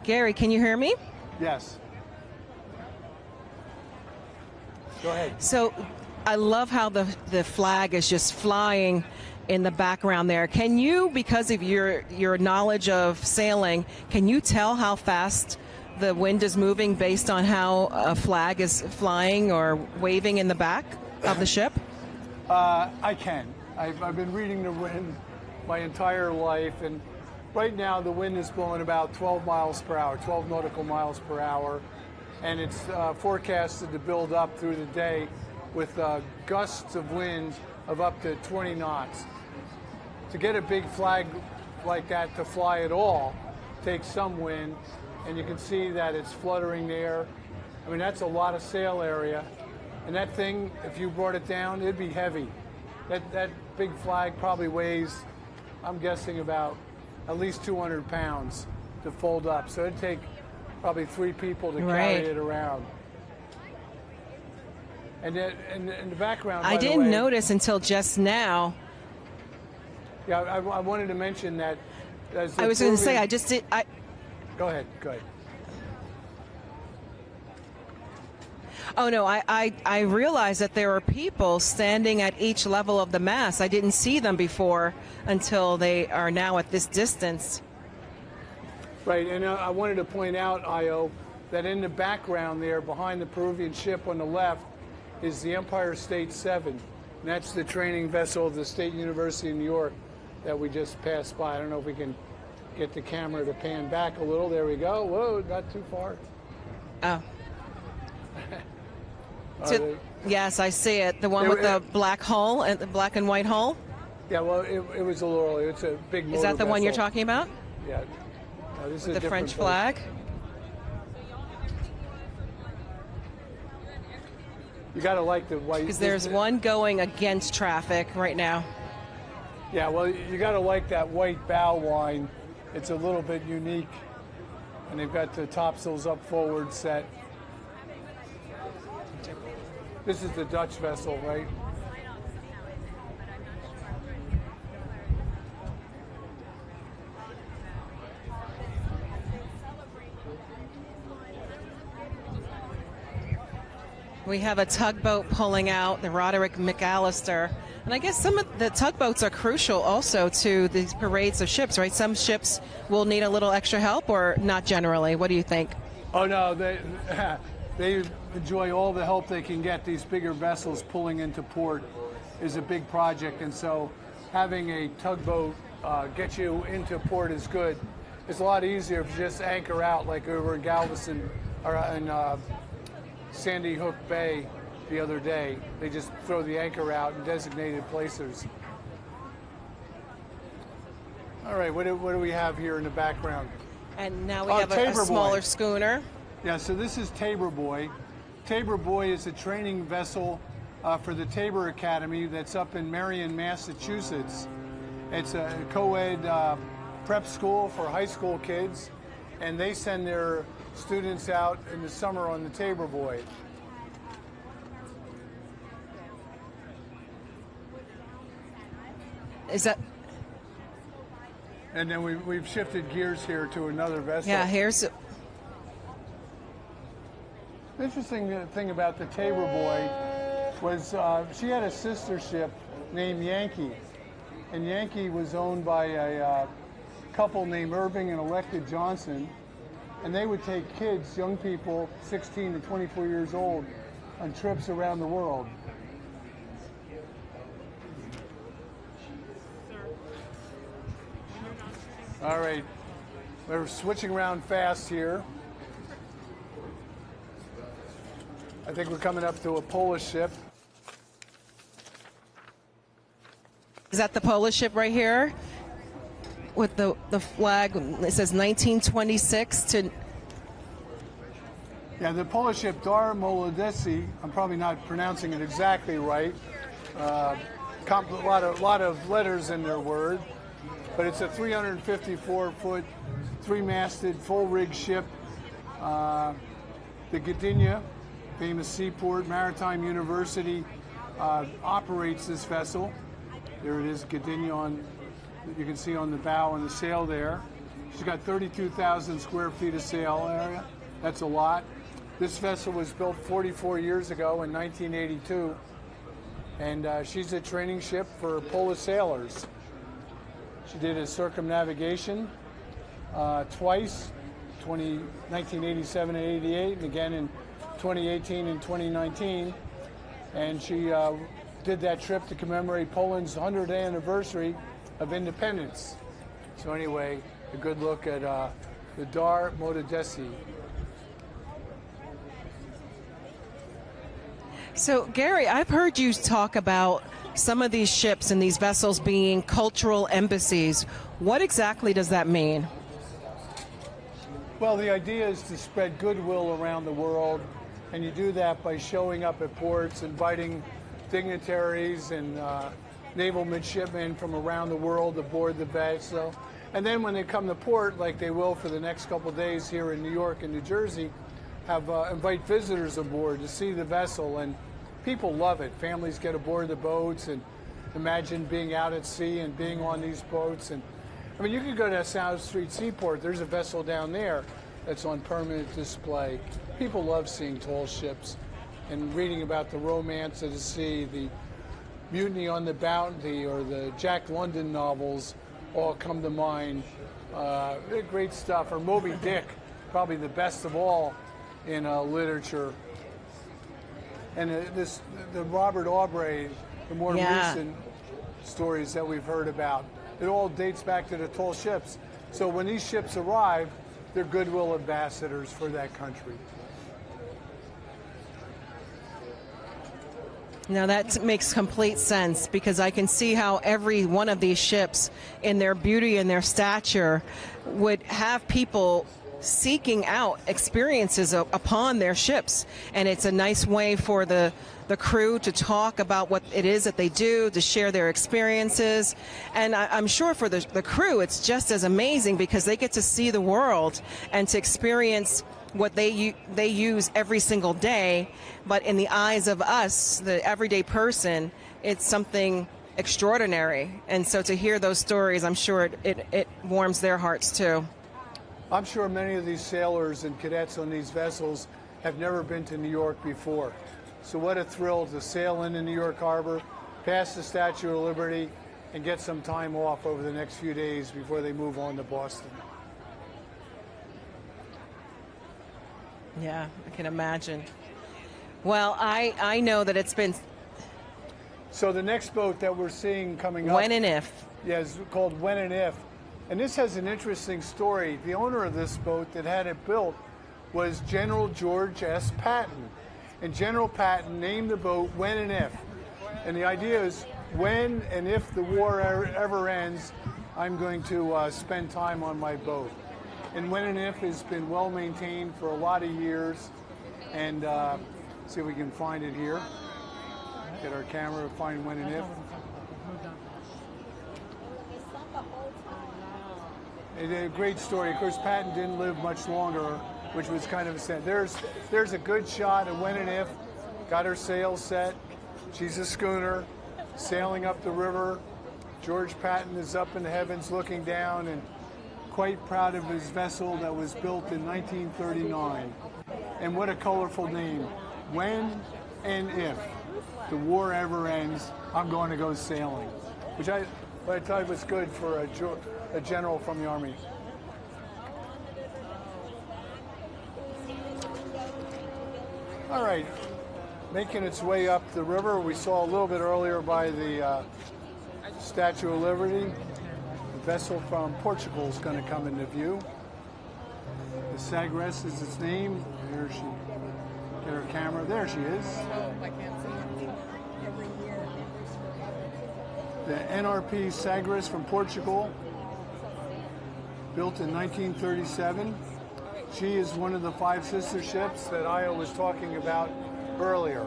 Gary, can you hear me? Yes. Go ahead. So I love how the flag is just flying in the background there. Can you, because of your knowledge of sailing, can you tell how fast the wind is moving based on how a flag is flying or waving in the back of the ship? I can. I've been reading the wind my entire life, and right now the wind is blowing about 12 miles per hour, 12 nautical miles per hour, and it's forecasted to build up through the day with gusts of wind of up to 20 knots. To get a big flag like that to fly at all takes some wind, and you can see that it's fluttering there. I mean, that's a lot of sail area, and that thing, if you brought it down, it'd be heavy. That big flag probably weighs, I'm guessing, about at least 200 pounds to fold up. So it'd take probably 3 people to carry it around. And in the background, I didn't notice until just now. Yeah, I wanted to mention that. I was going to say, I just did. Go ahead. Oh no, I realized that there are people standing at each level of the mast. I didn't see them before until they are now at this distance. Right, and I wanted to point out, Ayo, that in the background there, behind the Peruvian ship on the left, is the Empire State 7. And that's the training vessel of the State University of New York that we just passed by. I don't know if we can get the camera to pan back a little. There we go. Whoa, not too far. Oh. Yes, I see it. The one with the black hull and the black and white hull. Yeah, well, it was a little earlier. It's a big motor Is that the one vessel. you're talking about? Yeah. No, this with is the French boat. flag. You got to like the white. Because there's one going against traffic right now. Yeah, well, you got to like that white bow line. It's a little bit unique. And they've got the topsails up forward set. This is the Dutch vessel, right? We have a tugboat pulling out, the Roderick McAllister. And I guess some of the tugboats are crucial also to these parades of ships, right? Some ships will need a little extra help, or not generally. What do you think? Oh, no, they enjoy all the help they can get. These bigger vessels pulling into port is a big project, and so having a tugboat get you into port is good. It's a lot easier if you just anchor out like over in Galveston or in Sandy Hook Bay the other day. They just throw the anchor out in designated places. All right, what do we have here in the background? And now we have a smaller schooner. Yeah, so this is Tabor Boy. Tabor Boy is a training vessel for the Tabor Academy that's up in Marion, Massachusetts. It's a co-ed prep school for high school kids, and they send their students out in the summer on the Tabor Boy. Is that? And then we've shifted gears here to another vessel. Yeah, here's. The interesting thing about the Tabor Boy was she had a sister ship named Yankee, and Yankee was owned by a couple named Irving and Electa Johnson, and they would take kids, young people, 16 to 24 years old, on trips around the world. All right, we're switching around fast here. I think we're coming up to a Polish ship. Is that the Polish ship right here? With the flag, it says 1926 to... Yeah, the Polish ship Dar Molodeci, I'm probably not pronouncing it exactly right. A lot of letters in their word. But it's a 354-foot, three-masted, full-rig ship. The Gdynia, famous seaport, maritime university, operates this vessel. There it is, Gdynia, you can see on the bow and the sail there. She's got 32,000 square feet of sail area. That's a lot. This vessel was built 44 years ago in 1982, and she's a training ship for Polish sailors. She did a circumnavigation twice, 1987 and 88, and again in 2018 and 2019. And she did that trip to commemorate Poland's 100th anniversary of independence. So anyway, a good look at the Dar Molodeci. So, Gary, I've heard you talk about some of these ships and these vessels being cultural embassies. What exactly does that mean? Well, the idea is to spread goodwill around the world, and you do that by showing up at ports, inviting dignitaries and naval midshipmen from around the world aboard the vessel. And then when they come to port, like they will for the next couple of days here in New York and New Jersey, invite visitors aboard to see the vessel, and people love it. Families get aboard the boats and imagine being out at sea and being on these boats. And I mean, you could go to South Street Seaport. There's a vessel down there that's on permanent display. People love seeing tall ships and reading about the romance of the sea. The Mutiny on the Bounty or the Jack London novels all come to mind. They're great stuff. Or Moby Dick, probably the best of all in literature. And the Robert Aubrey, the more recent stories that we've heard about, it all dates back to the tall ships. So when these ships arrive, they're goodwill ambassadors for that country. Now that makes complete sense, because I can see how every one of these ships, in their beauty and their stature, would have people seeking out experiences upon their ships. And it's a nice way for the crew to talk about what it is that they do, to share their experiences. And I'm sure for the crew, it's just as amazing, because they get to see the world and to experience what they use every single day. But in the eyes of us, the everyday person, it's something extraordinary. And so to hear those stories, I'm sure it warms their hearts too. I'm sure many of these sailors and cadets on these vessels have never been to New York before. So what a thrill to sail into New York Harbor, pass the Statue of Liberty, and get some time off over the next few days before they move on to Boston. Yeah, I can imagine. Well, I know that it's been... So the next boat that we're seeing coming up... When and If. Yeah, it's called When and If. And this has an interesting story. The owner of this boat that had it built was General George S. Patton. And General Patton named the boat When and If. And the idea is, when and if the war ever ends, I'm going to spend time on my boat. And When and If has been well maintained for a lot of years. And see if we can find it here. Get our camera to find When and If. A great story. Of course, Patton didn't live much longer, which was kind of a sad. There's a good shot of When and If. Got her sails set. She's a schooner sailing up the river. George Patton is up in the heavens looking down and quite proud of his vessel that was built in 1939. And what a colorful name. When and if the war ever ends, I'm going to go sailing. Which I thought was good for a general from the Army. All right, making its way up the river. We saw a little bit earlier by the Statue of Liberty. The vessel from Portugal is going to come into view. The Sagres is its name. Here she, get her camera. There she is. The NRP Sagres from Portugal, built in 1937. She is one of the 5 sister ships that Ayo was talking about earlier.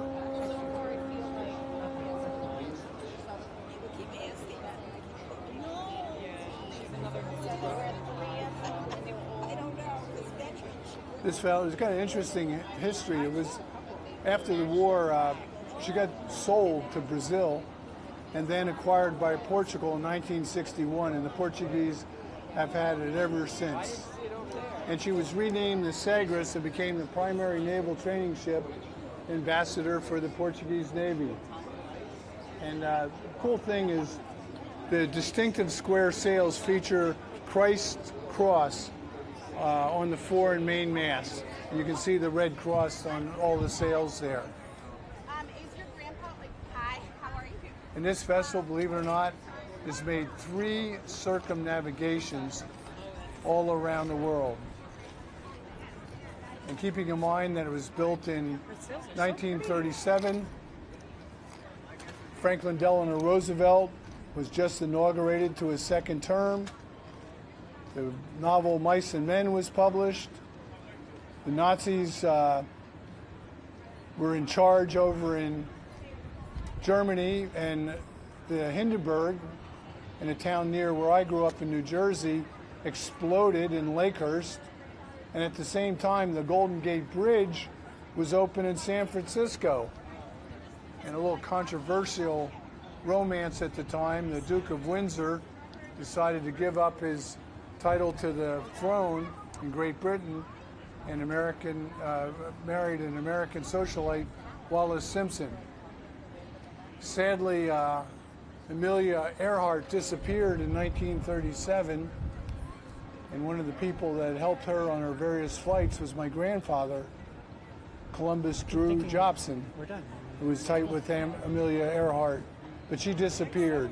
This fellow has got an interesting history. It was after the war, she got sold to Brazil and then acquired by Portugal in 1961, and the Portuguese have had it ever since. And she was renamed the Sagres and became the primary naval training ship ambassador for the Portuguese Navy. And the cool thing is the distinctive square sails feature Christ's cross on the fore and main mast. You can see the red cross on all the sails there. Is your grandpa like, hi, how are you? And this vessel, believe it or not, has made 3 circumnavigations all around the world. And keeping in mind that it was built in 1937, Franklin Delano Roosevelt was just inaugurated to his 2nd term. The novel Mice and Men was published. The Nazis were in charge over in Germany, and the Hindenburg, in a town near where I grew up in New Jersey, exploded in Lakehurst. And at the same time, the Golden Gate Bridge was open in San Francisco. And a little controversial romance at the time, the Duke of Windsor decided to give up his title to the throne in Great Britain and married an American socialite, Wallace Simpson. Sadly, Amelia Earhart disappeared in 1937, and one of the people that helped her on her various flights was my grandfather, Columbus Drew Jobson, who was tight with Amelia Earhart, but she disappeared.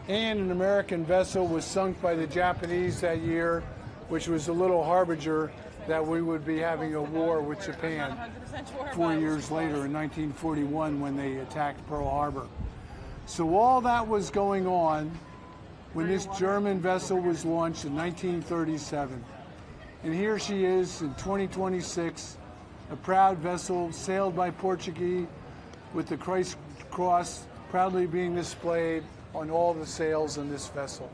And an American vessel was sunk by the Japanese that year, which was a little harbinger that we would be having a war with Japan 4 years later in 1941 when they attacked Pearl Harbor. So all that was going on when this German vessel was launched in 1937. And here she is in 2026, a proud vessel sailed by Portuguese with the Christ cross proudly being displayed on all the sails in this vessel.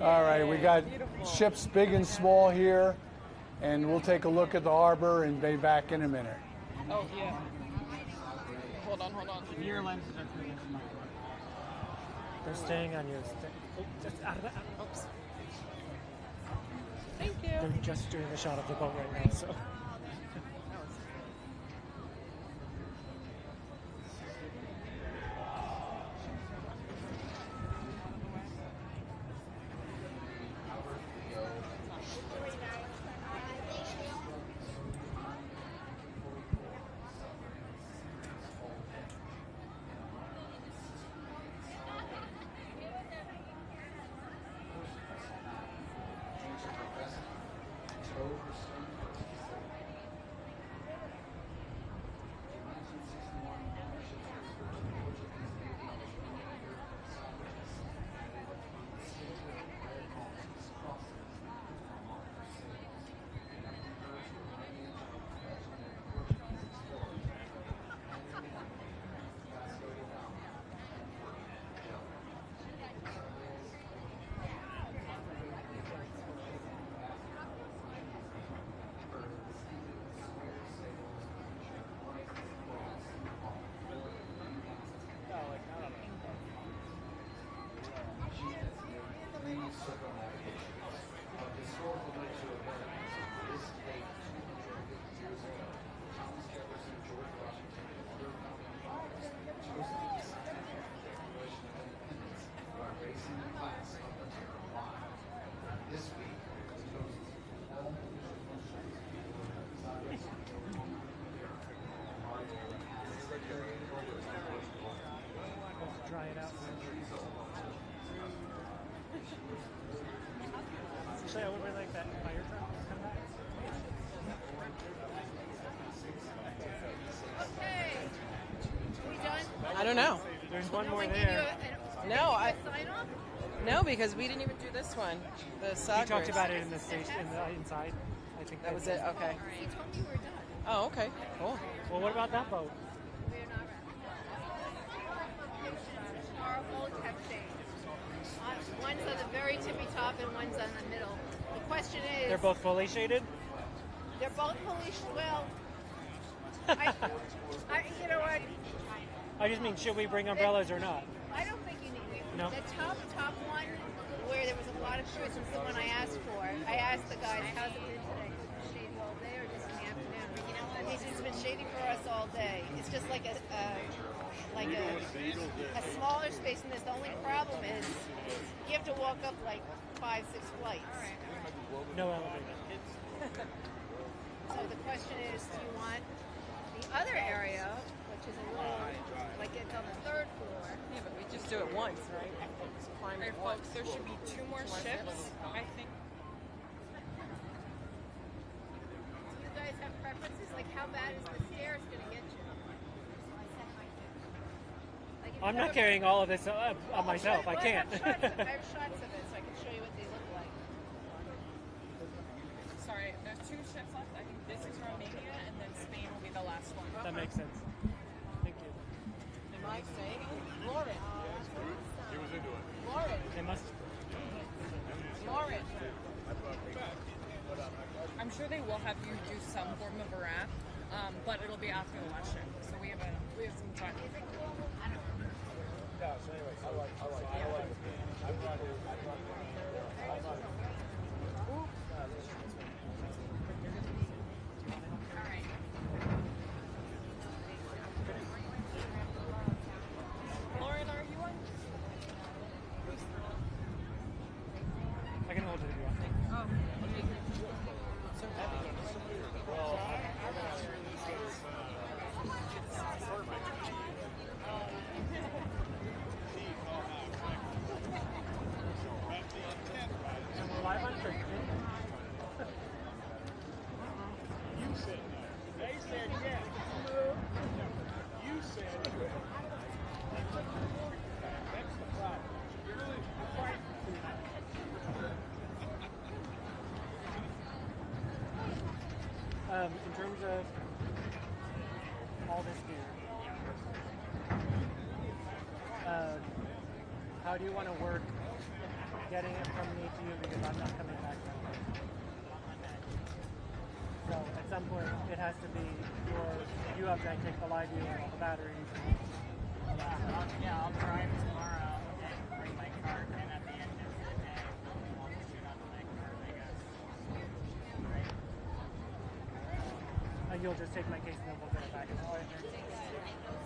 All right, we got ships big and small here, and we'll take a look at the harbor and be back in a minute. Oh, yeah. Hold on. Your lenses are pretty small. They're staying on your just out of the oops. Thank you. They're just doing the shot of the boat right now, so. Actually, I would really like that fire truck to come back. Okay. We done? I don't know. There's one more Give you there. No, I sign off? no because we didn't even do this one. The We soccer. talked about it in the station, inside. I think That was it. Okay. He told me we're done. Oh, okay. Cool. Well, what about that boat? We're not ready. Our boats have changed. One's on the very tippy top and one's on the middle. The question is... They're both fully shaded? They're both fully... Well... you know what? I just mean, should we bring umbrellas or not? I don't think you need... No? The top one, where there was a lot of shorts, was the one I asked for. I asked the guys, how's it been today? Shady all day or just in the afternoon? You know what? He said it's been shady for us all day. It's just like a smaller space in this. The only problem is you have to walk up like 5-6 flights. No elevator. So the question is, do you want the other area, which is a little, like it's on the 3rd floor? Yeah, but we just do it once, right? Climb it once. Folks, there should be 2 more ships, I think. Do you guys have preferences? Like, how bad is the stairs going to get you? Like, if I'm you not ever- carrying all of this on myself. I Well, can't. I have shots of it, so I can show you what they look like. Sorry, there's 2 ships left. I think this is Romania, and then Spain will be the last one. That makes sense. Thank you. Am I saying? Lauren. Lauren. They must. Lauren. I'm sure they will have you do some form of a wrap, but it'll be after the last shift, so we have some time. Lauren, are you on? I can hold it if you want. And we're live on Twitch. In terms of all this gear, how do you want to work getting it from me to you, because I'm not coming back that way? So at some point it has to be you have to take the live view and all the batteries. Yeah, I'll drive tomorrow and bring my cart, and at the end of the day, I'll just shoot on my cart, I guess. And you'll just take my case and then we'll get it back.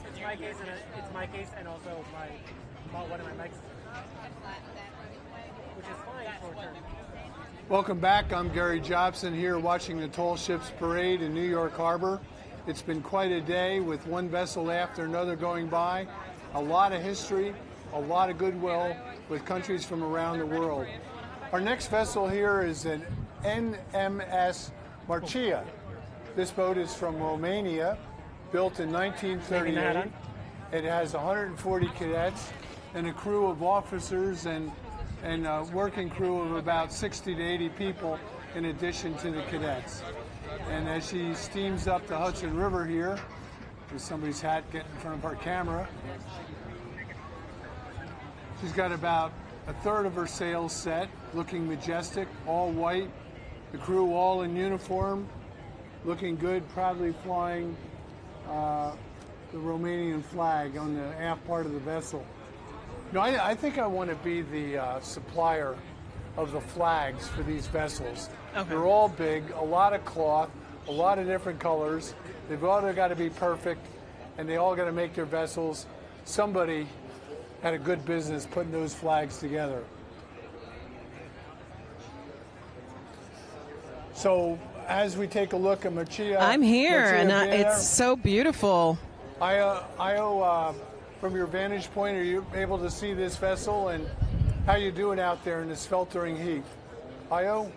It's my case, and it's my case, and also one of my mics, which is fine for turn. Welcome back. I'm Gary Jobson here watching the Tall Ships Parade in New York Harbor. It's been quite a day with one vessel after another going by. A lot of history, a lot of goodwill with countries from around the world. Our next vessel here is an NMS Marcia. This boat is from Romania, built in 1938. It has 140 cadets and a crew of officers and a working crew of about 60 to 80 people in addition to the cadets. And as she steams up the Hudson River here, with somebody's hat getting in front of our camera, she's got about a third of her sails set, looking majestic, all white. The crew all in uniform, looking good, proudly flying the Romanian flag on the aft part of the vessel. You know, I think I want to be the supplier of the flags for these vessels. Okay. They're all big, a lot of cloth, a lot of different colors. They've all got to be perfect, and they all got to make their vessels. Somebody had a good business putting those flags together. So as we take a look at Marcia, I'm here, Marcia and Beer, it's so beautiful. Ayo, from your vantage point, are you able to see this vessel, and how you doing out there in the sweltering heat? Ayo?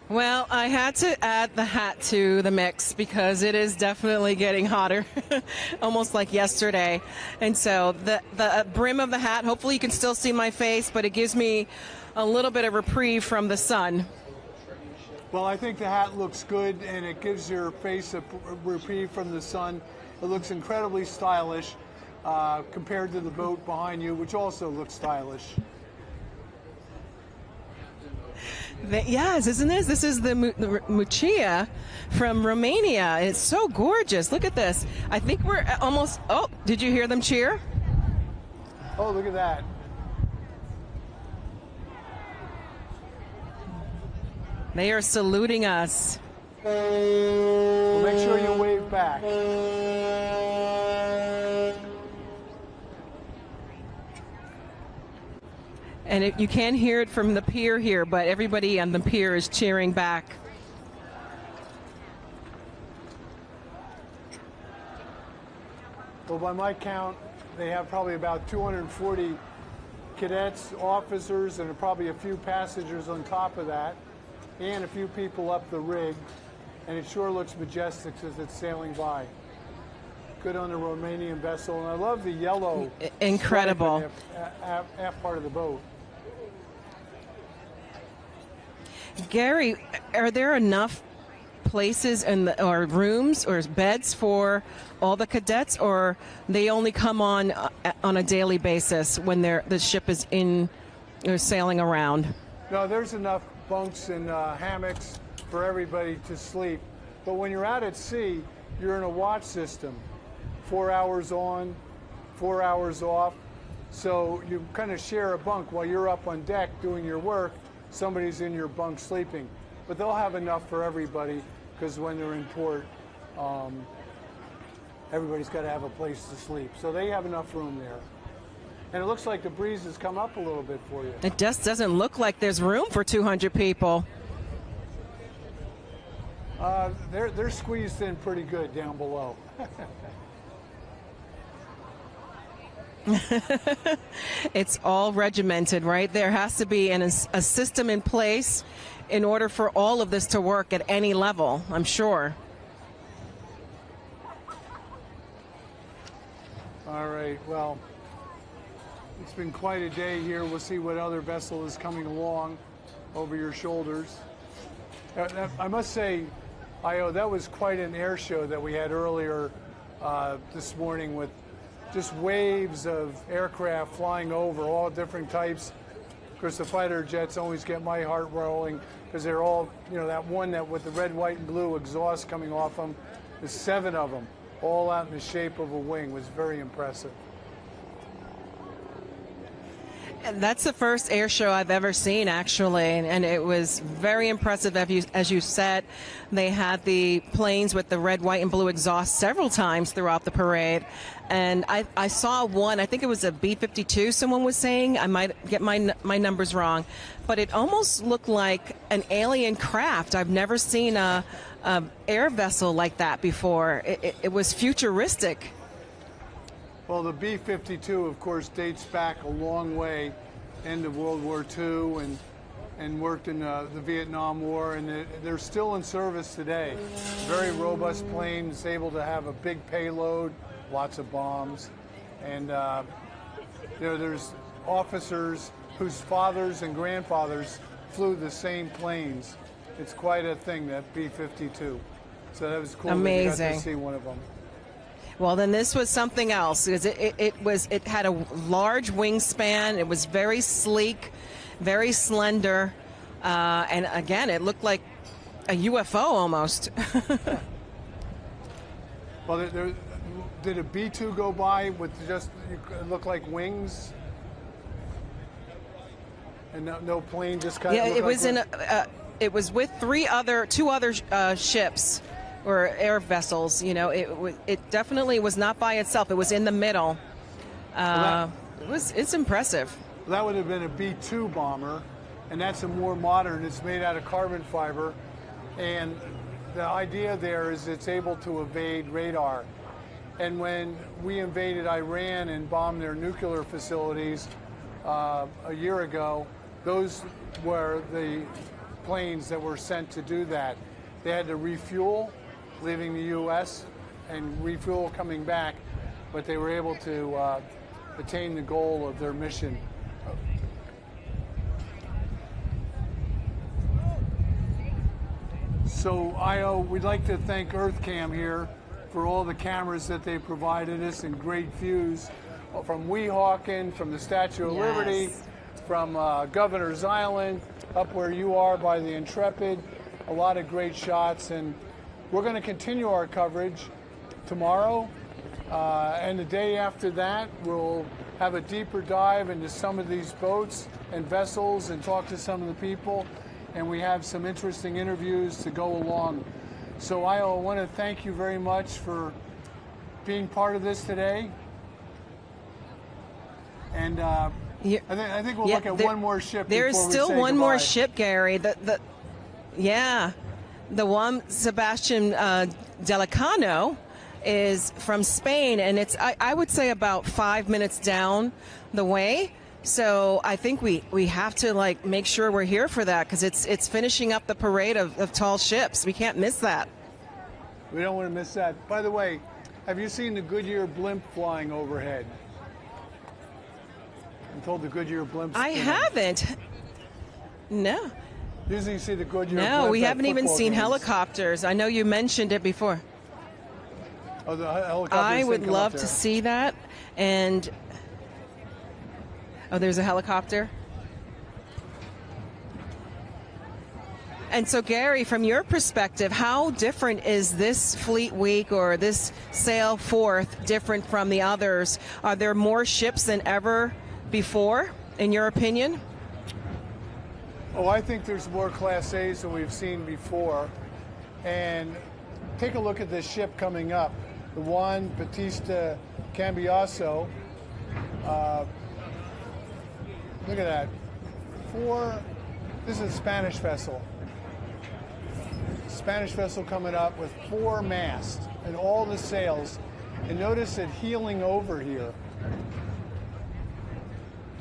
Well, I had to add the hat to the mix because it is definitely getting hotter, almost like yesterday. And so the brim of the hat, hopefully you can still see my face, but it gives me a little bit of reprieve from the sun. Well, I think the hat looks good, and it gives your face a reprieve from the sun. It looks incredibly stylish compared to the boat behind you, which also looks stylish. Yes, isn't this? This is the Mucia from Romania. It's so gorgeous. Look at this. I think we're almost. Oh, did you hear them cheer? Oh, look at that. They are saluting us. Well, make sure you wave back. And you can't hear it from the pier here, but everybody on the pier is cheering back. Well, by my count, they have probably about 240 cadets, officers, and probably a few passengers on top of that, and a few people up the rig. And it sure looks majestic as it's sailing by. Good on the Romanian vessel, and I love the yellow. Incredible. Half part of the boat. Gary, are there enough places or rooms or beds for all the cadets, or they only come on a daily basis when the ship is in or sailing around? No, there's enough bunks and hammocks for everybody to sleep. But when you're out at sea, you're in a watch system. 4 hours on, 4 hours off. So you kind of share a bunk while you're up on deck doing your work. Somebody's in your bunk sleeping. But they'll have enough for everybody because when they're in port, everybody's got to have a place to sleep. So they have enough room there. And it looks like the breeze has come up a little bit for you. It just doesn't look like there's room for 200 people. They're squeezed in pretty good down below. It's all regimented, right? There has to be a system in place in order for all of this to work at any level, I'm sure. All right, well, it's been quite a day here. We'll see what other vessel is coming along over your shoulders. I must say, Ayo, that was quite an air show that we had earlier this morning with just waves of aircraft flying over, all different types. Of course, the fighter jets always get my heart rolling because they're all, that one that with the red, white, and blue exhaust coming off them, there's 7 of them, all out in the shape of a wing. Was very impressive. And that's the first air show I've ever seen, actually, and it was very impressive. As you said, they had the planes with the red, white, and blue exhaust several times throughout the parade. And I saw one, I think it was a B-52, someone was saying. I might get my numbers wrong. But it almost looked like an alien craft. I've never seen a air vessel like that before. It was futuristic. Well, the B-52, of course, dates back a long way, end of World War II, and worked in the Vietnam War, and they're still in service today. Very robust planes, able to have a big payload, lots of bombs, and there's officers whose fathers and grandfathers flew the same planes. It's quite a thing, that B-52. So that was cool. Amazing. That you got to see one of them. Well, then this was something else because it had a large wingspan. It was very sleek, very slender, and again, it looked like a UFO almost. Well, did a B-2 go by with just it looked like wings, and no plane, just kind of? Yeah, it was it was with two other ships. Or air vessels, it definitely was not by itself. It was in the middle. It's impressive. That would have been a B-2 bomber, and that's a more modern. It's made out of carbon fiber, and the idea there is it's able to evade radar. And when we invaded Iran and bombed their nuclear facilities a year ago, those were the planes that were sent to do that. They had to refuel, leaving the U.S., and refuel coming back, but they were able to attain the goal of their mission. So, Ayo, we'd like to thank EarthCam here for all the cameras that they provided us and great views from Weehawken, from the Statue of Liberty, from Governor's Island, up where you are by the Intrepid. A lot of great shots, and we're going to continue our coverage tomorrow, and the day after that we'll have a deeper dive into some of these boats and vessels and talk to some of the people, and we have some interesting interviews to go along. So I want to thank you very much for being part of this today. And I think we'll look at one more ship. There's before we still say one more goodbye. ship, Gary. The Juan Sebastian Delicano is from Spain, and it's I would say about 5 minutes down the way. So I think we have to make sure we're here for that, because it's finishing up the parade of tall ships. We can't miss that. We don't want to miss that. By the way, have you seen the Goodyear blimp flying overhead? I'm told the Goodyear blimp. I haven't. No. Usually you see the Goodyear No, blimp we at haven't even football seen games. helicopters. I know you mentioned it before. Oh, the helicopters I would didn't come up love there. to see that. And there's a helicopter. And so, Gary, from your perspective, how different is this Fleet Week or this Sail Forth different from the others? Are there more ships than ever before, in your opinion? Oh, I think there's more Class A's than we've seen before. And take a look at this ship coming up, the Juan Bautista Cambiaso. Look at that. This is a Spanish vessel. Spanish vessel coming up with 4 masts and all the sails. And notice it heeling over here.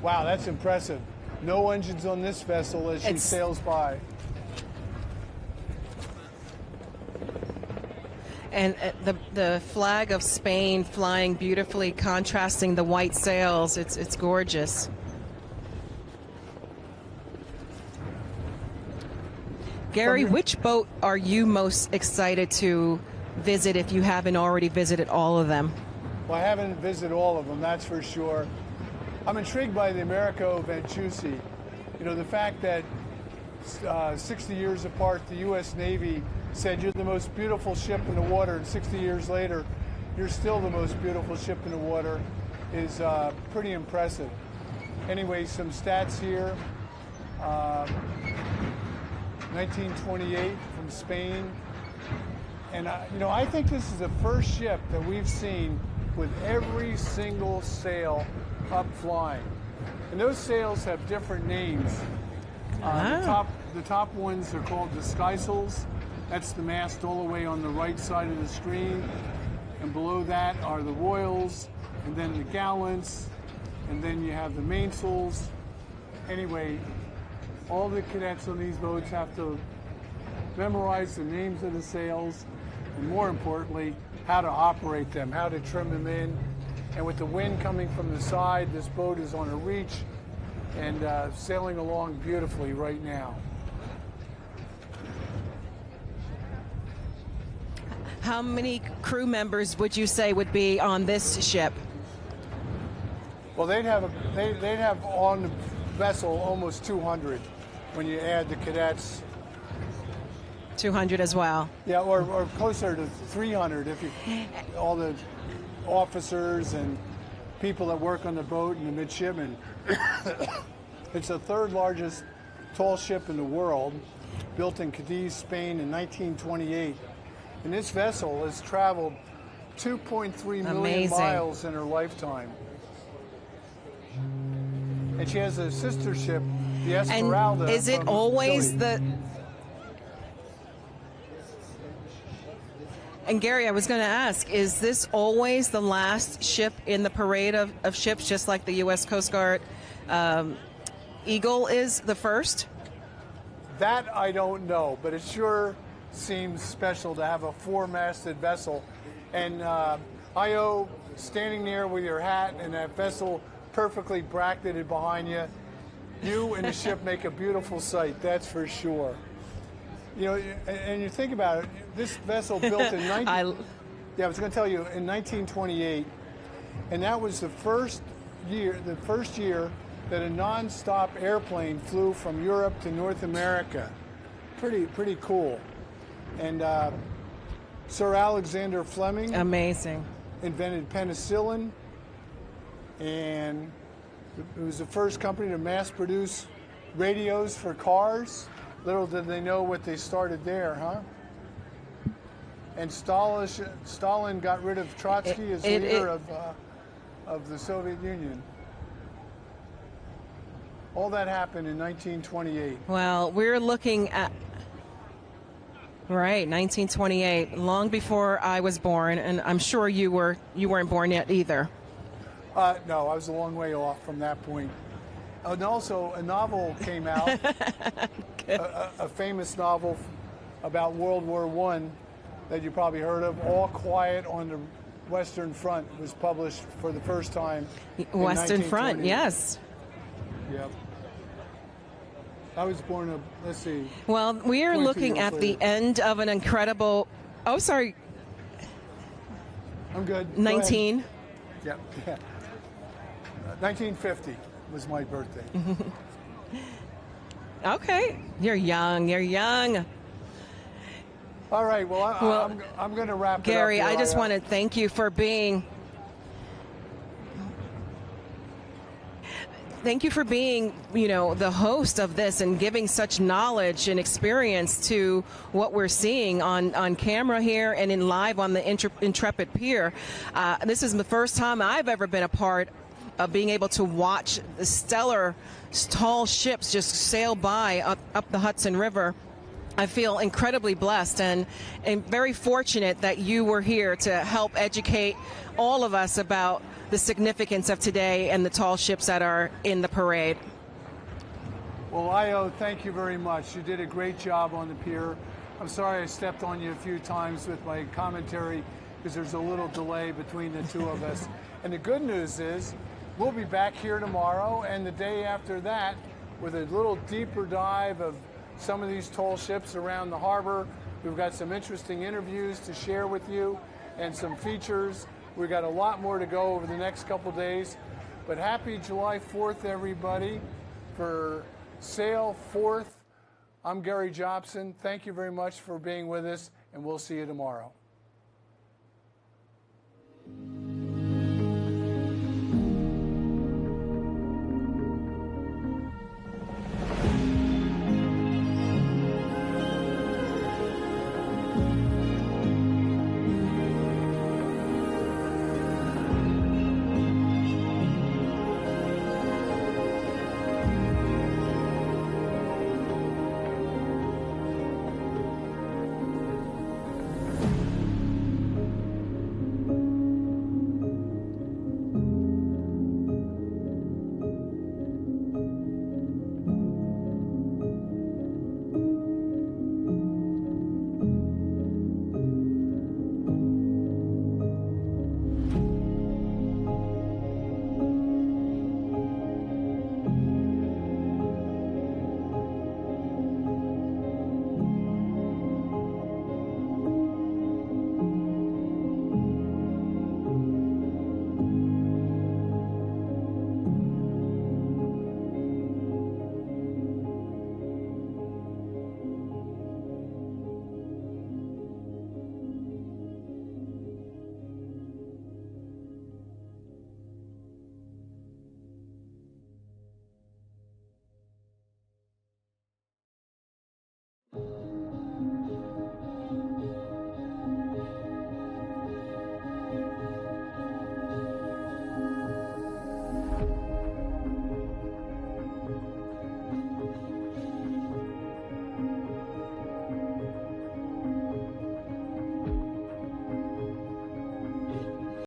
Wow, that's impressive. No engines on this vessel as she sails by. And the flag of Spain flying beautifully, contrasting the white sails. It's gorgeous. Gary, which boat are you most excited to visit if you haven't already visited all of them? Well, I haven't visited all of them, that's for sure. I'm intrigued by the Americo Vespucci. You know, the fact that 60 years apart, the U.S. Navy said you're the most beautiful ship in the water, and 60 years later, you're still the most beautiful ship in the water is pretty impressive. Anyway, some stats here. 1928 from Spain. And, I think this is the first ship that we've seen with every single sail up flying. And those sails have different names. The top ones are called the skysails. That's the mast all the way on the right side of the screen. And below that are the royals, and then the gallants, and then you have the mainsails. Anyway, all the cadets on these boats have to memorize the names of the sails, and more importantly, how to operate them, how to trim them in. And with the wind coming from the side, this boat is on a reach and sailing along beautifully right now. How many crew members would you say would be on this ship? Well, they'd have on the vessel almost 200 when you add the cadets. 200 as well. Yeah, or closer to 300 if you all the officers and people that work on the boat and the midshipmen. It's the 3rd largest tall ship in the world, built in Cadiz, Spain in 1928. And this vessel has traveled 2.3 million miles in her lifetime. And she has a sister ship, the Esmeralda. And is it always Chile. And Gary, I was going to ask, is this always the last ship in the parade of ships, just like the U.S. Coast Guard Eagle is the first? That I don't know, but it sure seems special to have a four-masted vessel. And Ayo, standing there with your hat and that vessel perfectly bracketed behind you, you and the ship make a beautiful sight, that's for sure. You know, and you think about it, this vessel built in I was going to tell you, in 1928, and that was the first year that a non-stop airplane flew from Europe to North America. Pretty cool. And Sir Alexander Fleming, amazing, invented penicillin, and it was the first company to mass produce radios for cars. Little did they know what they started there, huh? And Stalin got rid of Trotsky as leader of the Soviet Union. All that happened in 1928. Well, we're looking at, right, 1928, long before I was born, and I'm sure you weren't born yet either. No, I was a long way off from that point. And also, a novel came out, a famous novel about World War I that you probably heard of, All Quiet on the Western Front, was published for the first time. Western Front, yes. Yep. I was born, let's see. Well, we are looking at the end of an incredible, oh, sorry. I'm good. 19. Yeah. 1950 was my birthday. Okay. You're young. All right, well, I'm going to wrap it up. Gary, I just want to thank you for being the host of this and giving such knowledge and experience to what we're seeing on camera here and in live on the Intrepid Pier. This is the first time I've ever been a part of being able to watch the stellar, tall ships just sail by up the Hudson River. I feel incredibly blessed and very fortunate that you were here to help educate all of us about the significance of today and the tall ships that are in the parade. Well, Ayo, thank you very much. You did a great job on the pier. I'm sorry I stepped on you a few times with my commentary because there's a little delay between the two of us. And the good news is we'll be back here tomorrow and the day after that with a little deeper dive of some of these tall ships around the harbor. We've got some interesting interviews to share with you and some features. We've got a lot more to go over the next couple days. But happy July 4th, everybody, for Sail Forth. I'm Gary Jobson. Thank you very much for being with us, and we'll see you tomorrow.